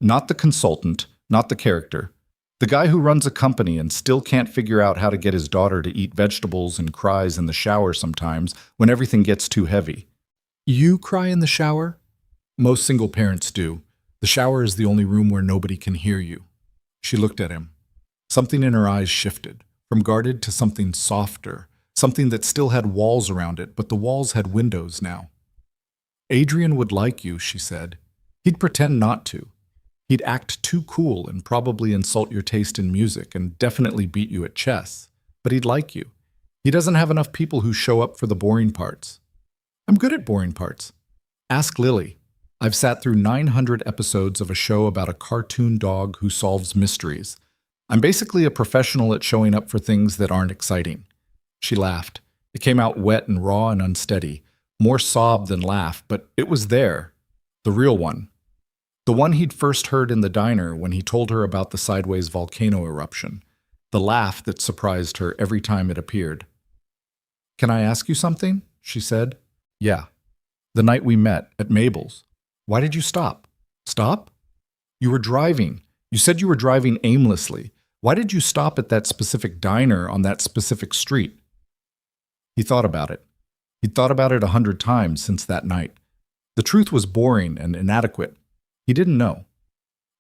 Not the consultant, not the character. The guy who runs a company and still can't figure out how to get his daughter to eat vegetables and cries in the shower sometimes when everything gets too heavy. You cry in the shower? Most single parents do. The shower is the only room where nobody can hear you. She looked at him. Something in her eyes shifted, from guarded to something softer, something that still had walls around it, but the walls had windows now. Adrian would like you, she said. He'd pretend not to. He'd act too cool and probably insult your taste in music and definitely beat you at chess. But he'd like you. He doesn't have enough people who show up for the boring parts. I'm good at boring parts. Ask Lily. I've sat through 900 episodes of a show about a cartoon dog who solves mysteries. I'm basically a professional at showing up for things that aren't exciting. She laughed. It came out wet and raw and unsteady, more sob than laugh, but it was there. The real one. The one he'd first heard in the diner when he told her about the sideways volcano eruption. The laugh that surprised her every time it appeared. Can I ask you something? She said. Yeah. The night we met, at Mabel's. Why did you stop? Stop? You were driving. You said you were driving aimlessly. Why did you stop at that specific diner on that specific street? He thought about it. He'd thought about it 100 times since that night. The truth was boring and inadequate. He didn't know.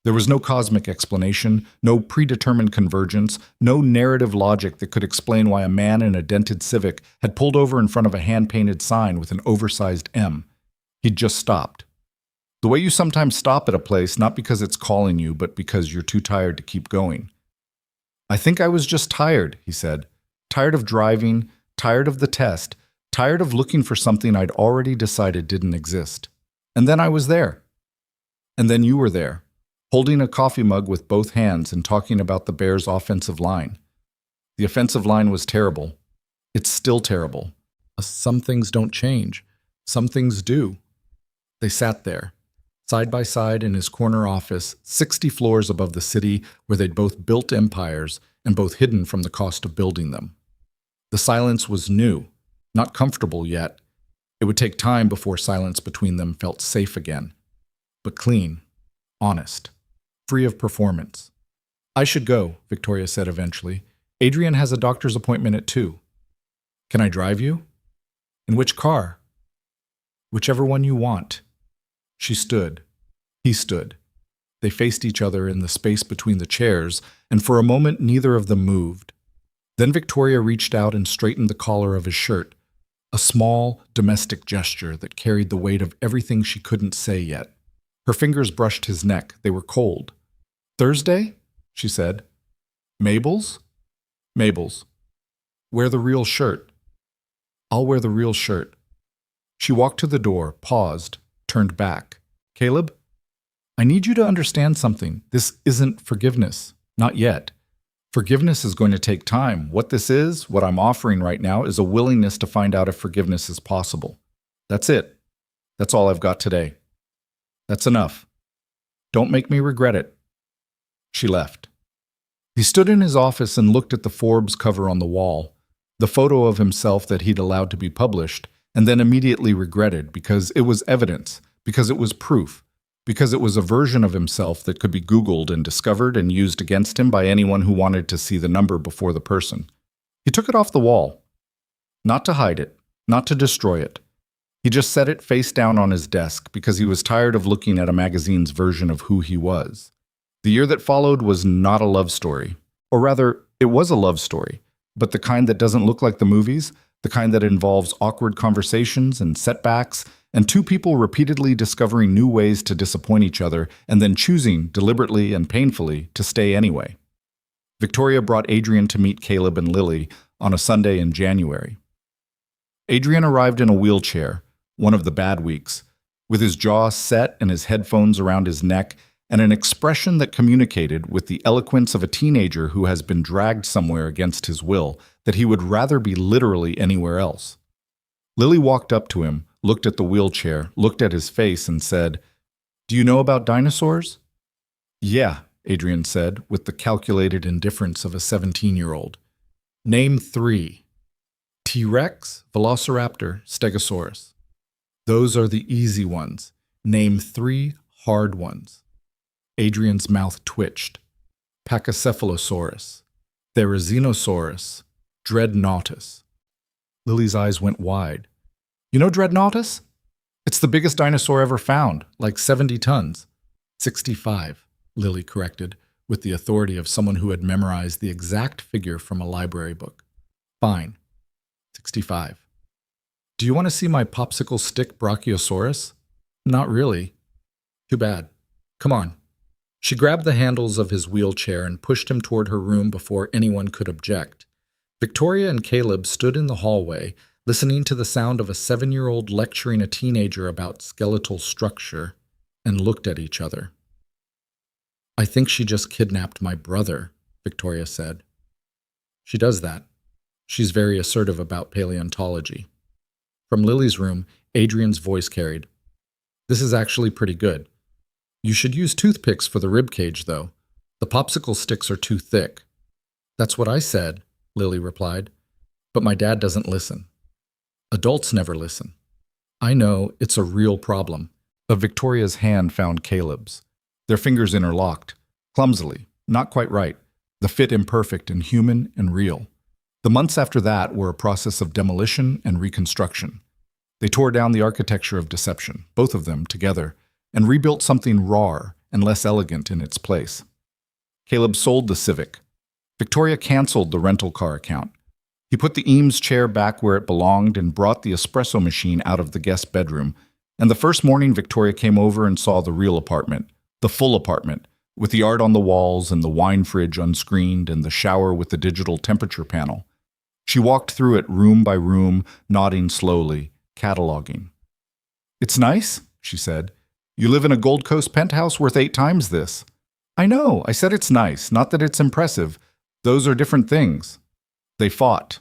There was no cosmic explanation, no predetermined convergence, no narrative logic that could explain why a man in a dented Civic had pulled over in front of a hand-painted sign with an oversized M. He'd just stopped. The way you sometimes stop at a place not because it's calling you, but because you're too tired to keep going. I think I was just tired, he said. Tired of driving, tired of the test, tired of looking for something I'd already decided didn't exist. And then I was there. And then you were there, holding a coffee mug with both hands and talking about the Bears' offensive line. The offensive line was terrible. It's still terrible. Some things don't change. Some things do. They sat there, side by side in his corner office, 60 floors above the city where they'd both built empires and both hidden from the cost of building them. The silence was new, not comfortable yet. It would take time before silence between them felt safe again. But clean, honest, free of performance. I should go, Victoria said eventually. Adrian has a doctor's appointment at 2. Can I drive you? In which car? Whichever one you want. She stood. He stood. They faced each other in the space between the chairs, and for a moment neither of them moved. Then Victoria reached out and straightened the collar of his shirt, a small, domestic gesture that carried the weight of everything she couldn't say yet. Her fingers brushed his neck. They were cold. Thursday? She said. Mabel's? Mabel's. Wear the real shirt. I'll wear the real shirt. She walked to the door, paused, turned back. Caleb? I need you to understand something. This isn't forgiveness. Not yet. Forgiveness is going to take time. What this is, what I'm offering right now, is a willingness to find out if forgiveness is possible. That's it. That's all I've got today. That's enough. Don't make me regret it. She left. He stood in his office and looked at the Forbes cover on the wall, the photo of himself that he'd allowed to be published, and then immediately regretted because it was evidence, because it was proof, because it was a version of himself that could be Googled and discovered and used against him by anyone who wanted to see the number before the person. He took it off the wall. Not to hide it, not to destroy it. He just set it face down on his desk because he was tired of looking at a magazine's version of who he was. The year that followed was not a love story. Or rather, it was a love story, but the kind that doesn't look like the movies, the kind that involves awkward conversations and setbacks, and two people repeatedly discovering new ways to disappoint each other and then choosing, deliberately and painfully, to stay anyway. Victoria brought Adrian to meet Caleb and Lily on a Sunday in January. Adrian arrived in a wheelchair, one of the bad weeks, with his jaw set and his headphones around his neck, and an expression that communicated with the eloquence of a teenager who has been dragged somewhere against his will, that he would rather be literally anywhere else. Lily walked up to him, looked at the wheelchair, looked at his face, and said, "Do you know about dinosaurs?" "Yeah," Adrian said, with the calculated indifference of a 17-year-old. "Name 3. T-Rex, Velociraptor, Stegosaurus." Those are the easy ones. Name 3 hard ones. Adrian's mouth twitched. Pachycephalosaurus, Therizinosaurus, Dreadnoughtus. Lily's eyes went wide. You know Dreadnoughtus? It's the biggest dinosaur ever found, like 70 tons. 65, Lily corrected, with the authority of someone who had memorized the exact figure from a library book. Fine. 65. Do you want to see my popsicle stick Brachiosaurus? Not really. Too bad. Come on. She grabbed the handles of his wheelchair and pushed him toward her room before anyone could object. Victoria and Caleb stood in the hallway, listening to the sound of a 7-year-old lecturing a teenager about skeletal structure, and looked at each other. I think she just kidnapped my brother, Victoria said. She does that. She's very assertive about paleontology. From Lily's room, Adrian's voice carried. This is actually pretty good. You should use toothpicks for the rib cage, though. The popsicle sticks are too thick. That's what I said, Lily replied. But my dad doesn't listen. Adults never listen. I know, it's a real problem. But Victoria's hand found Caleb's. Their fingers interlocked, clumsily, not quite right, the fit imperfect and human and real. The months after that were a process of demolition and reconstruction. They tore down the architecture of deception, both of them together, and rebuilt something rawer and less elegant in its place. Caleb sold the Civic. Victoria canceled the rental car account. He put the Eames chair back where it belonged and brought the espresso machine out of the guest bedroom. And the first morning, Victoria came over and saw the real apartment, the full apartment, with the art on the walls and the wine fridge unscreened and the shower with the digital temperature panel. She walked through it room by room, nodding slowly, cataloging. It's nice, she said. You live in a Gold Coast penthouse worth 8 times this. I know, I said it's nice, not that it's impressive. Those are different things. They fought,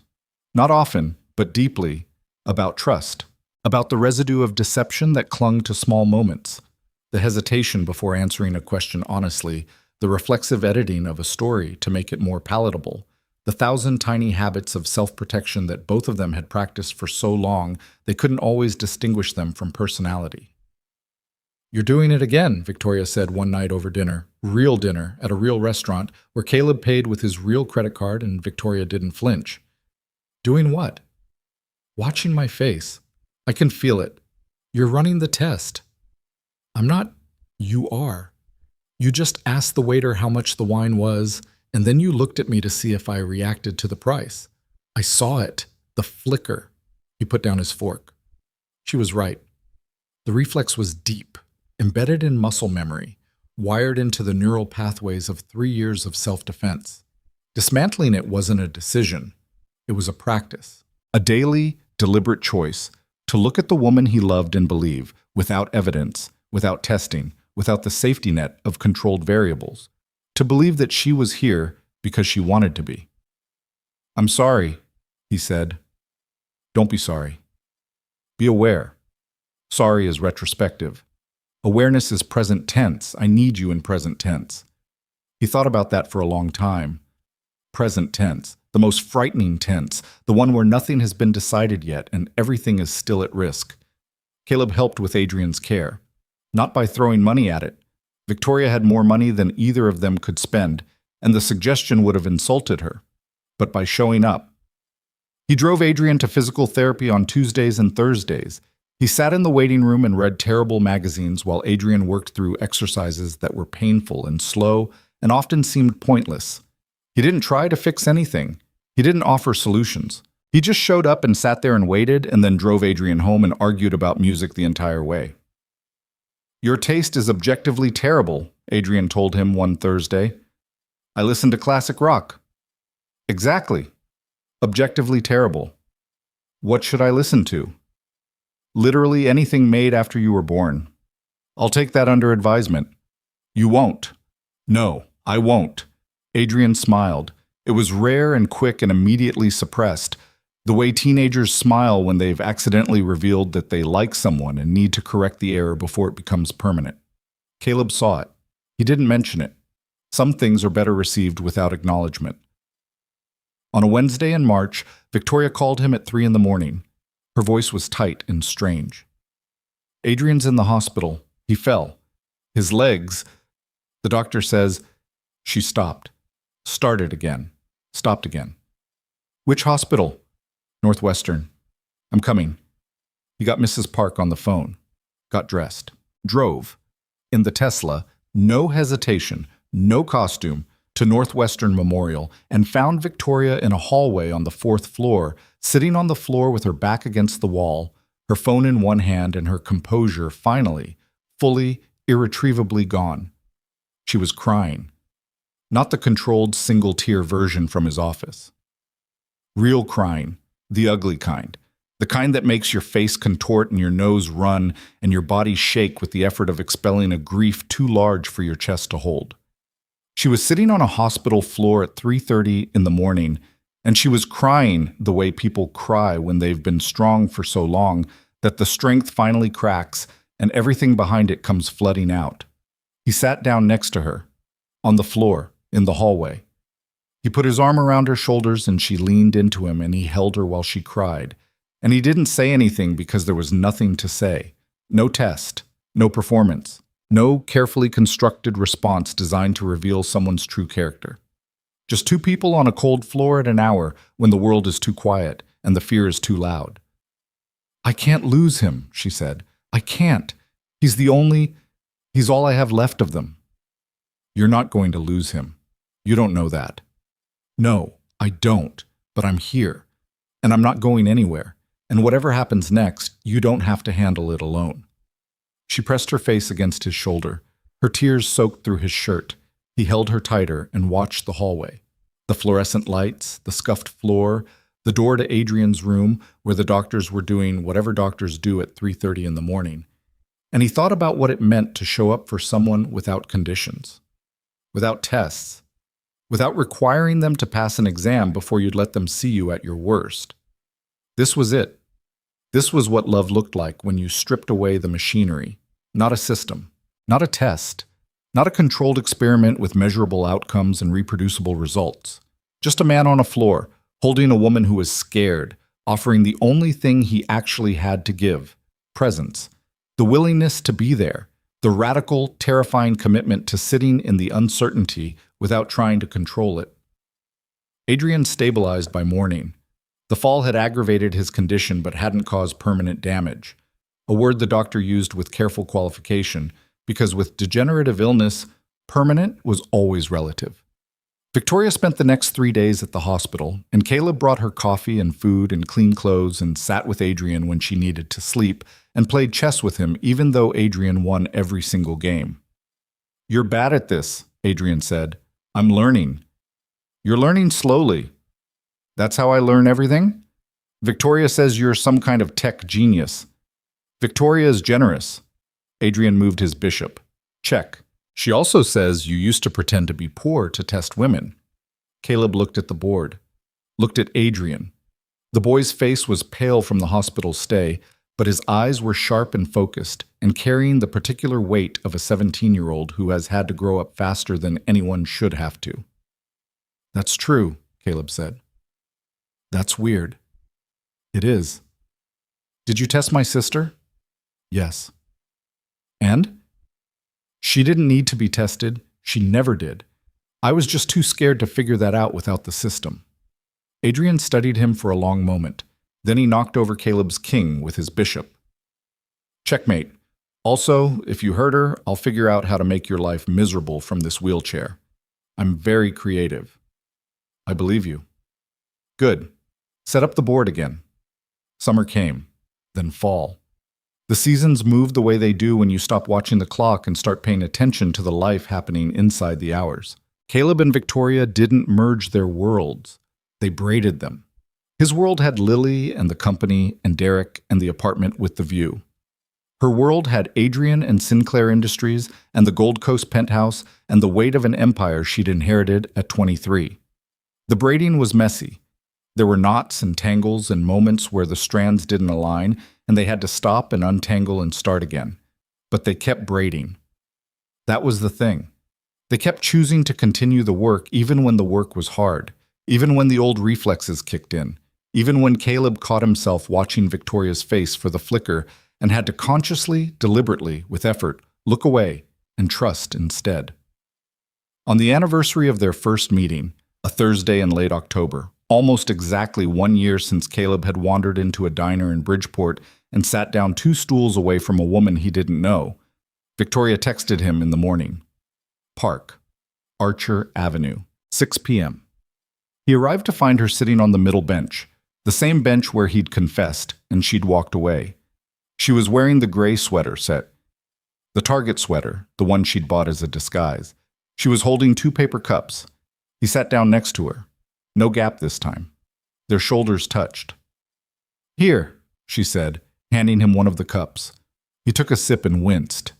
not often, but deeply, about trust, about the residue of deception that clung to small moments, the hesitation before answering a question honestly, the reflexive editing of a story to make it more palatable, the 1,000 tiny habits of self-protection that both of them had practiced for so long they couldn't always distinguish them from personality. You're doing it again, Victoria said one night over dinner, real dinner, at a real restaurant where Caleb paid with his real credit card and Victoria didn't flinch. Doing what? Watching my face. I can feel it. You're running the test. I'm not. You are. You just asked the waiter how much the wine was, and then you looked at me to see if I reacted to the price. I saw it. The flicker. He put down his fork. She was right. The reflex was deep, embedded in muscle memory, wired into the neural pathways of 3 years of self-defense. Dismantling it wasn't a decision. It was a practice. A daily, deliberate choice to look at the woman he loved and believe, without evidence, without testing, without the safety net of controlled variables, to believe that she was here because she wanted to be. I'm sorry, he said. Don't be sorry. Be aware. Sorry is retrospective. Awareness is present tense. I need you in present tense. He thought about that for a long time. Present tense, the most frightening tense, the one where nothing has been decided yet and everything is still at risk. Caleb helped with Adrian's care. Not by throwing money at it. Victoria had more money than either of them could spend, and the suggestion would have insulted her. But by showing up. He drove Adrian to physical therapy on Tuesdays and Thursdays. He sat in the waiting room and read terrible magazines while Adrian worked through exercises that were painful and slow and often seemed pointless. He didn't try to fix anything. He didn't offer solutions. He just showed up and sat there and waited and then drove Adrian home and argued about music the entire way. Your taste is objectively terrible, Adrian told him one Thursday. I listen to classic rock. Exactly. Objectively terrible. What should I listen to? Literally anything made after you were born. I'll take that under advisement. You won't. No, I won't. Adrian smiled. It was rare and quick and immediately suppressed, the way teenagers smile when they've accidentally revealed that they like someone and need to correct the error before it becomes permanent. Caleb saw it. He didn't mention it. Some things are better received without acknowledgement. On a Wednesday in March, Victoria called him at 3 in the morning. Her voice was tight and strange. Adrian's in the hospital. He fell. His legs, the doctor says, she stopped. Started again. Stopped again. Which hospital? Northwestern. I'm coming. He got Mrs. Park on the phone. Got dressed. Drove. In the Tesla, no hesitation, no costume, to Northwestern Memorial and found Victoria in a hallway on the 4th floor, sitting on the floor with her back against the wall, her phone in one hand and her composure finally, fully, irretrievably gone. She was crying. Not the controlled single-tear version from his office. Real crying, the ugly kind. The kind that makes your face contort and your nose run and your body shake with the effort of expelling a grief too large for your chest to hold. She was sitting on a hospital floor at 3:30 in the morning, and she was crying the way people cry when they've been strong for so long that the strength finally cracks and everything behind it comes flooding out. He sat down next to her, on the floor, in the hallway. He put his arm around her shoulders and she leaned into him and he held her while she cried. And he didn't say anything because there was nothing to say. No test, no performance, no carefully constructed response designed to reveal someone's true character. Just two people on a cold floor at an hour when the world is too quiet and the fear is too loud. I can't lose him, she said. I can't. He's all I have left of them. You're not going to lose him. You don't know that. No, I don't, but I'm here. And I'm not going anywhere. And whatever happens next, you don't have to handle it alone. She pressed her face against his shoulder. Her tears soaked through his shirt. He held her tighter and watched the hallway. The fluorescent lights, the scuffed floor, the door to Adrian's room where the doctors were doing whatever doctors do at 3:30 in the morning. And he thought about what it meant to show up for someone without conditions, without tests, without requiring them to pass an exam before you'd let them see you at your worst. This was it. This was what love looked like when you stripped away the machinery, not a system, not a test, not a controlled experiment with measurable outcomes and reproducible results. Just a man on a floor, holding a woman who was scared, offering the only thing he actually had to give, presence, the willingness to be there, the radical, terrifying commitment to sitting in the uncertainty without trying to control it. Adrian stabilized by morning. The fall had aggravated his condition but hadn't caused permanent damage, a word the doctor used with careful qualification, because with degenerative illness, permanent was always relative. Victoria spent the next 3 days at the hospital, and Caleb brought her coffee and food and clean clothes and sat with Adrian when she needed to sleep and played chess with him even though Adrian won every single game. You're bad at this, Adrian said. I'm learning. You're learning slowly. That's how I learn everything? Victoria says you're some kind of tech genius. Victoria is generous. Adrian moved his bishop. Check. She also says you used to pretend to be poor to test women. Caleb looked at the board, looked at Adrian. The boy's face was pale from the hospital stay, but his eyes were sharp and focused and carrying the particular weight of a 17-year-old who has had to grow up faster than anyone should have to. That's true, Caleb said. That's weird. It is. Did you test my sister? Yes. And? She didn't need to be tested. She never did. I was just too scared to figure that out without the system. Adrian studied him for a long moment. Then he knocked over Caleb's king with his bishop. Checkmate. Also, if you hurt her, I'll figure out how to make your life miserable from this wheelchair. I'm very creative. I believe you. Good. Set up the board again. Summer came, then fall. The seasons move the way they do when you stop watching the clock and start paying attention to the life happening inside the hours. Caleb and Victoria didn't merge their worlds. They braided them. His world had Lily and the company and Derek and the apartment with the view. Her world had Adrian and Sinclair Industries and the Gold Coast penthouse and the weight of an empire she'd inherited at 23. The braiding was messy. There were knots and tangles and moments where the strands didn't align and they had to stop and untangle and start again. But they kept braiding. That was the thing. They kept choosing to continue the work even when the work was hard, even when the old reflexes kicked in, even when Caleb caught himself watching Victoria's face for the flicker and had to consciously, deliberately, with effort, look away and trust instead. On the anniversary of their first meeting, a Thursday in late October, almost exactly 1 year since Caleb had wandered into a diner in Bridgeport and sat down 2 stools away from a woman he didn't know, Victoria texted him in the morning. Park, Archer Avenue, 6 p.m. He arrived to find her sitting on the middle bench, the same bench where he'd confessed, and she'd walked away. She was wearing the gray sweater set, the Target sweater, the one she'd bought as a disguise. She was holding 2 paper cups. He sat down next to her. No gap this time. Their shoulders touched. Here, she said, handing him one of the cups. He took a sip and winced.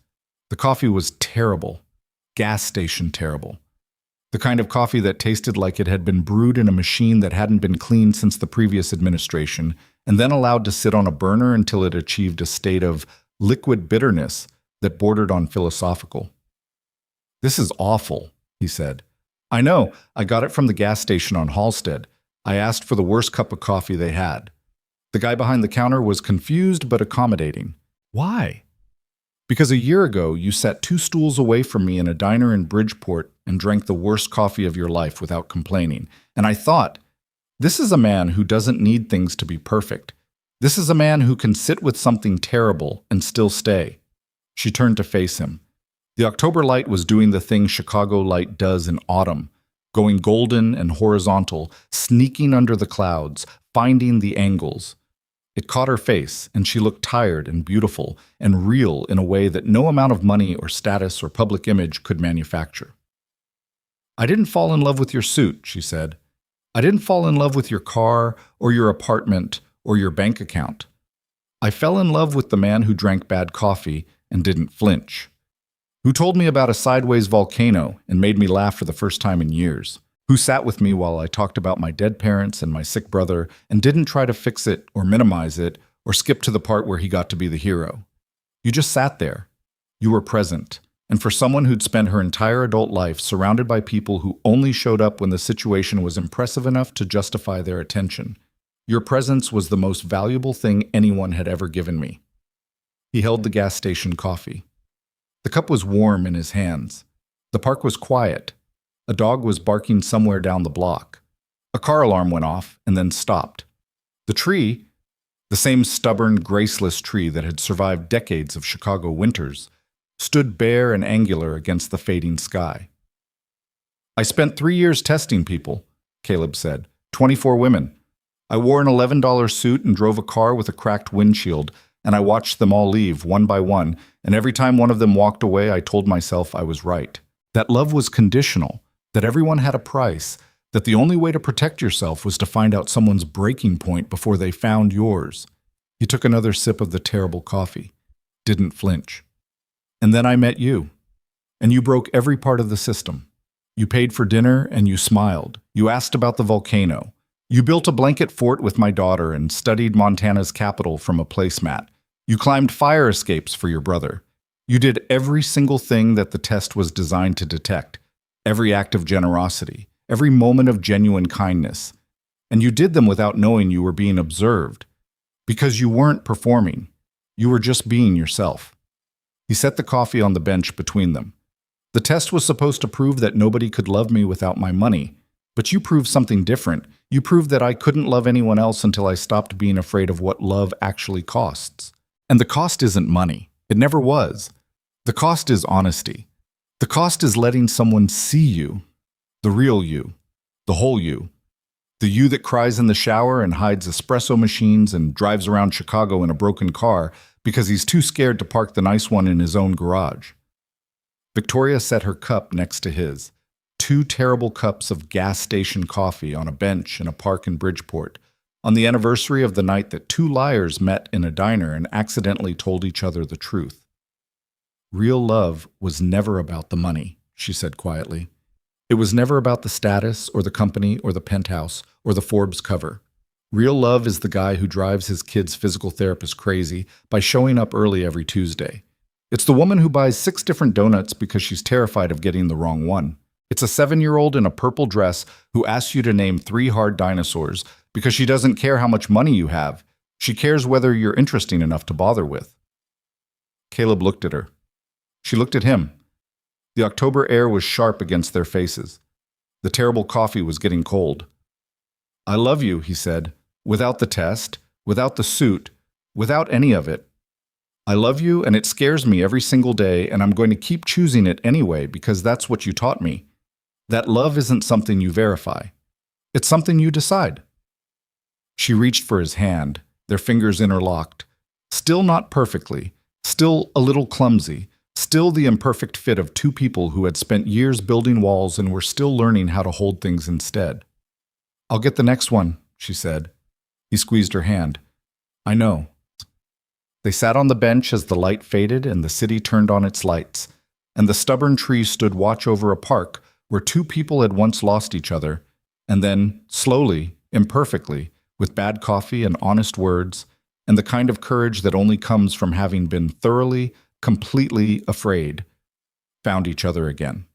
The coffee was terrible. Gas station terrible. The kind of coffee that tasted like it had been brewed in a machine that hadn't been cleaned since the previous administration, and then allowed to sit on a burner until it achieved a state of liquid bitterness that bordered on philosophical. This is awful, he said. I know, I got it from the gas station on Halstead. I asked for the worst cup of coffee they had. The guy behind the counter was confused but accommodating. Why? Because a year ago, you sat 2 stools away from me in a diner in Bridgeport and drank the worst coffee of your life without complaining. And I thought, this is a man who doesn't need things to be perfect. This is a man who can sit with something terrible and still stay. She turned to face him. The October light was doing the thing Chicago light does in autumn, going golden and horizontal, sneaking under the clouds, finding the angles. It caught her face, and she looked tired and beautiful and real in a way that no amount of money or status or public image could manufacture. I didn't fall in love with your suit, she said. I didn't fall in love with your car or your apartment or your bank account. I fell in love with the man who drank bad coffee and didn't flinch, who told me about a sideways volcano and made me laugh for the first time in years, who sat with me while I talked about my dead parents and my sick brother and didn't try to fix it or minimize it or skip to the part where he got to be the hero. You just sat there. You were present. And for someone who'd spent her entire adult life surrounded by people who only showed up when the situation was impressive enough to justify their attention, your presence was the most valuable thing anyone had ever given me. He held the gas station coffee. The cup was warm in his hands. The park was quiet. A dog was barking somewhere down the block. A car alarm went off and then stopped. The tree, the same stubborn, graceless tree that had survived decades of Chicago winters, stood bare and angular against the fading sky. I spent 3 years testing people, Caleb said. 24 women. I wore an $11 suit and drove a car with a cracked windshield, and I watched them all leave, one by one, and every time one of them walked away, I told myself I was right. That love was conditional, that everyone had a price, that the only way to protect yourself was to find out someone's breaking point before they found yours. He took another sip of the terrible coffee. Didn't flinch. And then I met you. And you broke every part of the system. You paid for dinner and you smiled. You asked about the volcano. You built a blanket fort with my daughter and studied Montana's capital from a placemat. You climbed fire escapes for your brother. You did every single thing that the test was designed to detect. Every act of generosity. Every moment of genuine kindness. And you did them without knowing you were being observed. Because you weren't performing. You were just being yourself. He set the coffee on the bench between them. The test was supposed to prove that nobody could love me without my money. But you proved something different. You proved that I couldn't love anyone else until I stopped being afraid of what love actually costs. And the cost isn't money. It never was. The cost is honesty. The cost is letting someone see you, the real you, the whole you, the you that cries in the shower and hides espresso machines and drives around Chicago in a broken car because he's too scared to park the nice one in his own garage. Victoria set her cup next to his. 2 terrible cups of gas station coffee on a bench in a park in Bridgeport, on the anniversary of the night that 2 liars met in a diner and accidentally told each other the truth. Real love was never about the money, she said quietly. It was never about the status or the company or the penthouse or the Forbes cover. Real love is the guy who drives his kid's physical therapist crazy by showing up early every Tuesday. It's the woman who buys 6 different donuts because she's terrified of getting the wrong one. It's a 7-year-old in a purple dress who asks you to name 3 hard dinosaurs because she doesn't care how much money you have. She cares whether you're interesting enough to bother with. Caleb looked at her. She looked at him. The October air was sharp against their faces. The terrible coffee was getting cold. "I love you," he said, "without the test, without the suit, without any of it. I love you, and it scares me every single day, and I'm going to keep choosing it anyway because that's what you taught me. That love isn't something you verify. It's something you decide." She reached for his hand, their fingers interlocked. Still not perfectly, still a little clumsy, still the imperfect fit of two people who had spent years building walls and were still learning how to hold things instead. "I'll get the next one," she said. He squeezed her hand. "I know." They sat on the bench as the light faded and the city turned on its lights, and the stubborn trees stood watch over a park where two people had once lost each other, and then, slowly, imperfectly, with bad coffee and honest words, and the kind of courage that only comes from having been thoroughly, completely afraid, found each other again.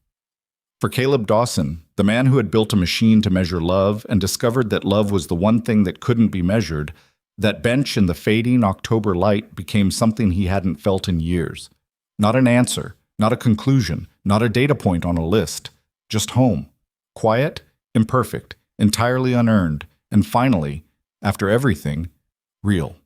For Caleb Dawson, the man who had built a machine to measure love and discovered that love was the one thing that couldn't be measured, that bench in the fading October light became something he hadn't felt in years. Not an answer, not a conclusion, not a data point on a list, just home. Quiet, imperfect, entirely unearned, and finally, after everything, real.